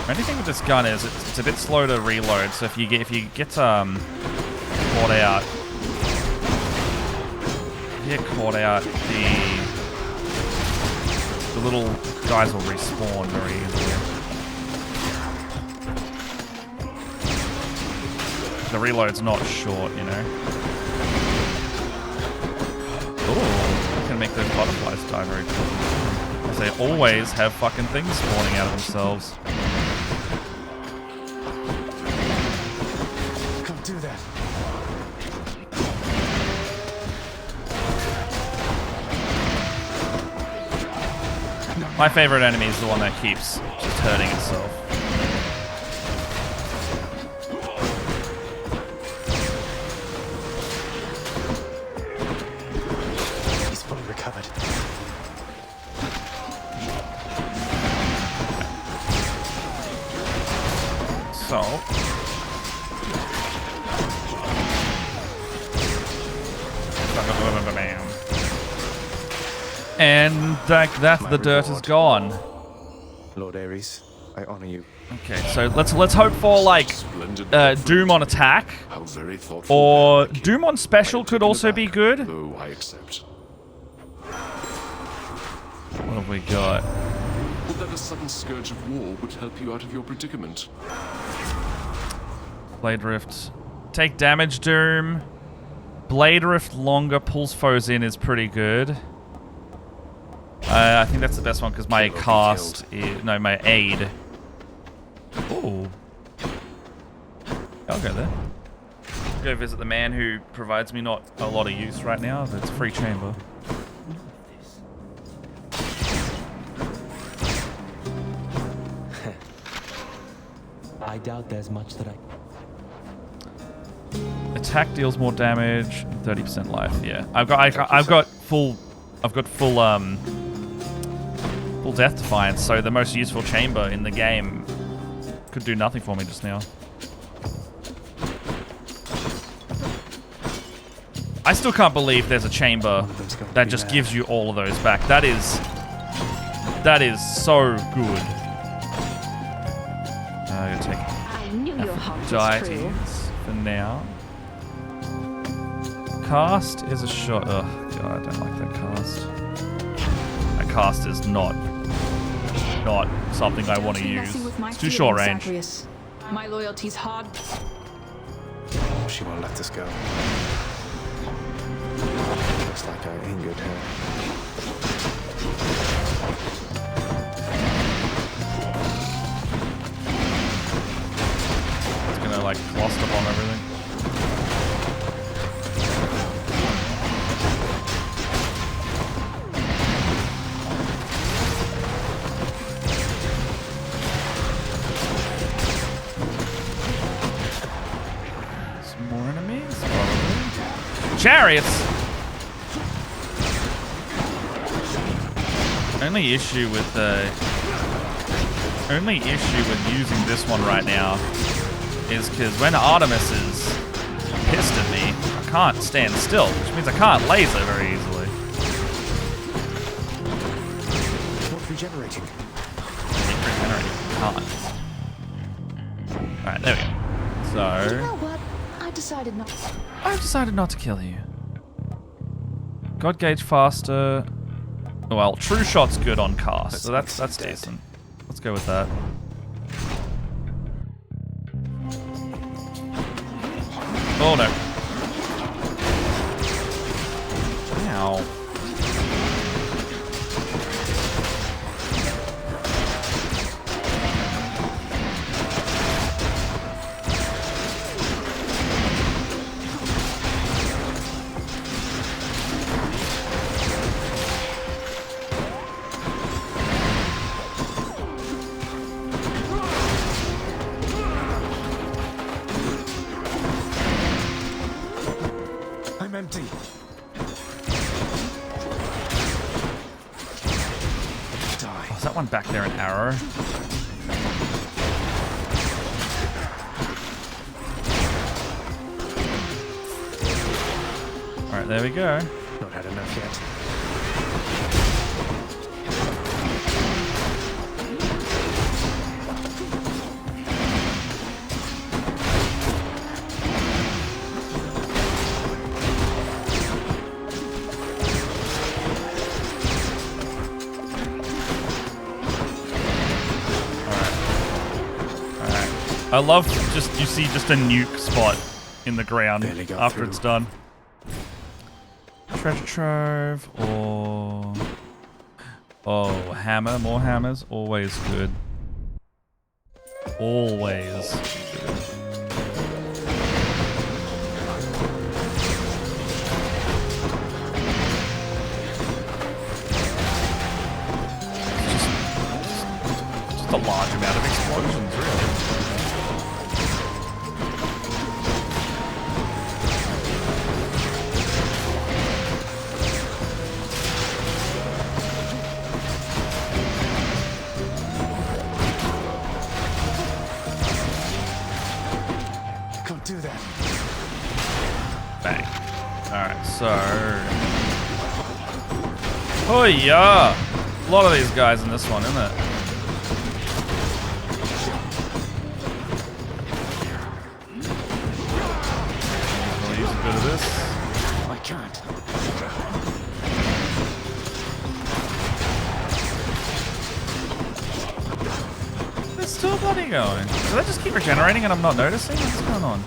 The only thing with this gun is it's a bit slow to reload. So if you get caught out, the little guys will respawn very easily. The reload's not short, you know. Ooh, I can make those butterflies die very quickly. As they always have fucking things spawning out of themselves. Don't do that. My favorite enemy is the one that keeps just hurting itself. He's fully recovered. So... And like that, the dirt is gone. Lord Ares, I honor you. Okay, so let's hope for like Doom on attack, How very thoughtful. or Thank you. Doom on special I'm could taken also be aback, good. Though I accept. What have we got? Would that a sudden scourge of war would help you out of your predicament? Blade Rift. Take damage, Doom. Blade Rift longer pulls foes in is pretty good. I think that's the best one because my cast is... No, my aid. Ooh. I'll go there. Go visit the man who provides me not a lot of use right now. It's a free chamber. I doubt there's much that I... Attack deals more damage, 30% life. Yeah, I've got full Death Defiance. So the most useful chamber in the game could do nothing for me just now. I still can't believe there's a chamber that just gives you all of those back. That is so good. I'm gonna take I knew your heart was true. Deities for now. Cast is a shot. Oh god, I don't like that cast. That cast is not something I want to use. It's too short range. Zagreus. My loyalty's hard. She won't let us go. Looks like I angered her. It's gonna like cluster bomb everything. Some more enemies, probably. Chariots! Only issue with using this one right now is because when Artemis is pissed at me, I can't stand still, which means I can't laser very easily. Not regenerating. Can't. Alright, there we go. So... You know what? I've decided not to kill you. God gauge faster. Well, True Shot's good on cast, so that's decent. Let's go with that. Oh no. Ow. empty. Die. Oh, is that one back there an arrow? Alright, there we go. Not had enough yet. I love just, you see just a nuke spot in the ground after it's done. Treasure trove or... Oh, hammer, more hammers, always good. Always good. Just a large amount of explosions, really. Do that. Bang. Alright, so... Oh yeah! A lot of these guys in this one, isn't it? I'll use a bit of this. I can't. It's still bloody going. Did that just keep regenerating and I'm not noticing? What's going on?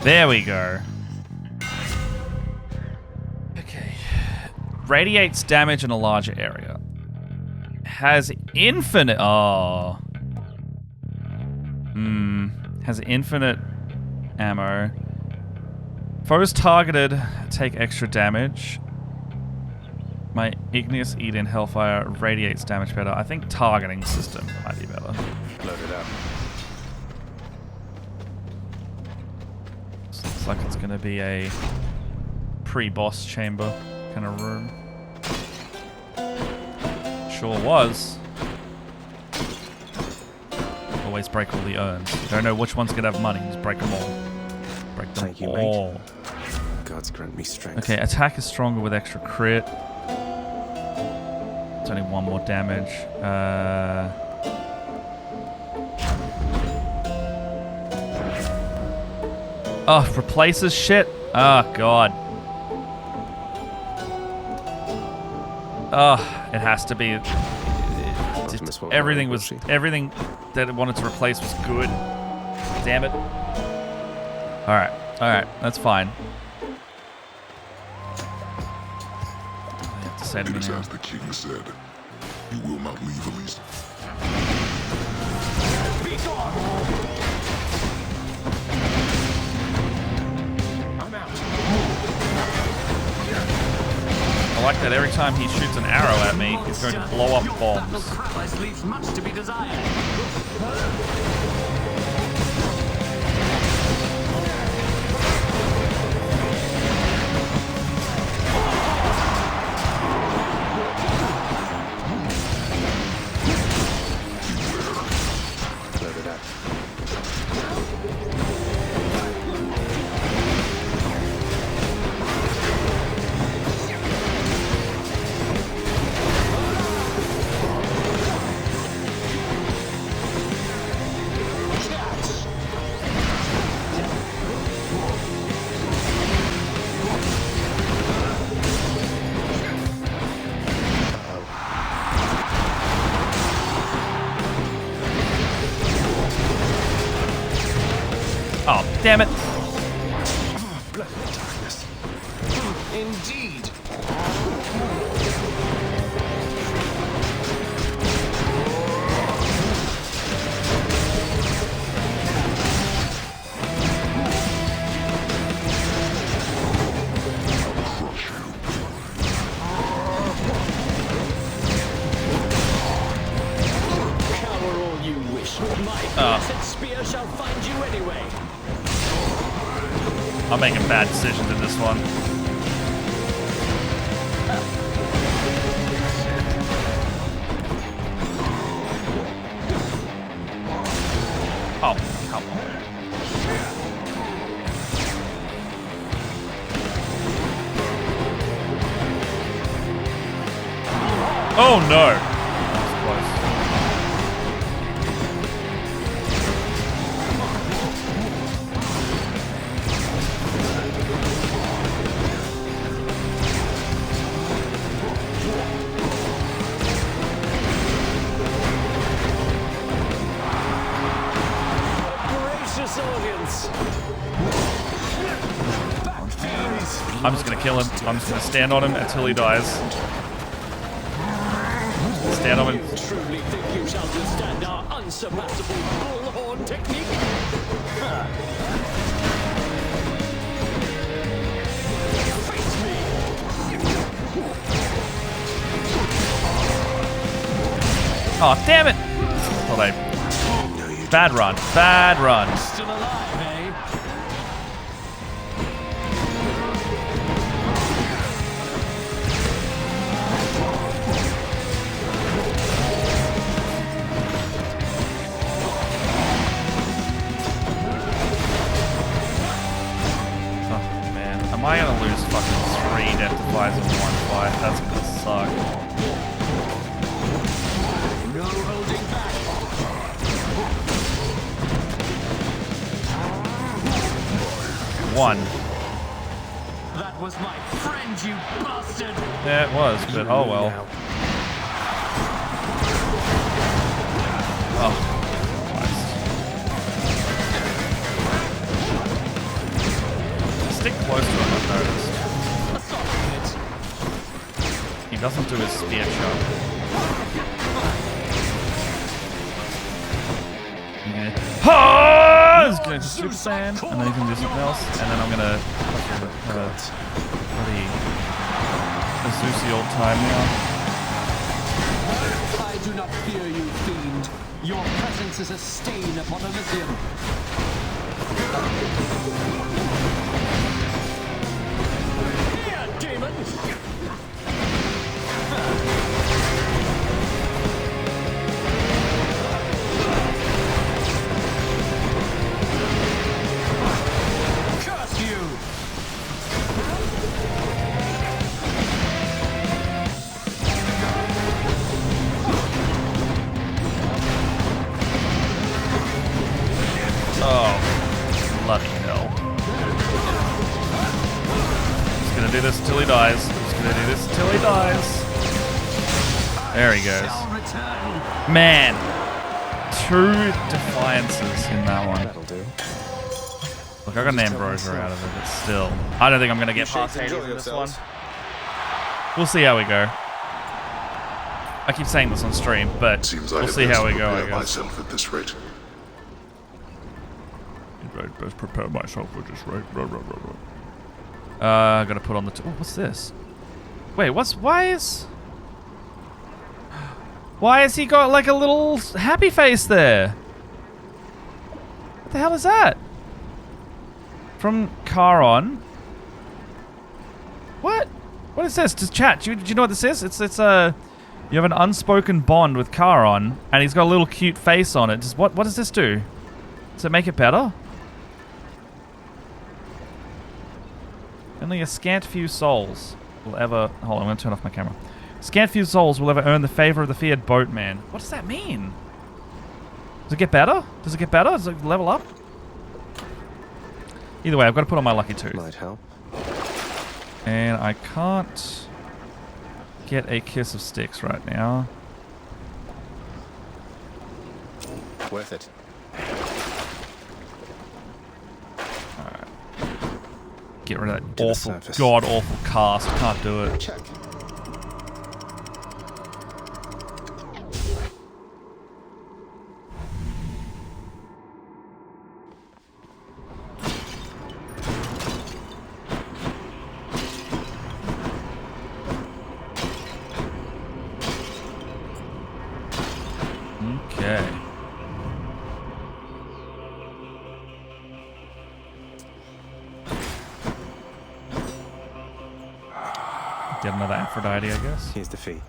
There we go. Okay. Radiates damage in a larger area. Has infinite... Oh. Has infinite ammo. Foes targeted take extra damage. My Igneous Eden Hellfire radiates damage better. I think targeting system might be better. Load it up. Looks like it's going to be a pre-boss chamber kind of room. Sure was. Always break all the urns. You don't know which one's going to have money. Just break them all. Break them Thank you, all. mate. Gods grant me strength. Okay, attack is stronger with extra crit. It's only one more damage. Oh, replaces shit? Oh, God. Oh, it has to be... everything that it wanted to replace was good. Damn it. Alright, that's fine. I have to say to me It is now. as the king said. You will not leave Elise. Be gone! I'm out. I like that every time he shoots an arrow at me, he's going to blow up bombs. Prowess leaves much to be desired. Load it up. Oh, damn it. Indeed. spear shall find you anyway. I'm making bad decisions in this one. Oh, come on. Oh no! That was close. Gracious audience. I'm just gonna kill him. I'm just gonna stand on him until he dies. Stand on him. You truly think you shall withstand our unsurpassable bullhorn technique? Face me. Oh, damn it! Thought I... Bad run. Bad run. Still alive, eh? Am I gonna lose fucking 3 death defies in one fight? That's gonna suck. No holding back. 1. That was my friend, you bastard. Yeah, it was, but oh well. Oh, Christ. Stick close to him, I've noticed. He doesn't do his spear shot. Yeah. Ha! He's gonna do Super Saiyan, and then he can do something else, and then I'm gonna have a bloody Zeusy old time now. I do not fear you, fiend. Your presence is a stain upon Elysium. Here, demon! Curse you! Oh, bloody hell. Just gonna do this until he dies. Just gonna do this until he dies. There he goes. Man, 2 defiances in that one. That'll do. Look, I got an Ambrosia out of it, but still. I don't think I'm gonna get past Hades in this one. We'll see how we go. I keep saying this on stream, but we'll see how we go, I guess. Myself at this rate. I'd best prepare myself at this rate. I gotta put on the... Oh, what's this? Wait, why has he got like a little happy face there? What the hell is that? From Charon. What? What is this? Just chat. Do you know what this is? It's a... You have an unspoken bond with Charon, and he's got a little cute face on it. What does this do? Does it make it better? Only a scant few souls will ever... Hold on, I'm going to turn off my camera. Scant few souls will ever earn the favor of the feared boatman. What does that mean? Does it get better? Does it get better? Does it level up? Either way, I've got to put on my lucky tooth. Might help. And I can't get a kiss of sticks right now. Worth it. Alright. Get rid of that awful, god-awful cast. Can't do it. Check. Okay. Get another Aphrodite, I guess. Here's the fee.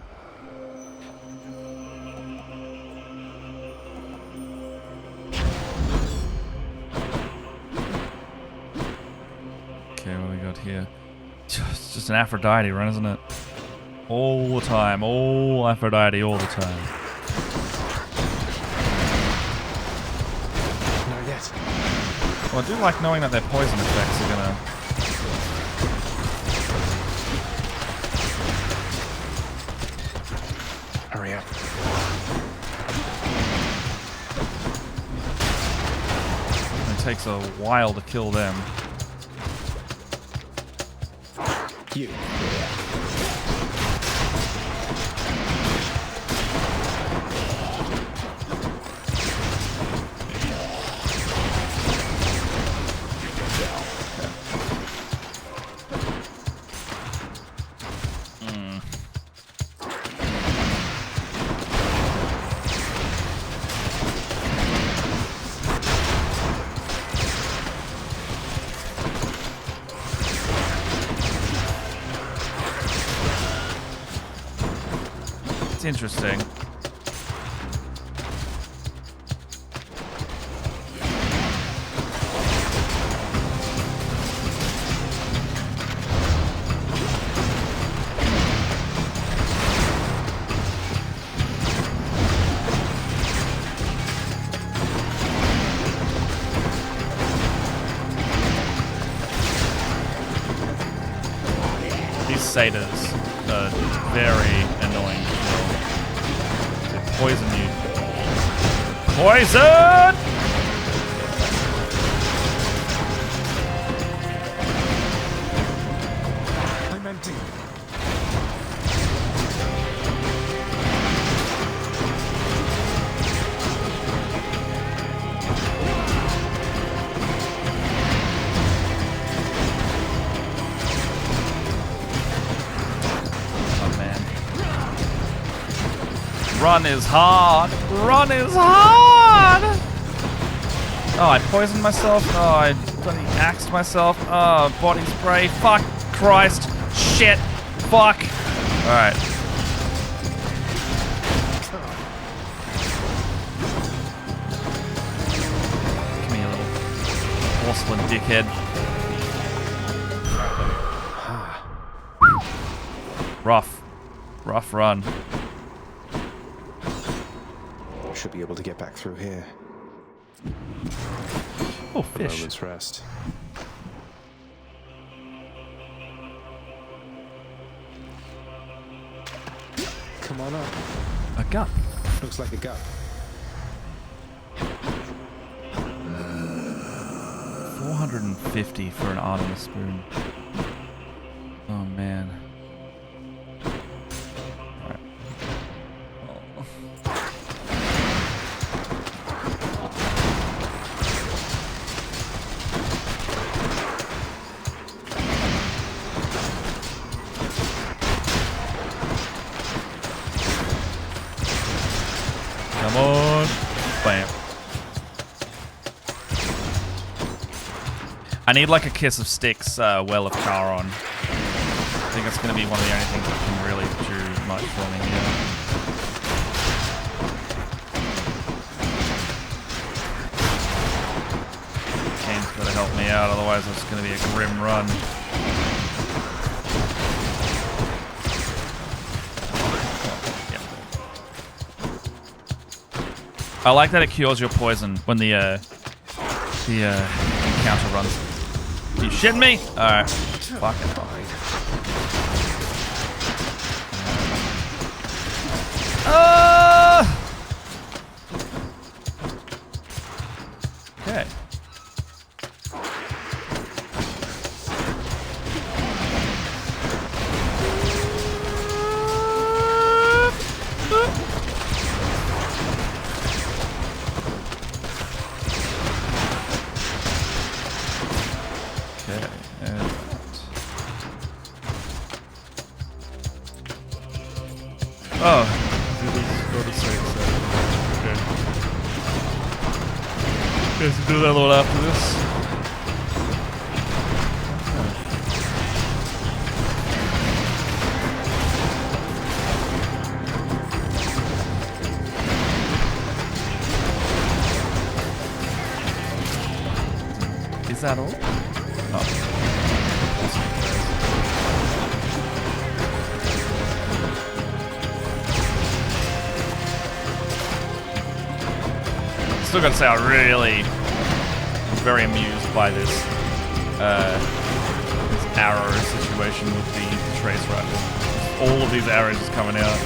Okay, what do we got here? It's just an Aphrodite run, isn't it? All the time. All Aphrodite all the time. Not yet. Well, I do like knowing that their poison effects are gonna... Hurry up. It takes a while to kill them. You. It's interesting. These satyrs are very annoying to kill. They poison you. Poison! I'm empty. Run is hard. Run is hard. Oh, I poisoned myself. Oh, I bloody axed myself. Oh, body spray. Fuck Christ. Shit. Fuck. All right. Come here, little porcelain dickhead. Rough. Rough run. Should be able to get back through here. Oh, A fish. moment's rest. Come on up. A gut. Looks like a gut. 450 for an arm and a spoon. Oh man. Alright. Oh. Come on. Bam. I need like a Kiss of Sticks, Well of Charon. I think that's going to be one of the only things that can really do much for me here. Kane's got to help me out, otherwise it's going to be a grim run. I like that it cures your poison when the encounter runs. You shitting me? Alright. Fucking hell. Okay. Oh, go to save. Okay. Guess we'll do that one after this. that all? Oh. Still gotta say, I really was very amused by this arrow situation with the trace rifle. All of these arrows just coming out.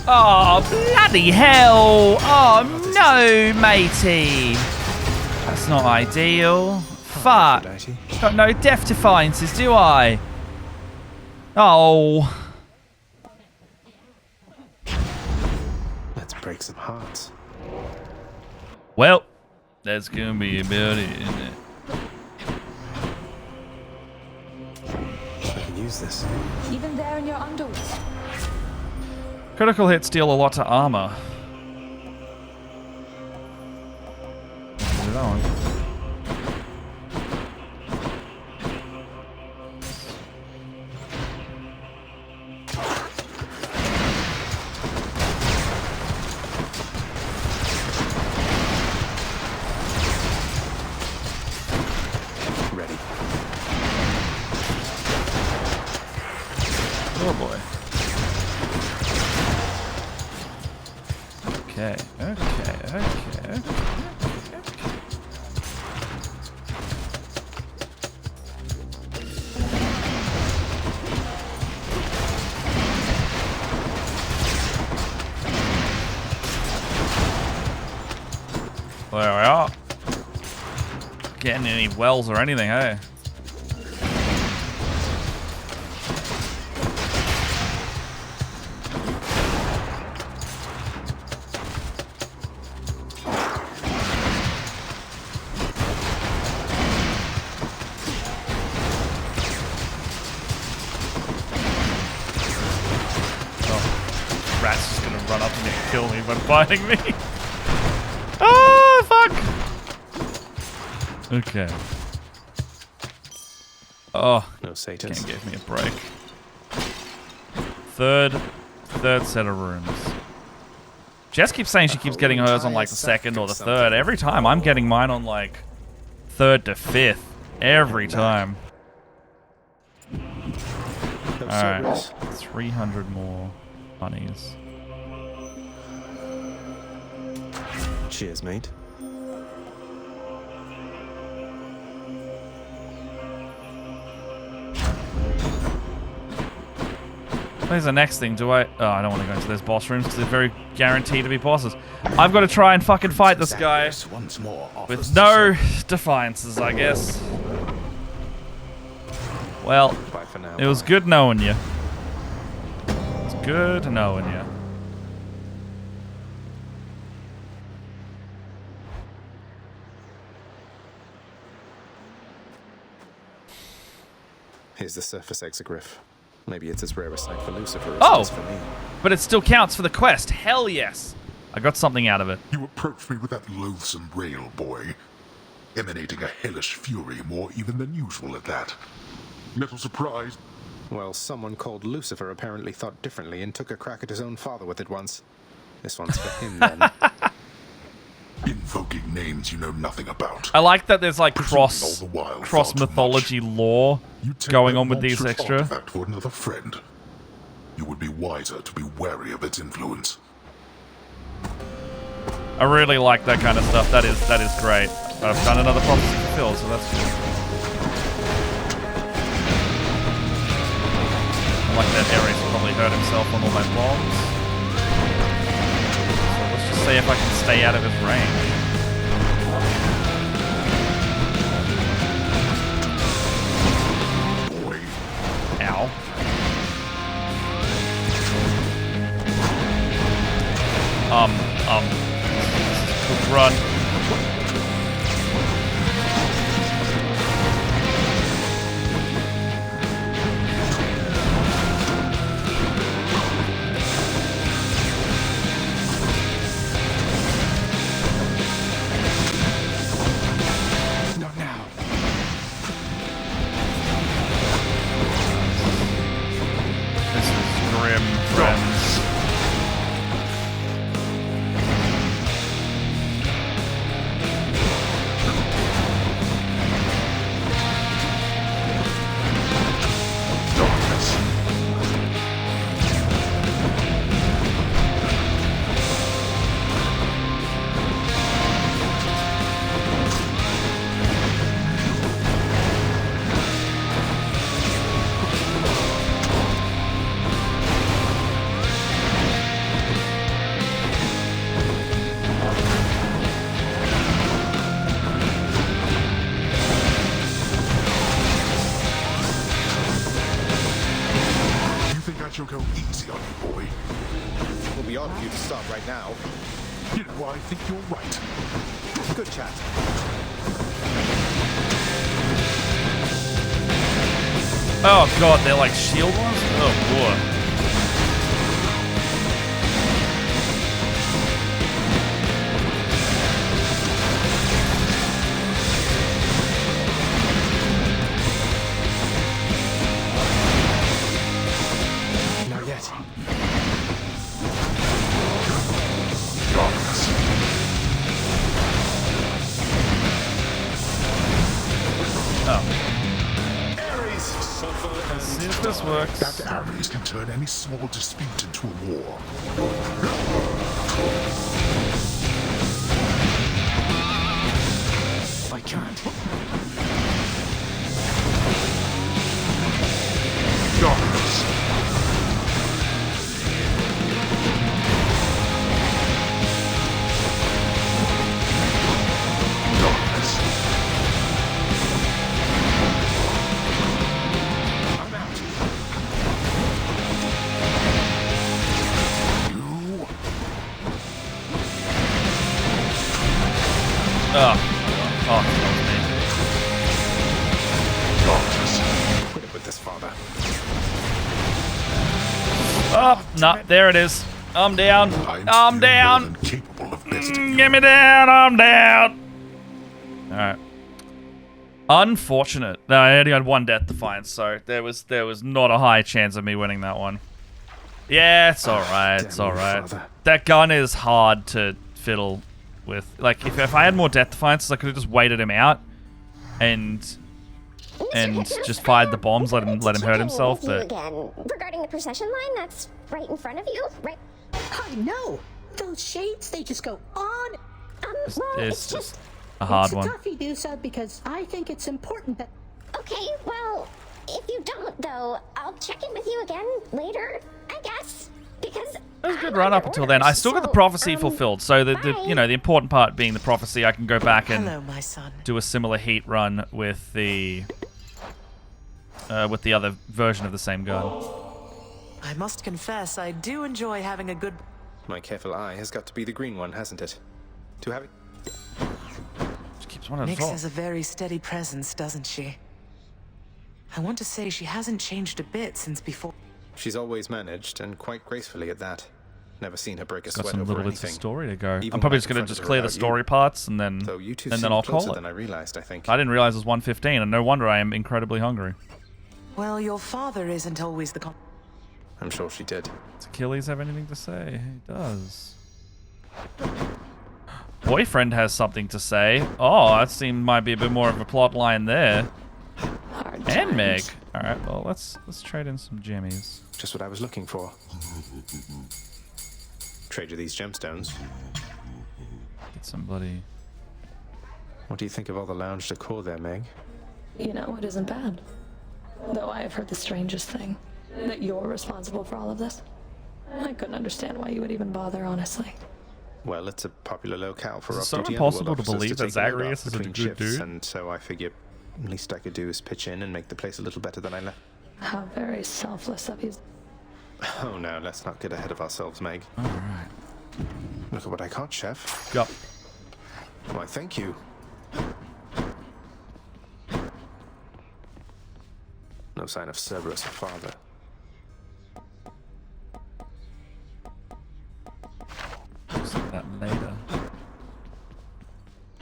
Oh, bloody hell! Oh, no, matey! That's not ideal. Fuck. Got no death defiances, do I? Oh. Let's break some hearts. Well, that's gonna be about it, isn't it? I can use this. Even there in your underwear. Critical hits deal a lot to armor. Do that one. Ready. Oh boy. Okay, okay. There we are. Getting any wells or anything, hey? Kill me when fighting me. Oh, fuck. Okay. Oh, no Satans. Can't give me a break. Third set of rooms. Jess keeps saying she keeps getting hers on like the second or the third. Every time I'm getting mine on like third to fifth. Every time. Alright. 300 more bunnies. Cheers, mate. Where's the next thing? Do I... Oh, I don't want to go into those boss rooms because they're very guaranteed to be bosses. I've got to try and fucking fight this guy with no defiances, I guess. Well, it was good knowing you. It's good knowing you. Here's the surface exogryph. Maybe it's as rare a sight for Lucifer as it is for me. But it still counts for the quest. Hell yes. I got something out of it. You approached me with that loathsome rail, boy. Emanating a hellish fury more even than usual at that. Little surprised. Well, someone called Lucifer apparently thought differently and took a crack at his own father with it once. This one's for him, then. Invoking names you know nothing about. I like that there's like cross mythology lore going on with these extra. For another friend, you would be wiser to be wary of its influence. I really like that kind of stuff. That is great. I've done another prophecy fulfilled, so that's good. I like that Ares probably hurt himself on all my bombs. Let's just see if I can stay out of his range. Boy. Ow. Run. Sancho go easy on you, boy. It will be odd of you to stop right now. You know, I think you're right. Good chat. Oh god, they're like shield ones? Oh boy. Not yet. Oh. Let's see if this works. That Ares can turn any small dispute into a war. I can't. Darkness. Quit it with this, father. Oh, no, there it is. I'm down. I'm down. Capable of besting Get me down. I'm down. All right. Unfortunate. No, I only had one Death Defiance, so there was not a high chance of me winning that one. Yeah, it's all right. It's all right. That gun is hard to fiddle with. Like, if I had more Death Defiances, I could have just waited him out and just fired the bombs, let him hurt himself. But again, regarding the procession line that's right in front of you, right? I know. Those shades, they just go on. it's just a hard one. It's a toughie, Dusa, because I think it's important that... Okay, well, if you don't, though, I'll check in with you again later, I guess. Because it was a good run up until then. I still got the prophecy fulfilled, so the the important part being the prophecy, I can go back and do a similar heat run with the other version of the same gun. I must confess, I do enjoy having a good... My careful eye has got to be the green one, hasn't it? To have it... She keeps wanting to Nyx fall. has a very steady presence, doesn't she? I want to say she hasn't changed a bit since before. She's always managed, and quite gracefully at that. Never seen her break a Got sweat some over little bits of anything. story to go. Even I'm probably when I just going to confronted her clear the about story you. parts and then Though you two and seem then I'll closer call it. than I realized, I think. I didn't realize it was 1:15, and no wonder I am incredibly hungry. Well, your father isn't always the I'm sure she did. Does Achilles have anything to say? He does. Boyfriend has something to say. Oh, that seemed might be a bit more of a plot line there. And Meg. All right, well let's trade in some jimmies. Just what I was looking for. Trade you these gemstones. Get some bloody... What do you think of all the lounge decor there, Meg? You know, it isn't bad. Though I have heard the strangest thing. That you're responsible for all of this. I couldn't understand why you would even bother, honestly. Well, it's a popular locale for Is it off so duty impossible underworld to believe officers that take a load Zagreus off is a between good shifts, dude? and so I figure least I could do is pitch in and make the place a little better than I left. How very selfless of you. Oh no, let's not get ahead of ourselves, Meg. All right. Look at what I caught, Chef. Yup. Why, thank you. No sign of Cerberus, her father. That later.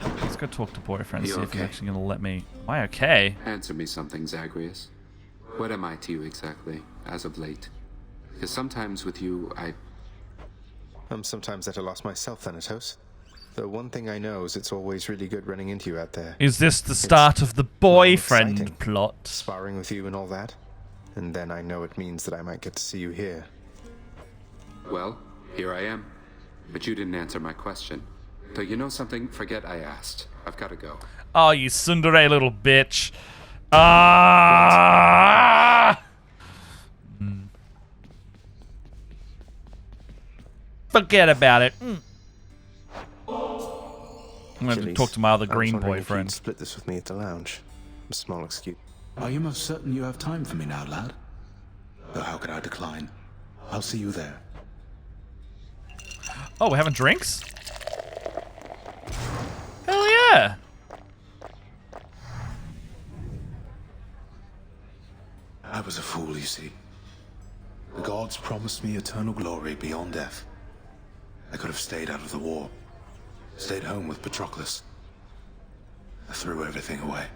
Let's go talk to boyfriend, see if he's actually going to let me... Am I okay? Answer me something, Zagreus. What am I to you exactly, as of late? Because sometimes with you, I'm sometimes at a loss myself, Thanatos. Though one thing I know is it's always really good running into you out there. Is this the start of the boyfriend plot? Sparring with you and all that. And then I know it means that I might get to see you here. Well, here I am. But you didn't answer my question. Though you know something, forget I asked. I've got to go. Oh, you tsundere little bitch. Ah! Forget about it. I'm going to talk to my other green boyfriend. Split this with me at the lounge. A small excuse. Are you most certain you have time for me now, lad? Though how could I decline? I'll see you there. Oh, we're having drinks? Hell yeah! I was a fool, you see. The gods promised me eternal glory beyond death. I could have stayed out of the war. Stayed home with Patroclus. I threw everything away.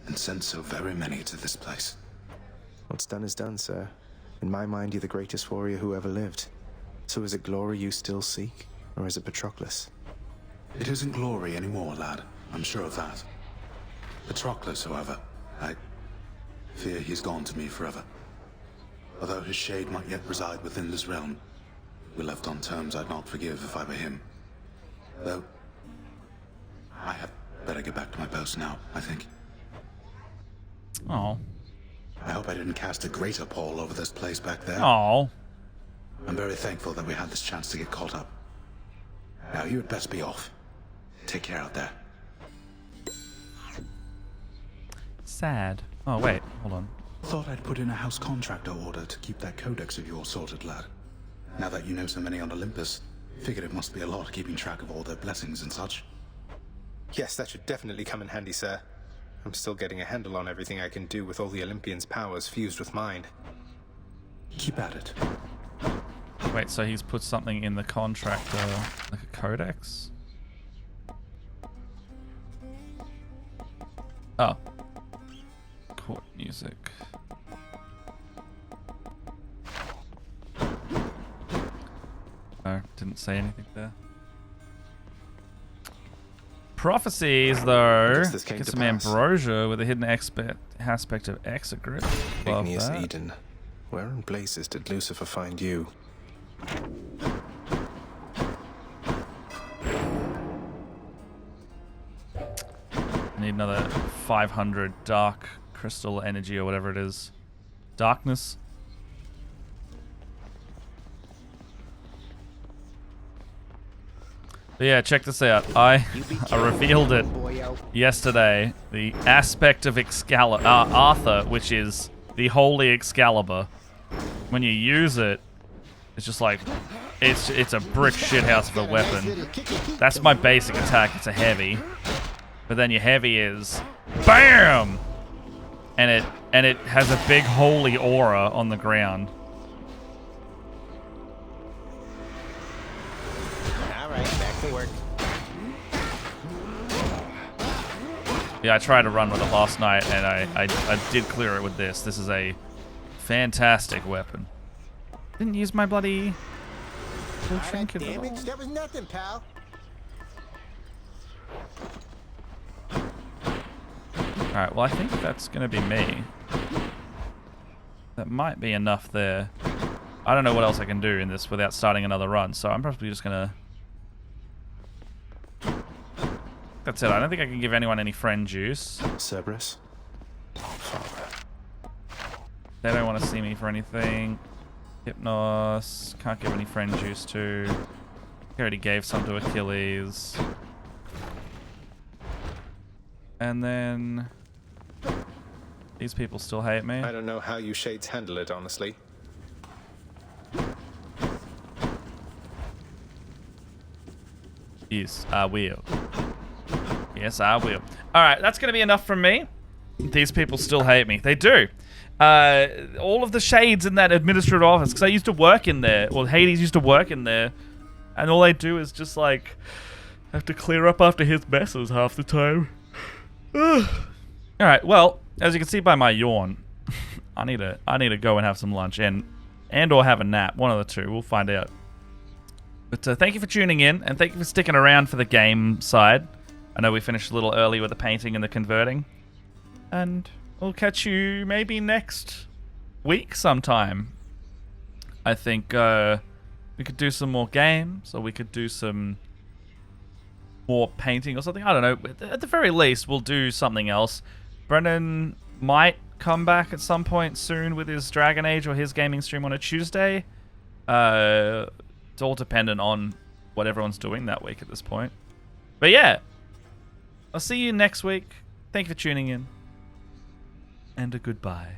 And sent so very many to this place. What's done is done, sir. In my mind, you're the greatest warrior who ever lived. So is it glory you still seek? Or is it Patroclus? It isn't glory anymore, lad. I'm sure of that. Patroclus, however, I fear he's gone to me forever. Although his shade might yet reside within this realm, we left on terms I'd not forgive if I were him. Though, I had better get back to my post now, I think. Oh. I hope I didn't cast a greater pall over this place back there. Oh. I'm very thankful that we had this chance to get caught up. Now you had best be off. Take care out there. Sad. Oh, wait. Hold on. Thought I'd put in a house contractor order to keep that codex of yours sorted, lad. Now that you know so many on Olympus, figured it must be a lot keeping track of all their blessings and such. Yes, that should definitely come in handy, sir. I'm still getting a handle on everything I can do with all the Olympians' powers fused with mine. Keep at it. Wait, so he's put something in the contract, like a codex? Oh. Court music. No, didn't say anything there. Prophecies, though. Get some ambrosia with a hidden aspect of Exegret. Love Igneous that. Eden. Where in blazes did Lucifer find you? I need another 500 dark crystal energy or whatever it is. Darkness. But yeah, check this out. I revealed it yesterday. The aspect of Arthur, which is the Holy Excalibur. When you use it, it's just like it's a brick shithouse of a weapon. That's my basic attack. It's a heavy, but then your heavy is BAM, and it has a big holy aura on the ground. Work. Yeah, I tried to run with it last night, and I did clear it with this. This is a fantastic weapon. Didn't use my bloody trinket at all. That was nothing, pal. Alright, well I think that's gonna be me. That might be enough there. I don't know what else I can do in this without starting another run, so I'm probably just gonna... That's it. I don't think I can give anyone any friend juice. Cerberus? They don't want to see me for anything. Hypnos. Can't give any friend juice to. He already gave some to Achilles. And then... These people still hate me. I don't know how you shades handle it, honestly. Yes, I will. Yes, I will. Alright, that's going to be enough from me. These people still hate me. They do. All of the shades in that administrative office, because I used to work in there, well, Hades used to work in there, and all they do is just, like, have to clear up after his messes half the time. Alright, well, as you can see by my yawn, I need to go and have some lunch, and or have a nap. One of the two. We'll find out. But thank you for tuning in, and thank you for sticking around for the game side. I know we finished a little early with the painting and the converting. And we'll catch you maybe next week sometime. I think we could do some more games, or we could do some more painting or something. I don't know. At the very least, we'll do something else. Brendan might come back at some point soon with his Dragon Age or his gaming stream on a Tuesday. It's all dependent on what everyone's doing that week at this point. But yeah. I'll see you next week. Thank you for tuning in. And a goodbye.